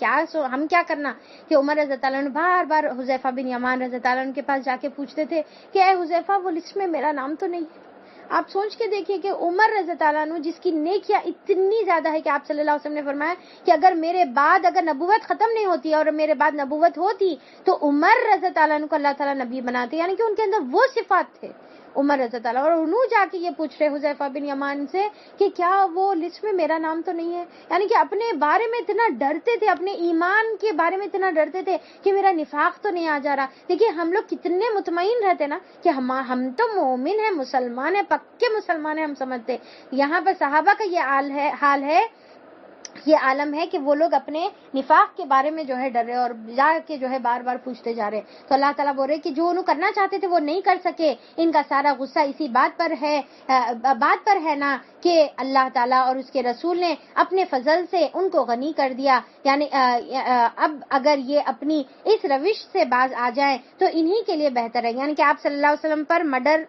کیا کرنا کہ عمر رضی اللہ عنہ بار بار حذیفہ بن یمان رضی اللہ عنہ کے پاس جا کے پوچھتے تھے کہ اے حذیفہ وہ لسٹ میں میرا نام تو نہیں ہے. آپ سوچ کے دیکھیے کہ عمر رضی اللہ عنہ جس کی نیکیاں اتنی زیادہ ہے کہ آپ صلی اللہ علیہ وسلم نے فرمایا کہ اگر میرے بعد اگر نبوت ختم نہیں ہوتی اور میرے بعد نبوت ہوتی تو عمر رضی اللہ عنہ کو اللہ تعالیٰ نبی بناتے, یعنی کہ ان کے اندر وہ صفات تھے عمر رضی اللہ. اور انہوں جا کے یہ پوچھ رہے حذیفہ بن یمان سے کہ کیا وہ لسٹ میں میرا نام تو نہیں ہے, یعنی کہ اپنے بارے میں اتنا ڈرتے تھے, اپنے ایمان کے بارے میں اتنا ڈرتے تھے کہ میرا نفاق تو نہیں آ جا رہا. دیکھیے ہم لوگ کتنے مطمئن رہتے نا کہ ہم تو مومن ہیں, مسلمان ہیں, پکے مسلمان ہیں, ہم سمجھتے. یہاں پر صحابہ کا یہ حال ہے, یہ عالم ہے کہ وہ لوگ اپنے نفاق کے بارے میں جو ہے ڈر رہے اور جا کے جو ہے بار بار پوچھتے جا رہے. تو اللہ تعالیٰ بول رہے کہ جو انہوں کرنا چاہتے تھے وہ نہیں کر سکے, ان کا سارا غصہ اسی بات پر ہے نا کہ اللہ تعالیٰ اور اس کے رسول نے اپنے فضل سے ان کو غنی کر دیا. یعنی اب اگر یہ اپنی اس روش سے باز آ جائیں تو انہی کے لیے بہتر ہے. یعنی کہ آپ صلی اللہ علیہ وسلم پر مرڈر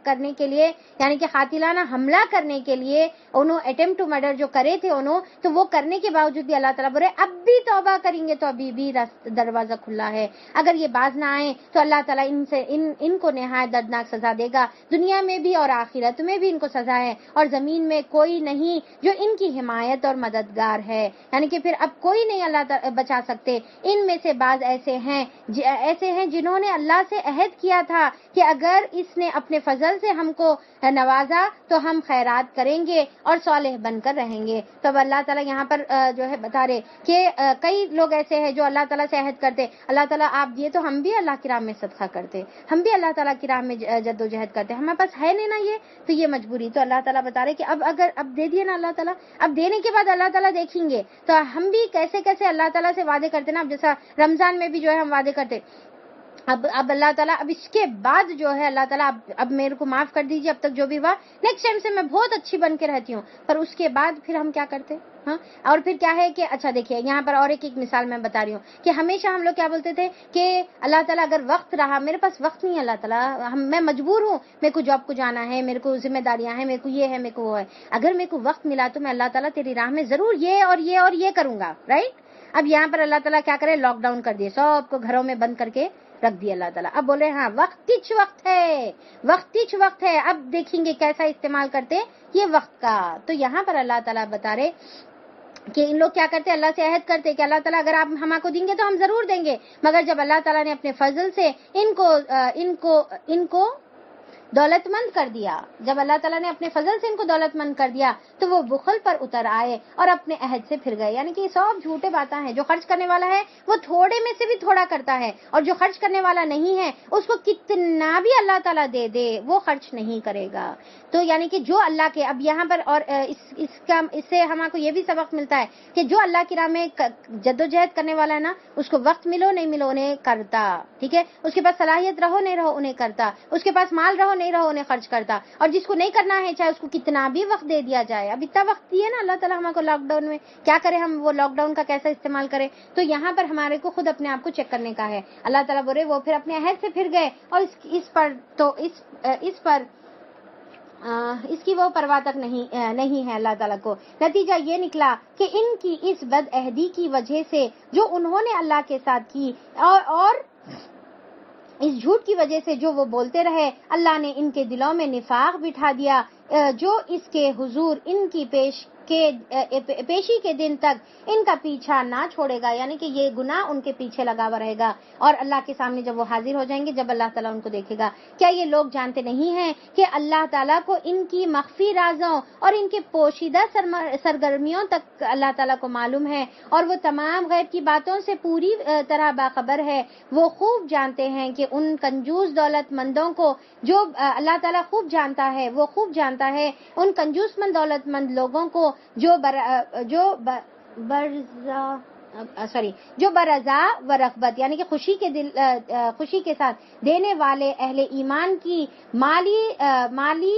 کرنے کے لیے, یعنی کہ قاتلانہ حملہ کرنے کے لیے انہوں اٹیمپٹ ٹو مرڈر جو کرے تھے انہوں, تو وہ کرنے کے باوجود بھی اللہ تعالیٰ بولے اب بھی توبہ کریں گے تو ابھی بھی دروازہ کھلا ہے. اگر یہ باز نہ آئے تو اللہ تعالیٰ ان کو نہایت دردناک سزا دے گا, دنیا میں بھی اور آخرت میں بھی ان کو سزا ہے, اور زمین میں کوئی نہیں جو ان کی حمایت اور مددگار ہے. یعنی کہ پھر اب کوئی نہیں اللہ تعالیٰ بچا سکتے. ان میں سے بعض ایسے ہیں جنہوں نے اللہ سے عہد کیا تھا کہ اگر اس نے اپنے فضل سے ہم کو نوازا تو ہم خیرات کریں گے اور صالح بن کر رہیں گے. تو اب اللہ تعالیٰ یہاں پر جو ہے بتا رہے کہ کئی لوگ ایسے ہیں جو اللہ تعالیٰ سے عہد کرتے, اللہ تعالیٰ آپ دیے تو ہم بھی اللہ کی راہ میں صدقہ کرتے, ہم بھی اللہ تعالیٰ کی راہ میں جد و جہد کرتے, ہمارے پاس ہے نہیں نا یہ, تو یہ مجبوری. تو اللہ تعالیٰ بتا رہے کہ اب دے دیے نا اللہ تعالیٰ, اب دینے کے بعد اللہ تعالیٰ دیکھیں گے. تو ہم بھی کیسے اللہ تعالیٰ سے وعدے کرتے نا, اب جیسا رمضان میں بھی جو ہے ہم وعدے کرتے, اب اللہ تعالیٰ اب اس کے بعد جو ہے اللہ تعالیٰ اب میرے کو معاف کر دیجیے, اب تک جو بھی ہوا نیکسٹ ٹائم سے میں بہت اچھی بن کے رہتی ہوں. پر اس کے بعد پھر ہم کیا کرتے؟ ہاں, اور پھر کیا ہے کہ اچھا دیکھیے یہاں پر اور ایک مثال میں بتا رہی ہوں کہ ہمیشہ ہم لوگ کیا بولتے تھے کہ اللہ تعالیٰ اگر وقت رہا, میرے پاس وقت نہیں ہے اللہ تعالیٰ, میں مجبور ہوں, میرے کو جاب کو جانا ہے, میرے کو ذمہ داریاں ہیں, میرے کو یہ ہے, میرے کو وہ ہے, اگر میرے کو وقت ملا تو میں اللہ تعالیٰ تیری راہ میں ضرور یہ اور یہ اور یہ کروں گا, رائٹ. اب یہاں پر اللہ تعالیٰ کیا کرے, لاک ڈاؤن کر دیے, سب کو گھروں میں بند کر کے رکھ دیا اللہ تعالیٰ. اب بولے ہاں وقت ہے, اب دیکھیں گے کیسا استعمال کرتے یہ وقت کا. تو یہاں پر اللہ تعالیٰ بتا رہے کہ ان لوگ کیا کرتے, اللہ سے عہد کرتے کہ اللہ تعالیٰ اگر آپ ہم کو دیں گے تو ہم ضرور دیں گے, مگر جب اللہ تعالیٰ نے اپنے فضل سے ان کو دولت مند کر دیا, جب اللہ تعالیٰ نے اپنے فضل سے ان کو دولت مند کر دیا تو وہ بخل پر اتر آئے اور اپنے عہد سے پھر گئے. یعنی کہ یہ سب جھوٹے باتیں ہیں. جو خرچ کرنے والا ہے وہ تھوڑے میں سے بھی تھوڑا کرتا ہے, اور جو خرچ کرنے والا نہیں ہے اس کو کتنا بھی اللہ تعالیٰ دے وہ خرچ نہیں کرے گا. تو یعنی کہ جو اللہ کے, اب یہاں پر اور اس سے ہم کو یہ بھی سبق ملتا ہے کہ جو اللہ کی راہ میں جدوجہد کرنے والا ہے نا, اس کو وقت ملو نہیں ملو انہیں کرتا, ٹھیک ہے, اس کے پاس صلاحیت رہو نہیں رہو انہیں کرتا, اس کے پاس مال رہو نہیں رہو انہیں خرچ کرتا, اور جس کو نہیں کرنا ہے چاہے اس کو کتنا بھی وقت دے دیا جائے. اب اتنا وقت دیے نا اللہ تعالیٰ ہم کو لاک ڈاؤن میں, کیا کریں ہم وہ لاک ڈاؤن کا کیسا استعمال کریں. تو یہاں پر ہمارے کو خود اپنے آپ کو چیک کرنے کا ہے. اللہ تعالیٰ بولے وہ پھر اپنے عہد سے پھر گئے, اور اس کی وہ پرواہ تک نہیں ہے اللہ تعالیٰ کو. نتیجہ یہ نکلا کہ ان کی اس بد عہدی کی وجہ سے جو انہوں نے اللہ کے ساتھ کی, اور اس جھوٹ کی وجہ سے جو وہ بولتے رہے, اللہ نے ان کے دلوں میں نفاق بٹھا دیا, جو اس کے حضور ان کی پیشی کے دن تک ان کا پیچھا نہ چھوڑے گا. یعنی کہ یہ گناہ ان کے پیچھے لگا ہوا رہے گا, اور اللہ کے سامنے جب وہ حاضر ہو جائیں گے, جب اللہ تعالیٰ ان کو دیکھے گا, کیا یہ لوگ جانتے نہیں ہیں کہ اللہ تعالیٰ کو ان کی مخفی رازوں اور ان کے پوشیدہ سرگرمیوں تک اللہ تعالیٰ کو معلوم ہے, اور وہ تمام غیب کی باتوں سے پوری طرح باخبر ہے. وہ خوب جانتے ہیں کہ ان کنجوس دولت مندوں کو جو اللہ تعالیٰ خوب جانتا ہے, وہ خوب جانتا ہے ان کنجوس مند دولت مند لوگوں کو جو برضا و رغبت, یعنی کہ خوشی کے ساتھ دینے والے اہل ایمان کی مالی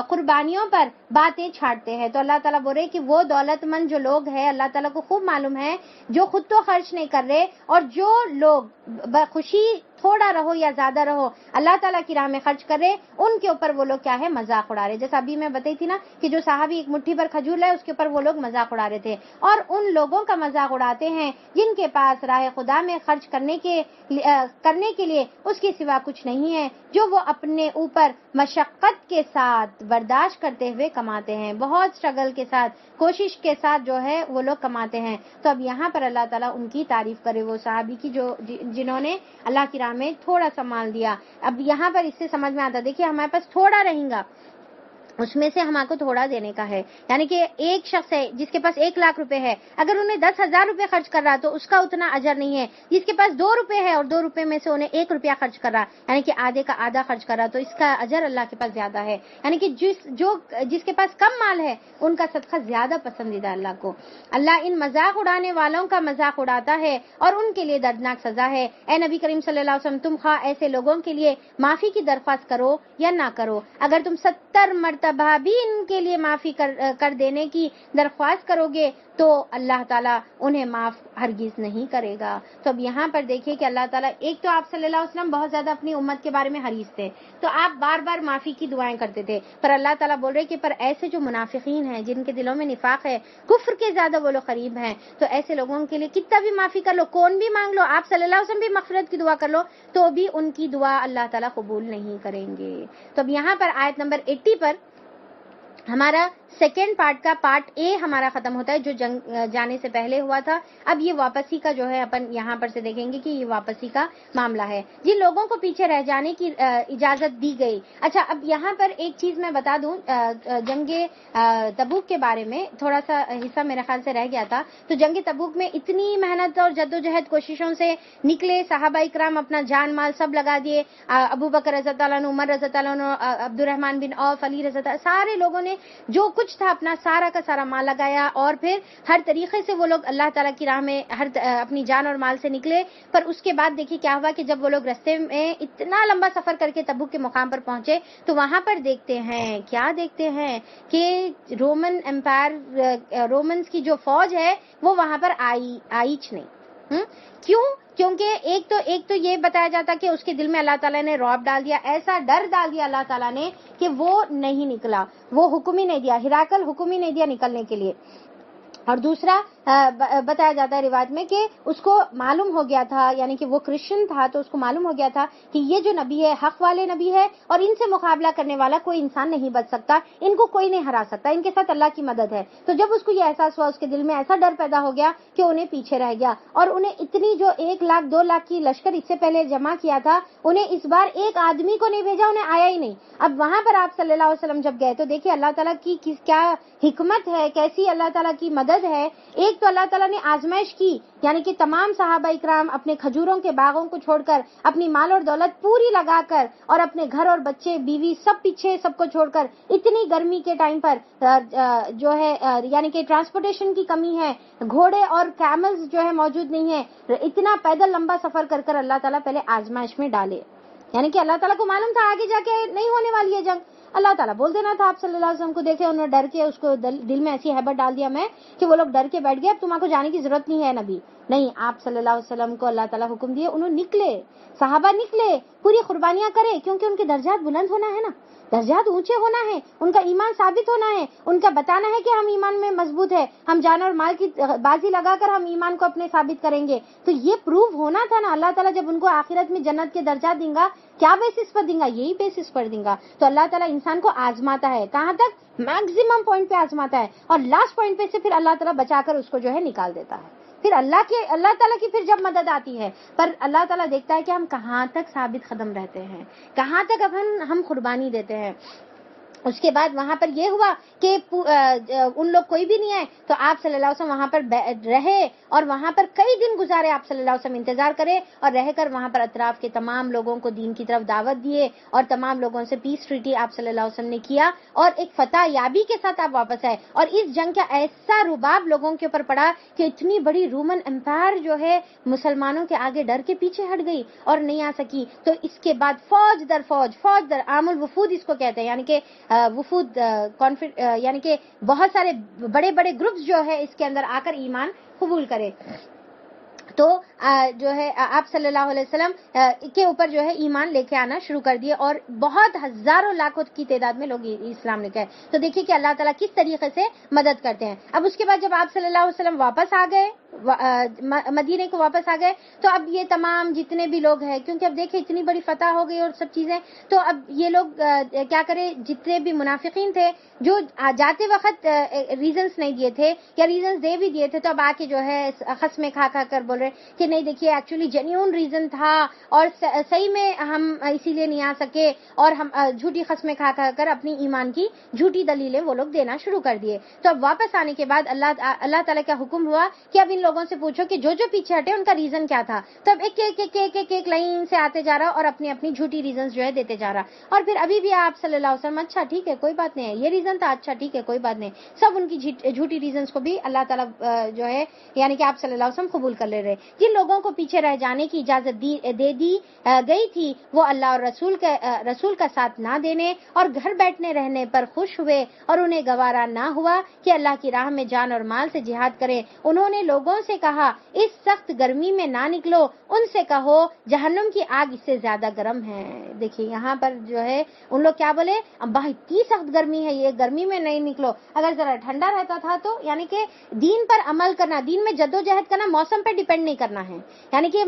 قربانیوں پر باتیں چھاڑتے ہیں. تو اللہ تعالیٰ بول رہے کہ وہ دولت مند جو لوگ ہیں, اللہ تعالیٰ کو خوب معلوم ہے, جو خود تو خرچ نہیں کر رہے, اور جو لوگ خوشی تھوڑا رہو یا زیادہ رہو اللہ تعالیٰ کی راہ میں خرچ کر رہے, ان کے اوپر وہ لوگ کیا ہے, مذاق اڑا رہے. جیسا ابھی میں بتائی تھی نا کہ جو صحابی ایک مٹھی پر کھجور لائے, اس کے اوپر وہ لوگ مذاق اڑا رہے تھے, اور ان لوگوں کا مذاق اڑاتے ہیں جن کے پاس راہ خدا میں خرچ کرنے کے لیے اس کے سوا کچھ نہیں ہے, جو وہ اپنے اوپر مشقت کے ساتھ برداشت کرتے ہوئے کماتے ہیں, بہت اسٹرگل کے ساتھ, کوشش کے ساتھ جو ہے وہ لوگ کماتے ہیں. تو اب یہاں پر اللہ تعالیٰ ان کی تعریف کرے, وہ صحابی کی جنہوں نے اللہ کی راہ میں تھوڑا سا مال دیا. اب یہاں پر اس سے سمجھ میں آتا, دیکھیے ہمارے پاس تھوڑا رہیں گا, اس میں سے ہمارے کو تھوڑا دینے کا ہے. یعنی کہ ایک شخص ہے جس کے پاس 1 لاکھ روپے ہے, اگر انہیں 10,000 روپے خرچ کر رہا تو اس کا اتنا اجر نہیں ہے. جس کے پاس 2 روپے ہے اور 2 روپے میں سے انہیں 1 روپیہ خرچ کر رہا, یعنی کہ آدھے کا آدھا خرچ کر رہا, تو اس کا اجر اللہ کے پاس زیادہ ہے. یعنی کہ جس کے پاس کم مال ہے ان کا صدقہ زیادہ پسندیدہ اللہ کو. اللہ ان مذاق اڑانے والوں کا مذاق اڑاتا ہے اور ان کے لیے دردناک سزا ہے. اے نبی کریم صلی اللہ علیہ وسلم, تم خواہ ایسے لوگوں کے لیے معافی کی درخواست کرو یا نہ کرو, اگر تم 70 مرتبہ مرتبہ بھی ان کے لیے معافی کر دینے کی درخواست کرو گے تو اللہ تعالیٰ انہیں معاف ہرگز نہیں کرے گا. تو اب یہاں پر دیکھیے کہ اللہ تعالیٰ، ایک تو آپ صلی اللہ علیہ وسلم بہت زیادہ اپنی امت کے بارے میں حریص تھے، تو آپ بار بار معافی کی دعائیں کرتے تھے، پر اللہ تعالیٰ بول رہے کہ پر ایسے جو منافقین ہیں، جن کے دلوں میں نفاق ہے، کفر کے زیادہ وہ لوگ قریب ہیں، تو ایسے لوگوں کے لیے کتنا بھی معافی کر لو، کون بھی مانگ لو، آپ صلی اللہ علیہ وسلم بھی مغفرت کی دعا کر لو، تو بھی ان کی دعا اللہ تعالیٰ قبول نہیں کریں گے. تو اب یہاں پر آیت نمبر 80 پر ہمارا سیکنڈ پارٹ کا پارٹ اے ہمارا ختم ہوتا ہے، جو جنگ جانے سے پہلے ہوا تھا. اب یہ واپسی کا جو ہے اپن یہاں پر سے دیکھیں گے کہ یہ واپسی کا معاملہ ہے، جن لوگوں کو پیچھے رہ جانے کی اجازت دی گئی. اچھا، اب یہاں پر ایک چیز میں بتا دوں، جنگ تبوک کے بارے میں تھوڑا سا حصہ میرے خیال سے رہ گیا تھا. تو جنگ تبوک میں اتنی محنت اور جدوجہد کوششوں سے نکلے صحابہ اکرام، اپنا جان مال سب لگا دیے. ابو بکر رضی اللہ عنہ، عمر رضی اللہ عنہ، عبد الرحمن بن عوف، علی رضی اللہ، سارے لوگوں نے جو کچھ تھا اپنا سارا کا سارا مال لگایا، اور پھر ہر طریقے سے وہ لوگ اللہ تعالیٰ کی راہ میں اپنی جان اور مال سے نکلے. پر اس کے بعد دیکھیے کیا ہوا کہ جب وہ لوگ رستے میں اتنا لمبا سفر کر کے تبوک کے مقام پر پہنچے تو وہاں پر دیکھتے ہیں کہ رومن امپائر، رومنز کی جو فوج ہے وہ وہاں پر آئی نہیں. کیونکہ ایک تو یہ بتایا جاتا کہ اس کے دل میں اللہ تعالیٰ نے رعب ڈال دیا، ایسا ڈر ڈال دیا اللہ تعالیٰ نے کہ وہ نہیں نکلا، وہ حکم ہی نہیں دیا، ہراقل حکم ہی نہیں دیا نکلنے کے لیے. اور دوسرا بتایا جاتا ہے روایت میں کہ اس کو معلوم ہو گیا تھا، یعنی کہ وہ کرسچن تھا تو اس کو معلوم ہو گیا تھا کہ یہ جو نبی ہے حق والے نبی ہے، اور ان سے مقابلہ کرنے والا کوئی انسان نہیں بچ سکتا، ان کو کوئی نہیں ہرا سکتا، ان کے ساتھ اللہ کی مدد ہے. تو جب اس کو یہ احساس ہوا، اس کے دل میں ایسا ڈر پیدا ہو گیا کہ انہیں پیچھے رہ گیا. اور انہیں اتنی جو 1 لاکھ 2 لاکھ کی لشکر اس سے پہلے جمع کیا تھا، انہیں اس بار ایک آدمی کو نہیں بھیجا، انہیں آیا ہی نہیں. اب وہاں پر آپ صلی اللہ علیہ وسلم جب گئے تو دیکھیے اللہ تعالیٰ کی کیا حکمت ہے، کیسی اللہ تعالیٰ کی مدد ہے. ایک تو اللہ تعالیٰ نے آزمائش کی، یعنی کہ تمام صحابہ اکرام اپنے کھجوروں کے باغوں کو چھوڑ کر، اپنی مال اور دولت پوری لگا کر، اور اپنے گھر اور بچے بیوی سب پیچھے، سب کو چھوڑ کر، اتنی گرمی کے ٹائم پر جو ہے یعنی کہ ٹرانسپورٹیشن کی کمی ہے، گھوڑے اور کیملز جو ہے موجود نہیں ہے، اتنا پیدل لمبا سفر کر کر اللہ تعالیٰ پہلے آزمائش میں ڈالے. یعنی کہ اللہ تعالیٰ کو معلوم تھا آگے جا کے نہیں ہونے والی ہے جنگ. اللہ تعالیٰ بول دینا تھا آپ صلی اللہ علیہ وسلم کو. دیکھے انہوں نے ڈر کے اس کو دل میں ایسی ہیبت ڈال دیا میں کہ وہ لوگ ڈر کے بیٹھ گئے، اب تمہارے کو جانے کی ضرورت نہیں ہے نبی. نہیں، آپ صلی اللہ علیہ وسلم کو اللہ تعالیٰ حکم دیے، انہوں نکلے، صحابہ نکلے، پوری قربانیاں کرے، کیونکہ ان کے درجات بلند ہونا ہے نا، درجات اونچے ہونا ہے، ان کا ایمان ثابت ہونا ہے، ان کا بتانا ہے کہ ہم ایمان میں مضبوط ہے، ہم جان اور مال کی بازی لگا کر ہم ایمان کو اپنے ثابت کریں گے. تو یہ پروو ہونا تھا نا. اللہ تعالیٰ جب ان کو آخرت میں جنت کے درجات دیں گا، کیا بیسس پر دیں گا؟ یہی بیسس پر دیں گا. تو اللہ تعالیٰ انسان کو آزماتا ہے، کہاں تک؟ میکزیمم پوائنٹ پہ آزماتا ہے، اور لاسٹ پوائنٹ پہ سے پھر اللہ تعالیٰ بچا کر اس کو جو ہے نکال دیتا ہے. پھر اللہ تعالیٰ کی پھر جب مدد آتی ہے، پر اللہ تعالیٰ دیکھتا ہے کہ ہم کہاں تک ثابت قدم رہتے ہیں، کہاں تک اب ہم قربانی دیتے ہیں. اس کے بعد وہاں پر یہ ہوا کہ ان لوگ کوئی بھی نہیں آئے، تو آپ صلی اللہ علیہ وسلم وہاں پر رہے، اور وہاں پر کئی دن گزارے. آپ صلی اللہ علیہ وسلم انتظار کرے اور رہ کر وہاں پر اطراف کے تمام لوگوں کو دین کی طرف دعوت دیے، اور تمام لوگوں سے پیس ٹریٹی آپ صلی اللہ علیہ وسلم نے کیا، اور ایک فتح یابی کے ساتھ آپ واپس آئے. اور اس جنگ کا ایسا رباب لوگوں کے اوپر پڑا کہ اتنی بڑی رومن امپائر جو ہے مسلمانوں کے آگے ڈر کے پیچھے ہٹ گئی اور نہیں آ سکی. تو اس کے بعد فوج در عام الوفود اس کو کہتے ہیں، یعنی کہ وفود یعنی کہ بہت سارے بڑے بڑے گروپس جو ہے اس کے اندر آ کر ایمان قبول کرے. تو جو ہے آپ صلی اللہ علیہ وسلم کے اوپر جو ہے ایمان لے کے آنا شروع کر دیے، اور بہت ہزاروں لاکھوں کی تعداد میں لوگ اسلام لے کے آئے. تو دیکھیے کہ اللہ تعالیٰ کس طریقے سے مدد کرتے ہیں. اب اس کے بعد جب آپ صلی اللہ علیہ وسلم واپس آ گئے، مدینے کو واپس آ گئے، تو اب یہ تمام جتنے بھی لوگ ہیں، کیونکہ اب دیکھیں اتنی بڑی فتح ہو گئی اور سب چیزیں، تو اب یہ لوگ کیا کرے، جتنے بھی منافقین تھے جو جاتے وقت ریزنز نہیں دیے تھے یا ریزنز دے بھی دیے تھے، تو اب آ کے جو ہے قسمیں کھا کر بول رہے کہ نہیں دیکھیے ایکچولی جینیون ریزن تھا، اور صحیح میں ہم اسی لیے نہیں آ سکے، اور ہم جھوٹی قسمیں کھا کر اپنی ایمان کی جھوٹی دلیلیں وہ لوگ دینا شروع کر دیے. تو اب واپس آنے کے بعد اللہ تعالیٰ کا حکم ہوا کہ اب ان لوگوں سے پوچھو کہ جو پیچھے ہٹے ان کا ریزن کیا تھا. تو اب ایک لائن سے آتے جا رہا اور اپنی جھوٹی ریزنز جو ہے دیتے جا رہا. اور پھر ابھی بھی آپ صلی اللہ علیہ وسلم اچھا ٹھیک ہے کوئی بات نہیں ہے، یہ ریزن تھا، اچھا ٹھیک ہے کوئی بات نہیں، سب ان کی جھوٹی ریزنز کو بھی اللہ تعالیٰ جو ہے یعنی کہ آپ صلی اللہ علیہ وسلم قبول کر لے رہے. کرے. جن لوگوں کو پیچھے رہ جانے کی اجازت دے دی گئی تھی وہ اللہ اور رسول کا ساتھ نہ دینے اور گھر بیٹھنے رہنے پر خوش ہوئے اور انہیں گوارا نہ ہوا کہ اللہ کی راہ میں جان اور مال سے جہاد کریں. انہوں نے لوگوں سے کہا اس سخت گرمی میں نہ نکلو. ان سے کہو جہنم کی آگ اس سے زیادہ گرم ہے. دیکھیے یہاں پر جو ہے ان لوگ کیا بولے, ابا اتنی سخت گرمی ہے, یہ گرمی میں نہیں نکلو. اگر ذرا ٹھنڈا رہتا تھا تو یعنی کہ دین پر عمل کرنا, دین میں جدوجہد کرنا موسم پر ڈیپینڈ نہیں کرنا ہے, یعنی کہ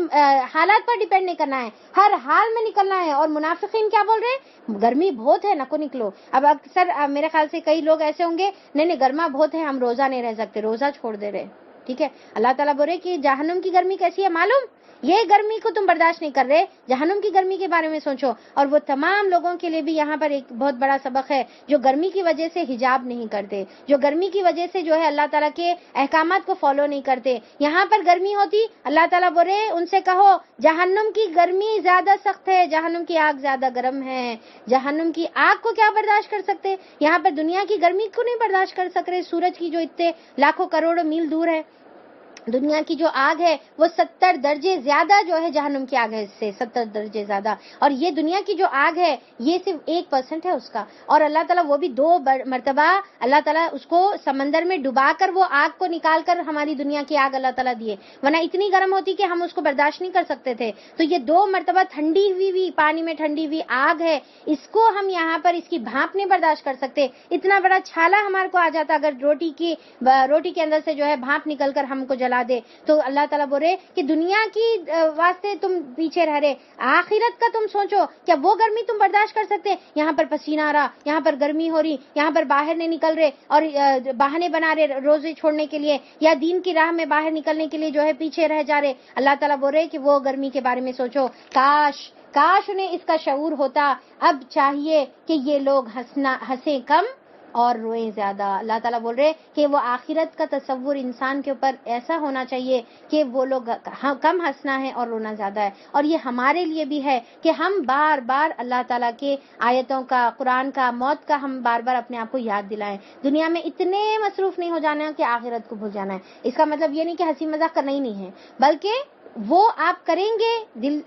حالات پر ڈیپینڈ نہیں کرنا ہے, ہر حال میں نکلنا ہے. اور منافقین کیا بول رہے ہیں, گرمی بہت ہے نکو نکلو. اب اکثر میرے خیال سے کئی لوگ ایسے ہوں گے نہیں گرما بہت ہے ہم روزہ نہیں رہ سکتے, روزہ چھوڑ دے رہے. ٹھیک ہے, اللہ تعالیٰ بول رہے کہ جہنم کی گرمی کیسی ہے معلوم, یہ گرمی کو تم برداشت نہیں کر رہے, جہنم کی گرمی کے بارے میں سوچو. اور وہ تمام لوگوں کے لیے بھی یہاں پر ایک بہت بڑا سبق ہے جو گرمی کی وجہ سے حجاب نہیں کرتے, جو گرمی کی وجہ سے جو ہے اللہ تعالیٰ کے احکامات کو فالو نہیں کرتے. یہاں پر گرمی ہوتی, اللہ تعالیٰ بول رہے ان سے کہو جہنم کی گرمی زیادہ سخت ہے, جہنم کی آگ زیادہ گرم ہے. جہنم کی آگ کو کیا برداشت کر سکتے, یہاں پر دنیا کی گرمی کو نہیں برداشت کر سک رہے. سورج کی جو اتنے لاکھوں کروڑوں میل دور ہے, دنیا کی جو آگ ہے وہ 70 درجے زیادہ جو ہے جہنم کی آگ ہے, اس سے 70 درجے زیادہ. اور یہ دنیا کی جو آگ ہے یہ صرف 1% ہے اس کا. اور اللہ تعالیٰ وہ بھی 2 مرتبہ اللہ تعالیٰ اس کو سمندر میں ڈبا کر وہ آگ کو نکال کر ہماری دنیا کی آگ اللہ تعالیٰ دیے, ورنہ اتنی گرم ہوتی کہ ہم اس کو برداشت نہیں کر سکتے تھے. تو یہ 2 مرتبہ ٹھنڈی ہوئی پانی میں ٹھنڈی ہوئی آگ ہے, اس کو ہم یہاں پر اس کی بھاپ نہیں برداشت کر سکتے. اتنا بڑا چھالا ہمارے کو آ جاتا اگر روٹی کے اندر سے جو ہے بھاپ نکل کر ہم کو جلا دے. تو اللہ تعالیٰ بول رہے کہ دنیا کی واسطے تم پیچھے رہ رہے, آخرت کا تم سوچو, کیا وہ گرمی تم برداشت کر سکتے؟ یہاں پر پسینہ آ رہا, یہاں پر گرمی ہو رہی, یہاں پر باہر نہیں نکل رہے اور بہانے بنا رہے روزے چھوڑنے کے لیے یا دین کی راہ میں باہر نکلنے کے لیے جو ہے پیچھے رہ جا رہے. اللہ تعالیٰ بول رہے کہ وہ گرمی کے بارے میں سوچو, کاش انہیں اس کا شعور ہوتا. اب چاہیے کہ یہ لوگ ہنسیں کم اور روئیں زیادہ. اللہ تعالیٰ بول رہے کہ وہ آخرت کا تصور انسان کے اوپر ایسا ہونا چاہیے کہ وہ لوگ کم ہنسنا ہے اور رونا زیادہ ہے. اور یہ ہمارے لیے بھی ہے کہ ہم بار بار اللہ تعالیٰ کے آیتوں کا, قرآن کا, موت کا ہم بار بار اپنے آپ کو یاد دلائیں. دنیا میں اتنے مصروف نہیں ہو جانا کہ آخرت کو بھول جانا ہے. اس کا مطلب یہ نہیں کہ ہنسی مذاق کرنا ہی نہیں ہے, بلکہ وہ آپ کریں گے,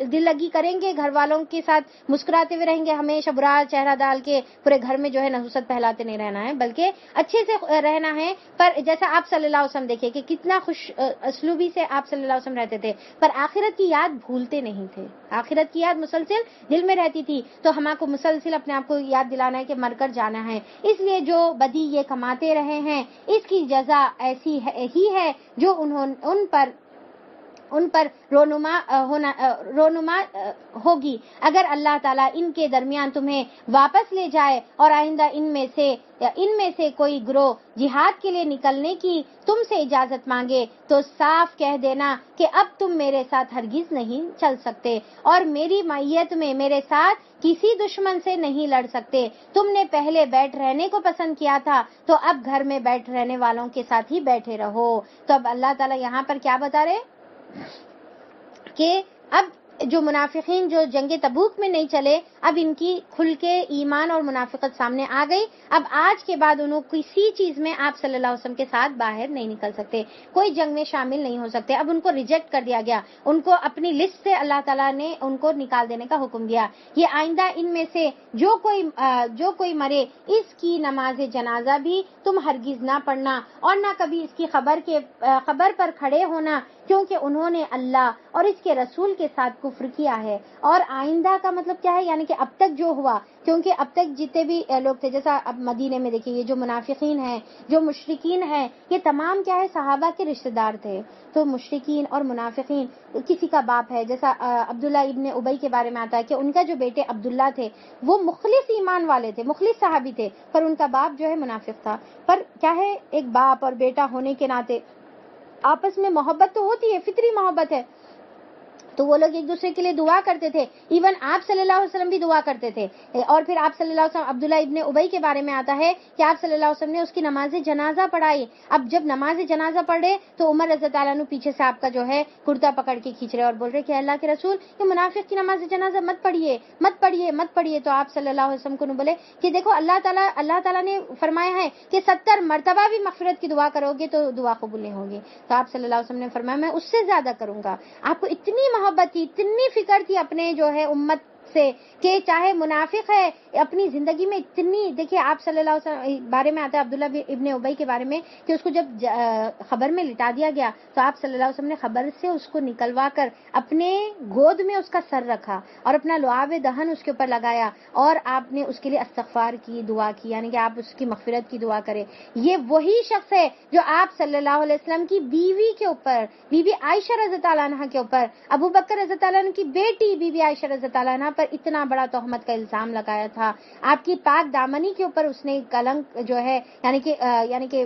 دل لگی کریں گے, گھر والوں کے ساتھ مسکراتے ہوئے رہیں گے, ہمیشہ برا چہرہ ڈال کے پورے گھر میں جو ہے نحوست پھیلاتے نہیں رہنا ہے, بلکہ اچھے سے رہنا ہے. پر جیسا آپ صلی اللہ علیہ وسلم دیکھیں کہ کتنا خوش اسلوبی سے آپ صلی اللہ علیہ وسلم رہتے تھے, پر آخرت کی یاد بھولتے نہیں تھے, آخرت کی یاد مسلسل دل میں رہتی تھی. تو ہم کو مسلسل اپنے آپ کو یاد دلانا ہے کہ مر کر جانا ہے. اس لیے جو بدی یہ کماتے رہے ہیں اس کی جزا ایسی ہی ہے جو ان پر رونما ہوگی. اگر اللہ تعالیٰ ان کے درمیان تمہیں واپس لے جائے اور آئندہ ان میں سے کوئی گروہ جہاد کے لیے نکلنے کی تم سے اجازت مانگے تو صاف کہہ دینا کہ اب تم میرے ساتھ ہرگز نہیں چل سکتے اور میری معیت میں میرے ساتھ کسی دشمن سے نہیں لڑ سکتے. تم نے پہلے بیٹھ رہنے کو پسند کیا تھا تو اب گھر میں بیٹھ رہنے والوں کے ساتھ ہی بیٹھے رہو. تو اب اللہ تعالیٰ یہاں پر کیا بتا رہے کہ اب جو منافقین جو جنگ تبوک میں نہیں چلے, اب ان کی کھل کے ایمان اور منافقت سامنے آ گئی. اب آج کے بعد انہوں کسی چیز میں آپ صلی اللہ علیہ وسلم کے ساتھ باہر نہیں نکل سکتے, کوئی جنگ میں شامل نہیں ہو سکتے. اب ان کو ریجیکٹ کر دیا گیا, ان کو اپنی لسٹ سے اللہ تعالیٰ نے ان کو نکال دینے کا حکم دیا. یہ آئندہ ان میں سے جو کوئی مرے اس کی نماز جنازہ بھی تم ہرگز نہ پڑھنا اور نہ کبھی اس کی خبر پر کھڑے ہونا, کیونکہ انہوں نے اللہ اور اس کے رسول کے ساتھ کفر کیا ہے. اور آئندہ کا مطلب کیا ہے, یعنی کہ اب تک جو ہوا, کیونکہ اب تک جتنے بھی لوگ تھے, جیسا اب مدینے میں دیکھیے یہ جو منافقین ہیں, جو مشرکین ہیں, یہ تمام کیا ہے صحابہ کے رشتہ دار تھے. تو مشرکین اور منافقین کسی کا باپ ہے, جیسا عبداللہ ابن ابی کے بارے میں آتا ہے کہ ان کا جو بیٹے عبداللہ تھے وہ مخلص ایمان والے تھے, مخلص صحابی تھے, پر ان کا باپ جو ہے منافق تھا. پر کیا ہے, ایک باپ اور بیٹا ہونے کے ناطے آپس میں محبت تو ہوتی ہے, فطری محبت ہے. تو وہ لوگ ایک دوسرے کے لیے دعا کرتے تھے. ایون آپ صلی اللہ علیہ وسلم بھی دعا کرتے تھے. اور پھر آپ صلی اللہ علیہ وسلم عبداللہ ابن ابی کے بارے میں آتا ہے کہ آپ صلی اللہ علیہ وسلم نے اس کی نماز جنازہ پڑھائی. اب جب نماز جنازہ پڑھ رہے تو عمر رضی اللہ عنہ پیچھے سے آپ کا جو ہے کرتا پکڑ کے کھینچ رہے اور بول رہے کہ اللہ کے رسول یہ منافق کی نماز جنازہ مت پڑھیے مت پڑھیے مت پڑھیے. تو آپ صلی اللہ علیہ وسلم کو بولے کہ دیکھو اللہ تعالیٰ نے فرمایا ہے کہ 70 مرتبہ بھی مغفرت کی دعا کرو گے تو دعا قبول نہیں ہوگی. تو آپ صلی اللہ علیہ وسلم نے فرمایا میں اس سے زیادہ کروں گا. آپ کو اتنی محبت تھی, اتنی فکر تھی اپنے جو ہے امت سے کہ چاہے منافق ہے اپنی زندگی میں اتنی. دیکھیے آپ صلی اللہ علیہ وسلم بارے میں آتا ہے عبداللہ ابن ابی کے بارے میں کہ اس کو جب خبر میں لٹا دیا گیا تو آپ صلی اللہ علیہ وسلم نے خبر سے اس کو نکلوا کر اپنے گود میں اس کا سر رکھا اور اپنا لعاب دہن اس کے اوپر لگایا اور آپ نے اس کے لیے استغفار کی دعا کی, یعنی کہ آپ اس کی مغفرت کی دعا کریں. یہ وہی شخص ہے جو آپ صلی اللہ علیہ وسلم کی بیوی کے اوپر, بی بی عائشہ رضی اللہ عنہا کے اوپر, ابو بکر رضی اللہ عنہ کی بیٹی بی بی عائشہ رضی اللہ عنہا پر اتنا بڑا تہمت کا الزام لگایا تھا. آپ کی پاک دامنی کے اوپر اس نے کلنک جو ہے یعنی کہ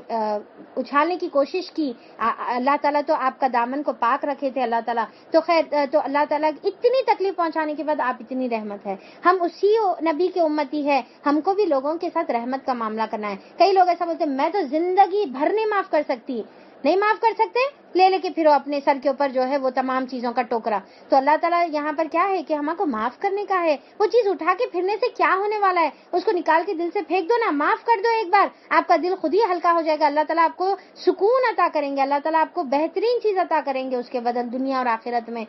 اچھالنے کی کوشش کی. اللہ تعالیٰ تو آپ کا دامن کو پاک رکھے تھے اللہ تعالیٰ. تو خیر تو اللہ تعالیٰ اتنی تکلیف پہنچانے کے بعد آپ اتنی رحمت ہے. ہم اسی نبی کے امتی ہے, ہم کو بھی لوگوں کے ساتھ رحمت کا معاملہ کرنا ہے. کئی لوگ ایسا بولتے ہیں میں تو زندگی بھر نہیں معاف کر سکتی. نہیں معاف کر سکتے, لے کے پھر اپنے سر کے اوپر جو ہے وہ تمام چیزوں کا ٹوکرا. تو اللہ تعالیٰ یہاں پر کیا ہے کہ ہم کو معاف کرنے کا ہے. وہ چیز اٹھا کے پھرنے سے کیا ہونے والا ہے, اس کو نکال کے دل سے پھینک دو نا, معاف کر دو ایک بار, آپ کا دل خود ہی ہلکا ہو جائے گا. اللہ تعالیٰ آپ کو سکون عطا کریں گے, اللہ تعالیٰ آپ کو بہترین چیز عطا کریں گے اس کے بدل دنیا اور آخرت میں.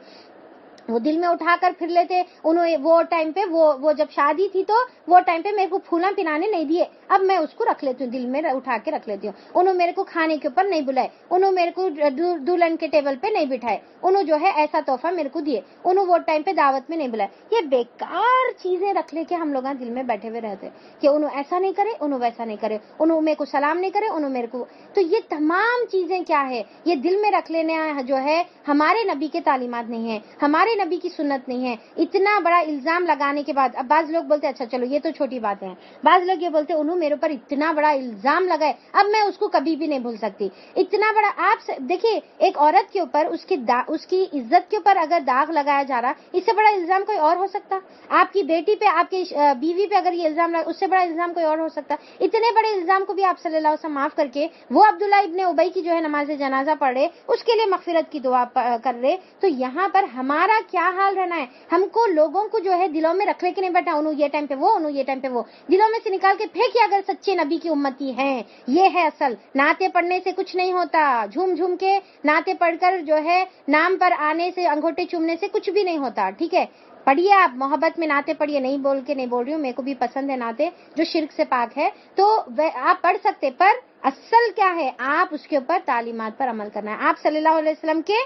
وہ دل میں اٹھا کر پھر لیتے انہوں وہ ٹائم پہ وہ جب شادی تھی تو وہ ٹائم پہ میرے کو پھولا پنانے نہیں دیے, اب میں اس کو رکھ لیتی ہوں دل میں اٹھا کے رکھ لیتی ہوں. انہوں میرے کو کھانے کے اوپر نہیں بلائے, انہوں میرے کو دلہن کے ٹیبل پہ نہیں بٹھائے, انہوں جو ہے ایسا تحفہ میرے کو دیے, انہوں وہ ٹائم پہ دعوت میں نہیں بلائے. یہ بیکار چیزیں رکھ لے کے ہم لوگ دل میں بیٹھے ہوئے رہتے کہ انہوں ایسا نہیں کرے, انہوں ویسا نہیں کرے, انہوں میرے کو سلام نہیں کرے, انہوں میرے کو. تو یہ تمام چیزیں کیا ہے, یہ دل میں رکھ لینا جو ہے ہمارے نبی کے تعلیمات نہیں ہے, ہمارے نبی کی سنت نہیں ہے. اتنا بڑا الزام لگانے کے بعد اب بعض لوگ بولتے اچھا چلو یہ تو چھوٹی بات ہے, بعض لوگ یہ بولتے انہوں میرے اوپر اتنا بڑا الزام لگائے اب میں اس کو کبھی بھی نہیں بھول سکتی. اتنا بڑا آپ دیکھیے ایک عورت کے اوپر اس کی عزت کے اوپر اگر داغ لگایا جا رہا, اس سے بڑا الزام کوئی اور ہو سکتا؟ آپ کی بیٹی پہ, آپ کی بیوی پہ اگر یہ الزام لگا, اس سے بڑا الزام کوئی اور ہو سکتا؟ اتنے بڑے الزام کو بھی آپ صلی اللہ علیہ وسلم معاف کر کے وہ عبداللہ ابن ابی کی جو ہے نماز جنازہ پڑھ رہے, اس کے لیے مغفرت کی دعا کر رہے. تو یہاں پر ہمارا کیا حال رہنا ہے, ہم کو لوگوں کو جو ہے دلوں میں رکھ لے کے نہیں بیٹھا, انہوں یہ ٹائم پہ وہ, انہوں یہ ٹائم پہ وہ, دلوں میں سے نکال کے پھینکے اگر سچے نبی کی امتی ہیں. یہ ہے اصل. نعتیں پڑھنے سے کچھ نہیں ہوتا, جھوم جھوم کے نعتیں پڑھ کر جو ہے نام پر آنے سے, انگوٹھے چومنے سے کچھ بھی نہیں ہوتا. ٹھیک ہے, پڑھیے آپ محبت میں نعتیں پڑھیے, نہیں بول رہی ہوں, میرے کو بھی پسند ہے نعتیں جو شرک سے پاک ہے, تو آپ پڑھ سکتے, پر اصل کیا ہے آپ اس کے اوپر تعلیمات پر عمل کرنا ہے, آپ صلی اللہ علیہ وسلم کے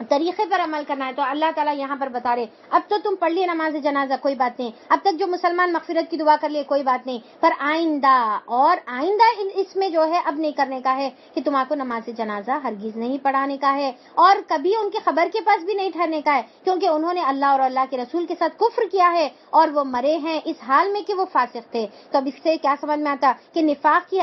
طریقے پر عمل کرنا ہے. تو اللہ تعالیٰ یہاں پر بتا رہے اب تو تم پڑھ لیے نماز جنازہ کوئی بات نہیں, اب تک جو مسلمان مغفرت کی دعا کر لیے کوئی بات نہیں, پر آئندہ اس میں جو ہے اب نہیں کرنے کا ہے کہ تمہارے کو نماز جنازہ ہرگز نہیں پڑھانے کا ہے, اور کبھی ان کے خبر کے پاس بھی نہیں ٹھہرنے کا ہے, کیونکہ انہوں نے اللہ اور اللہ کے رسول کے ساتھ کفر کیا ہے اور وہ مرے ہیں اس حال میں کہ وہ فاسق تھے. تو اب اس سے کیا سمجھ میں آتا کہ نفاق کی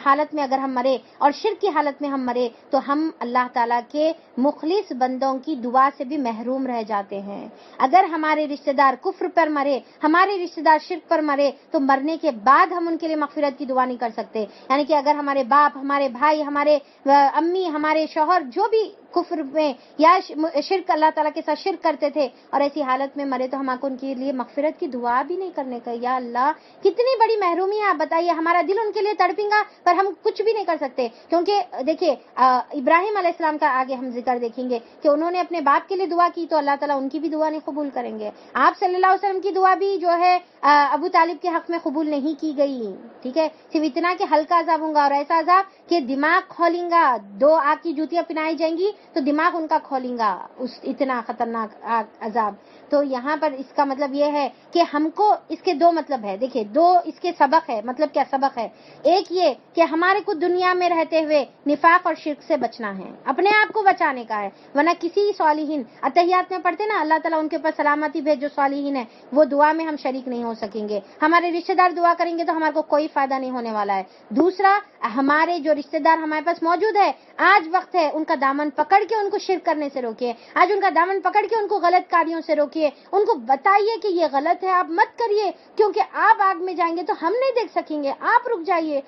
حالت میں اگر ہم مرے اور شرک کی حالت میں ہم مرے تو ہم اللہ تعالیٰ کے مخلص بندوں کی دعا سے بھی محروم رہ جاتے ہیں. اگر ہمارے رشتہ دار کفر پر مرے, ہمارے رشتہ دار شرک پر مرے, تو مرنے کے بعد ہم ان کے لیے مغفرت کی دعا نہیں کر سکتے. یعنی کہ اگر ہمارے باپ, ہمارے بھائی, ہمارے امی, ہمارے شوہر جو بھی کفر میں یا شرک اللہ تعالیٰ کے ساتھ شرک کرتے تھے اور ایسی حالت میں مرے, تو ہم کو ان کے لیے مغفرت کی دعا بھی نہیں کرنے کا. یا اللہ کتنی بڑی محرومی ہے, آپ بتائیے. ہمارا دل ان کے لیے تڑپیں گا پر ہم کچھ بھی نہیں کر سکتے, کیونکہ دیکھیے ابراہیم علیہ السلام کا آگے ہم ذکر دیکھیں گے کہ انہوں نے اپنے باپ کے لیے دعا کی تو اللہ تعالیٰ ان کی بھی دعا نہیں قبول کریں گے. آپ صلی اللہ علیہ وسلم کی دعا بھی جو ہے ابو طالب کے حق میں قبول نہیں کی گئی. ٹھیک ہے, صرف اتنا کہ ہلکا عذاب ہوں گا, اور ایسا عذاب کہ دماغ کھولیں گا, 2 آگ کی جوتیاں پہنائی جائیں گی تو دماغ ان کا کھولیں گا, اس اتنا خطرناک عذاب. تو یہاں پر اس کا مطلب یہ ہے کہ ہم کو اس کے دو مطلب ہے. دیکھیں دو اس کے سبق ہے. مطلب کیا سبق ہے؟ ایک یہ کہ ہمارے کو دنیا میں رہتے ہوئے نفاق اور شرک سے بچنا ہے, اپنے آپ کو بچانے کا ہے. ورنہ کسی صالحین اتحیات میں پڑھتے نا, اللہ تعالیٰ ان کے اوپر سلامتی بھیج جو صالحین ہے, وہ دعا میں ہم شریک نہیں ہو سکیں گے. ہمارے رشتہ دار دعا کریں گے تو ہمارے کو کوئی فائدہ نہیں ہونے والا ہے. دوسرا, ہمارے جو رشتہ دار ہمارے پاس موجود ہے, آج وقت ہے ان کا دامن پکڑ کے ان کو شرک کرنے سے روکیے. آج ان کا دامن پکڑ کے ان کو غلط کاریوں سے روکیے. ان کو بتائیے کہ یہ غلط ہے, آپ مت کریے, کیونکہ آپ آگ میں جائیں گے تو ہم نہیں دیکھ سکیں گے. آپ رک جائیے,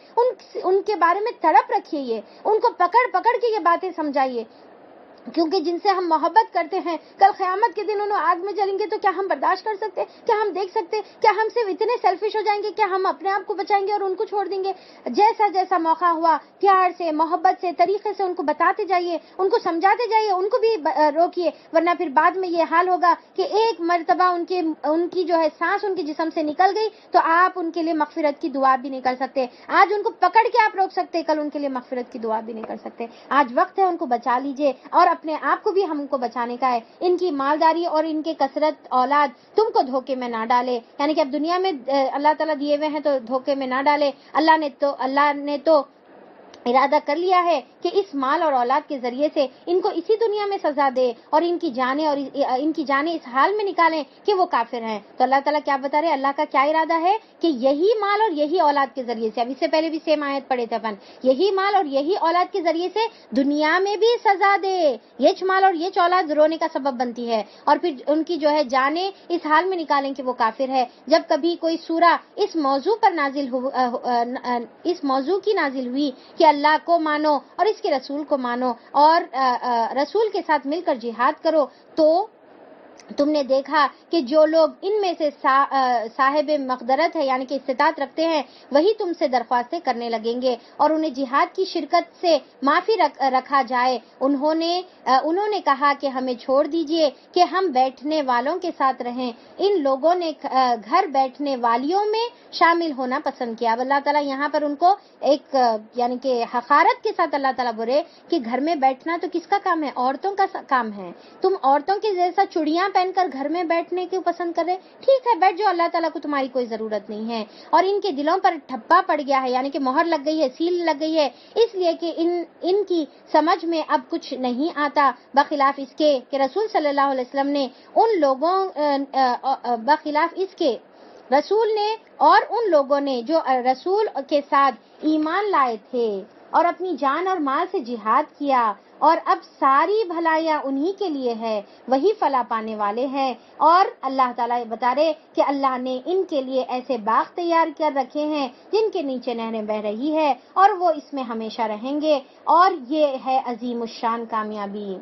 ان کے بارے میں تڑپ رکھیے, ان کو پکڑ کے یہ باتیں سمجھائیے, کیونکہ جن سے ہم محبت کرتے ہیں کل قیامت کے دن انہوں آگ میں جلیں گے تو کیا ہم برداشت کر سکتے؟ کیا ہم دیکھ سکتے؟ کیا ہم صرف اتنے سیلفش ہو جائیں گے؟ کیا ہم اپنے آپ کو بچائیں گے اور ان کو چھوڑ دیں گے؟ جیسا جیسا موقع ہوا پیار سے, محبت سے, طریقے سے ان کو بتاتے جائیے, ان کو سمجھاتے جائیے, ان کو بھی روکیے. ورنہ پھر بعد میں یہ حال ہوگا کہ ایک مرتبہ ان کی جو ہے سانس ان کے جسم سے نکل گئی تو آپ ان کے لیے مغفرت کی دعا بھی نہیں کر سکتے. آج ان کو پکڑ کے آپ روک سکتے, کل ان کے لیے مغفرت کی دعا بھی نہیں کر سکتے. آج وقت ہے ان کو بچا لیجئے, اور اپنے آپ کو بھی ہم کو بچانے کا ہے. ان کی مالداری اور ان کے کثرت اولاد تم کو دھوکے میں نہ ڈالے, یعنی کہ اب دنیا میں اللہ تعالیٰ دیے ہوئے ہیں تو دھوکے میں نہ ڈالے. اللہ نے تو ارادہ کر لیا ہے کہ اس مال اور اولاد کے ذریعے سے ان کو اسی دنیا میں سزا دے اور ان کی جانیں اس حال میں نکالیں کہ وہ کافر ہیں. تو اللہ تعالیٰ کیا بتا رہے, اللہ کا کیا ارادہ ہے کہ یہی مال اور یہی اولاد کے ذریعے سے, اب اس سے پہلے بھی سیم آیت پڑھے تھے اپن, یہی مال اور یہی اولاد کے ذریعے سے دنیا میں بھی سزا دے. یہ مال اور یہ اولاد رونے کا سبب بنتی ہے, اور پھر ان کی جو ہے جانیں اس حال میں نکالیں کہ وہ کافر ہے. جب کبھی کوئی سورہ اس موضوع کی نازل ہوئی کہ اللہ کو مانو اور اس کے رسول کو مانو اور رسول کے ساتھ مل کر جہاد کرو, تو تم نے دیکھا کہ جو لوگ ان میں سے صاحب مقدرت ہے یعنی کہ استطاعت رکھتے ہیں وہی تم سے درخواستیں کرنے لگیں گے اور انہیں جہاد کی شرکت سے معافی رکھا جائے. انہوں نے کہا کہ ہمیں چھوڑ دیجئے کہ ہم بیٹھنے والوں کے ساتھ رہیں. ان لوگوں نے گھر بیٹھنے والیوں میں شامل ہونا پسند کیا. اب اللہ تعالیٰ یہاں پر ان کو ایک یعنی کہ حقارت کے ساتھ اللہ تعالیٰ بولے کہ گھر میں بیٹھنا تو کس کا کام ہے؟ عورتوں کا کام ہے. تم عورتوں کے جیسا چوڑیاں پہن کر گھر میں بیٹھنے کو پسند کر رہے, ٹھیک ہے بیٹھ جاؤ, اللہ تعالیٰ کو تمہاری کوئی ضرورت نہیں ہے. اور ان کے دلوں پر ٹھپا پڑ گیا ہے یعنی کہ مہر لگ گئی ہے, سیل لگ گئی ہے, اس لیے کہ ان کی سمجھ میں اب کچھ نہیں آتا, بخلاف اس کے کہ رسول صلی اللہ علیہ وسلم نے ان لوگوں بخلاف اس کے رسول نے اور ان لوگوں نے جو رسول کے ساتھ ایمان لائے تھے اور اپنی جان اور مال سے جہاد کیا, اور اب ساری بھلائیاں انہی کے لیے ہے, وہی فلاح پانے والے ہیں. اور اللہ تعالیٰ بتا رہے کہ اللہ نے ان کے لیے ایسے باغ تیار کر رکھے ہیں جن کے نیچے نہریں بہ رہی ہے اور وہ اس میں ہمیشہ رہیں گے, اور یہ ہے عظیم الشان کامیابی.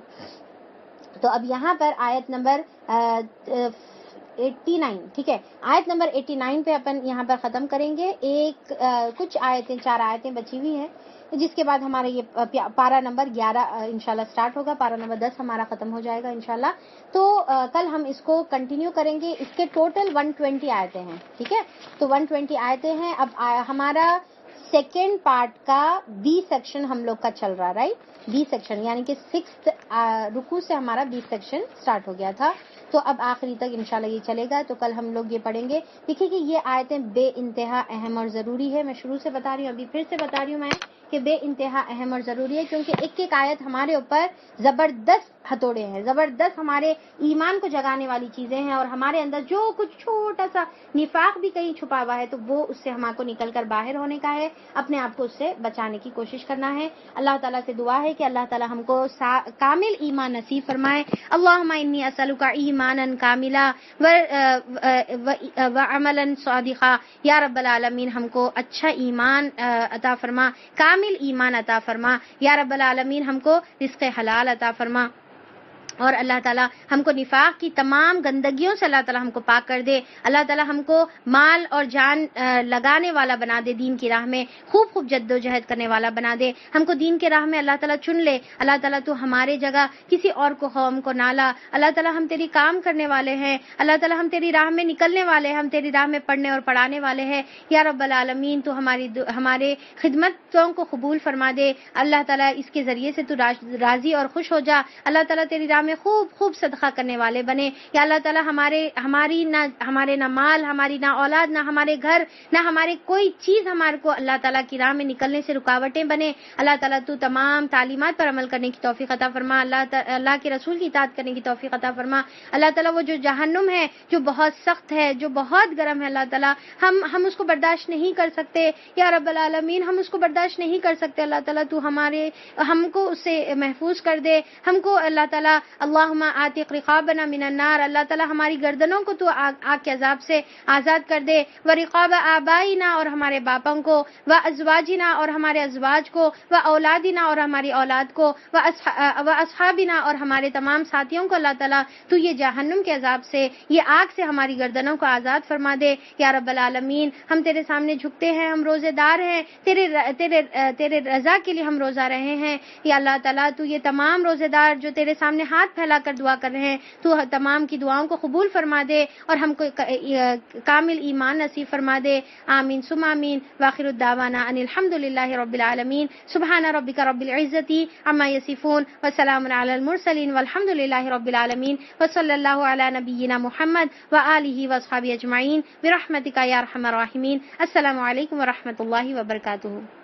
تو اب یہاں پر آیت نمبر 89, ٹھیک ہے, آیت نمبر 89 پہ اپن یہاں پر ختم کریں گے. کچھ آیتیں 4 آیتیں بچی ہوئی ہیں, جس کے بعد ہمارا یہ پارہ نمبر 11 انشاءاللہ سٹارٹ ہوگا. پارہ نمبر 10 ہمارا ختم ہو جائے گا انشاءاللہ. تو کل ہم اس کو کنٹینیو کریں گے. اس کے ٹوٹل 120 آیتیں ہیں, ٹھیک ہے, تو 120 آیتیں ہیں. اب ہمارا سیکنڈ پارٹ کا بی سیکشن ہم لوگ کا چل رہا, رائٹ, بی سیکشن یعنی کہ 6 رکوع سے ہمارا بی سیکشن سٹارٹ ہو گیا تھا, تو اب آخری تک انشاءاللہ یہ چلے گا. تو کل ہم لوگ یہ پڑھیں گے. دیکھیے کہ یہ آیتیں بے انتہا اہم اور ضروری ہے. میں شروع سے بتا رہی ہوں, ابھی پھر سے بتا رہی ہوں میں کہ بے انتہا اہم اور ضروری ہے, کیونکہ ایک ایک آیت ہمارے اوپر زبردست ہتھوڑے ہیں, زبردست ہمارے ایمان کو جگانے والی چیزیں ہیں, اور ہمارے اندر جو کچھ چھوٹا سا نفاق بھی کہیں چھپا ہوا ہے تو وہ اس سے ہمارے کو نکل کر باہر ہونے کا ہے, اپنے آپ کو اس سے بچانے کی کوشش کرنا ہے. اللہ تعالیٰ سے دعا ہے کہ اللہ تعالیٰ ہم کو کامل ایمان نصیب فرمائے. اللہم انی اسألک ایمانا کاملا وعملا صادقا, یا رب العالمین ہم کو اچھا ایمان عطا فرما, کامل ایمان عطا فرما, یا رب العالمین ہم کو رزق حلال عطا فرما, اور اللہ تعالیٰ ہم کو نفاق کی تمام گندگیوں سے اللہ تعالیٰ ہم کو پاک کر دے. اللہ تعالیٰ ہم کو مال اور جان لگانے والا بنا دے, دین کی راہ میں خوب خوب جد و جہد کرنے والا بنا دے. ہم کو دین کے راہ میں اللہ تعالیٰ چن لے. اللہ تعالیٰ تو ہمارے جگہ کسی اور کو قوم کو نہ لا. اللہ تعالیٰ ہم تیری کام کرنے والے ہیں, اللہ تعالیٰ ہم تیری راہ میں نکلنے والے ہیں, ہم تیری راہ میں پڑھنے اور پڑھانے والے ہیں. یا رب العالمین تو ہمارے خدمتوں کو قبول فرما دے. اللہ تعالیٰ اس کے ذریعے سے تو راضی اور خوش ہو جا. اللہ تعالیٰ تیری راہ میں خوب خوب صدقہ کرنے والے بنے. یا اللہ تعالیٰ ہمارے نہ مال، ہماری نہ اولاد، نہ ہمارے گھر، نہ ہمارے کوئی چیز ہمارے کو اللہ تعالیٰ کی راہ میں نکلنے سے رکاوٹیں بنے. اللہ تعالیٰ تو تمام تعلیمات پر عمل کرنے کی توفیق عطا فرما. اللہ کے رسول کی اطاعت کرنے کی توفیق عطا فرما. اللہ تعالیٰ وہ جو جہنم ہے، جو بہت سخت ہے، جو بہت گرم ہے، اللہ تعالیٰ ہم اس کو برداشت نہیں کر سکتے یا رب العالمین، ہم اس کو برداشت نہیں کر سکتے. اللہ تعالیٰ تو ہم کو اس سے محفوظ کر دے. ہم کو اللہ تعالیٰ اللہم آتق رقابنا من النار، اللہ تعالیٰ ہماری گردنوں کو تو آگ کے عذاب سے آزاد کر دے. ورقاب آبائنا، اور ہمارے باپوں کو، وازواجنا، اور ہمارے ازواج کو، واولادنا، اور ہماری اولاد کو، واصحابنا، اور ہمارے تمام ساتھیوں کو اللہ تعالیٰ تو یہ جہنم کے عذاب سے، یہ آگ سے ہماری گردنوں کو آزاد فرما دے. یا رب العالمین، ہم تیرے سامنے جھکتے ہیں، ہم روزے دار ہیں، تیرے رضا کے لیے ہم روزہ رہے ہیں. یا اللہ تعالیٰ تو یہ تمام روزے دار جو تیرے سامنے ہاتھ پھیلا کر دعا کر رہے ہیں، تو تمام کی دعاؤں کو قبول فرما دے اور ہم کو کامل ایمان نصیب فرما دے. آمین ثم آمین. واخر الدعوانا ان الحمد للہ رب العالمین. سبحان ربک رب العزت عما یصفون وسلام علی المرسلین والحمد للہ رب العالمین. وصلی اللہ علی نبینا محمد وآلہ واصحابہ اجمعین برحمتک یا ارحم الراحمین. السلام علیکم ورحمۃ اللہ وبرکاتہ.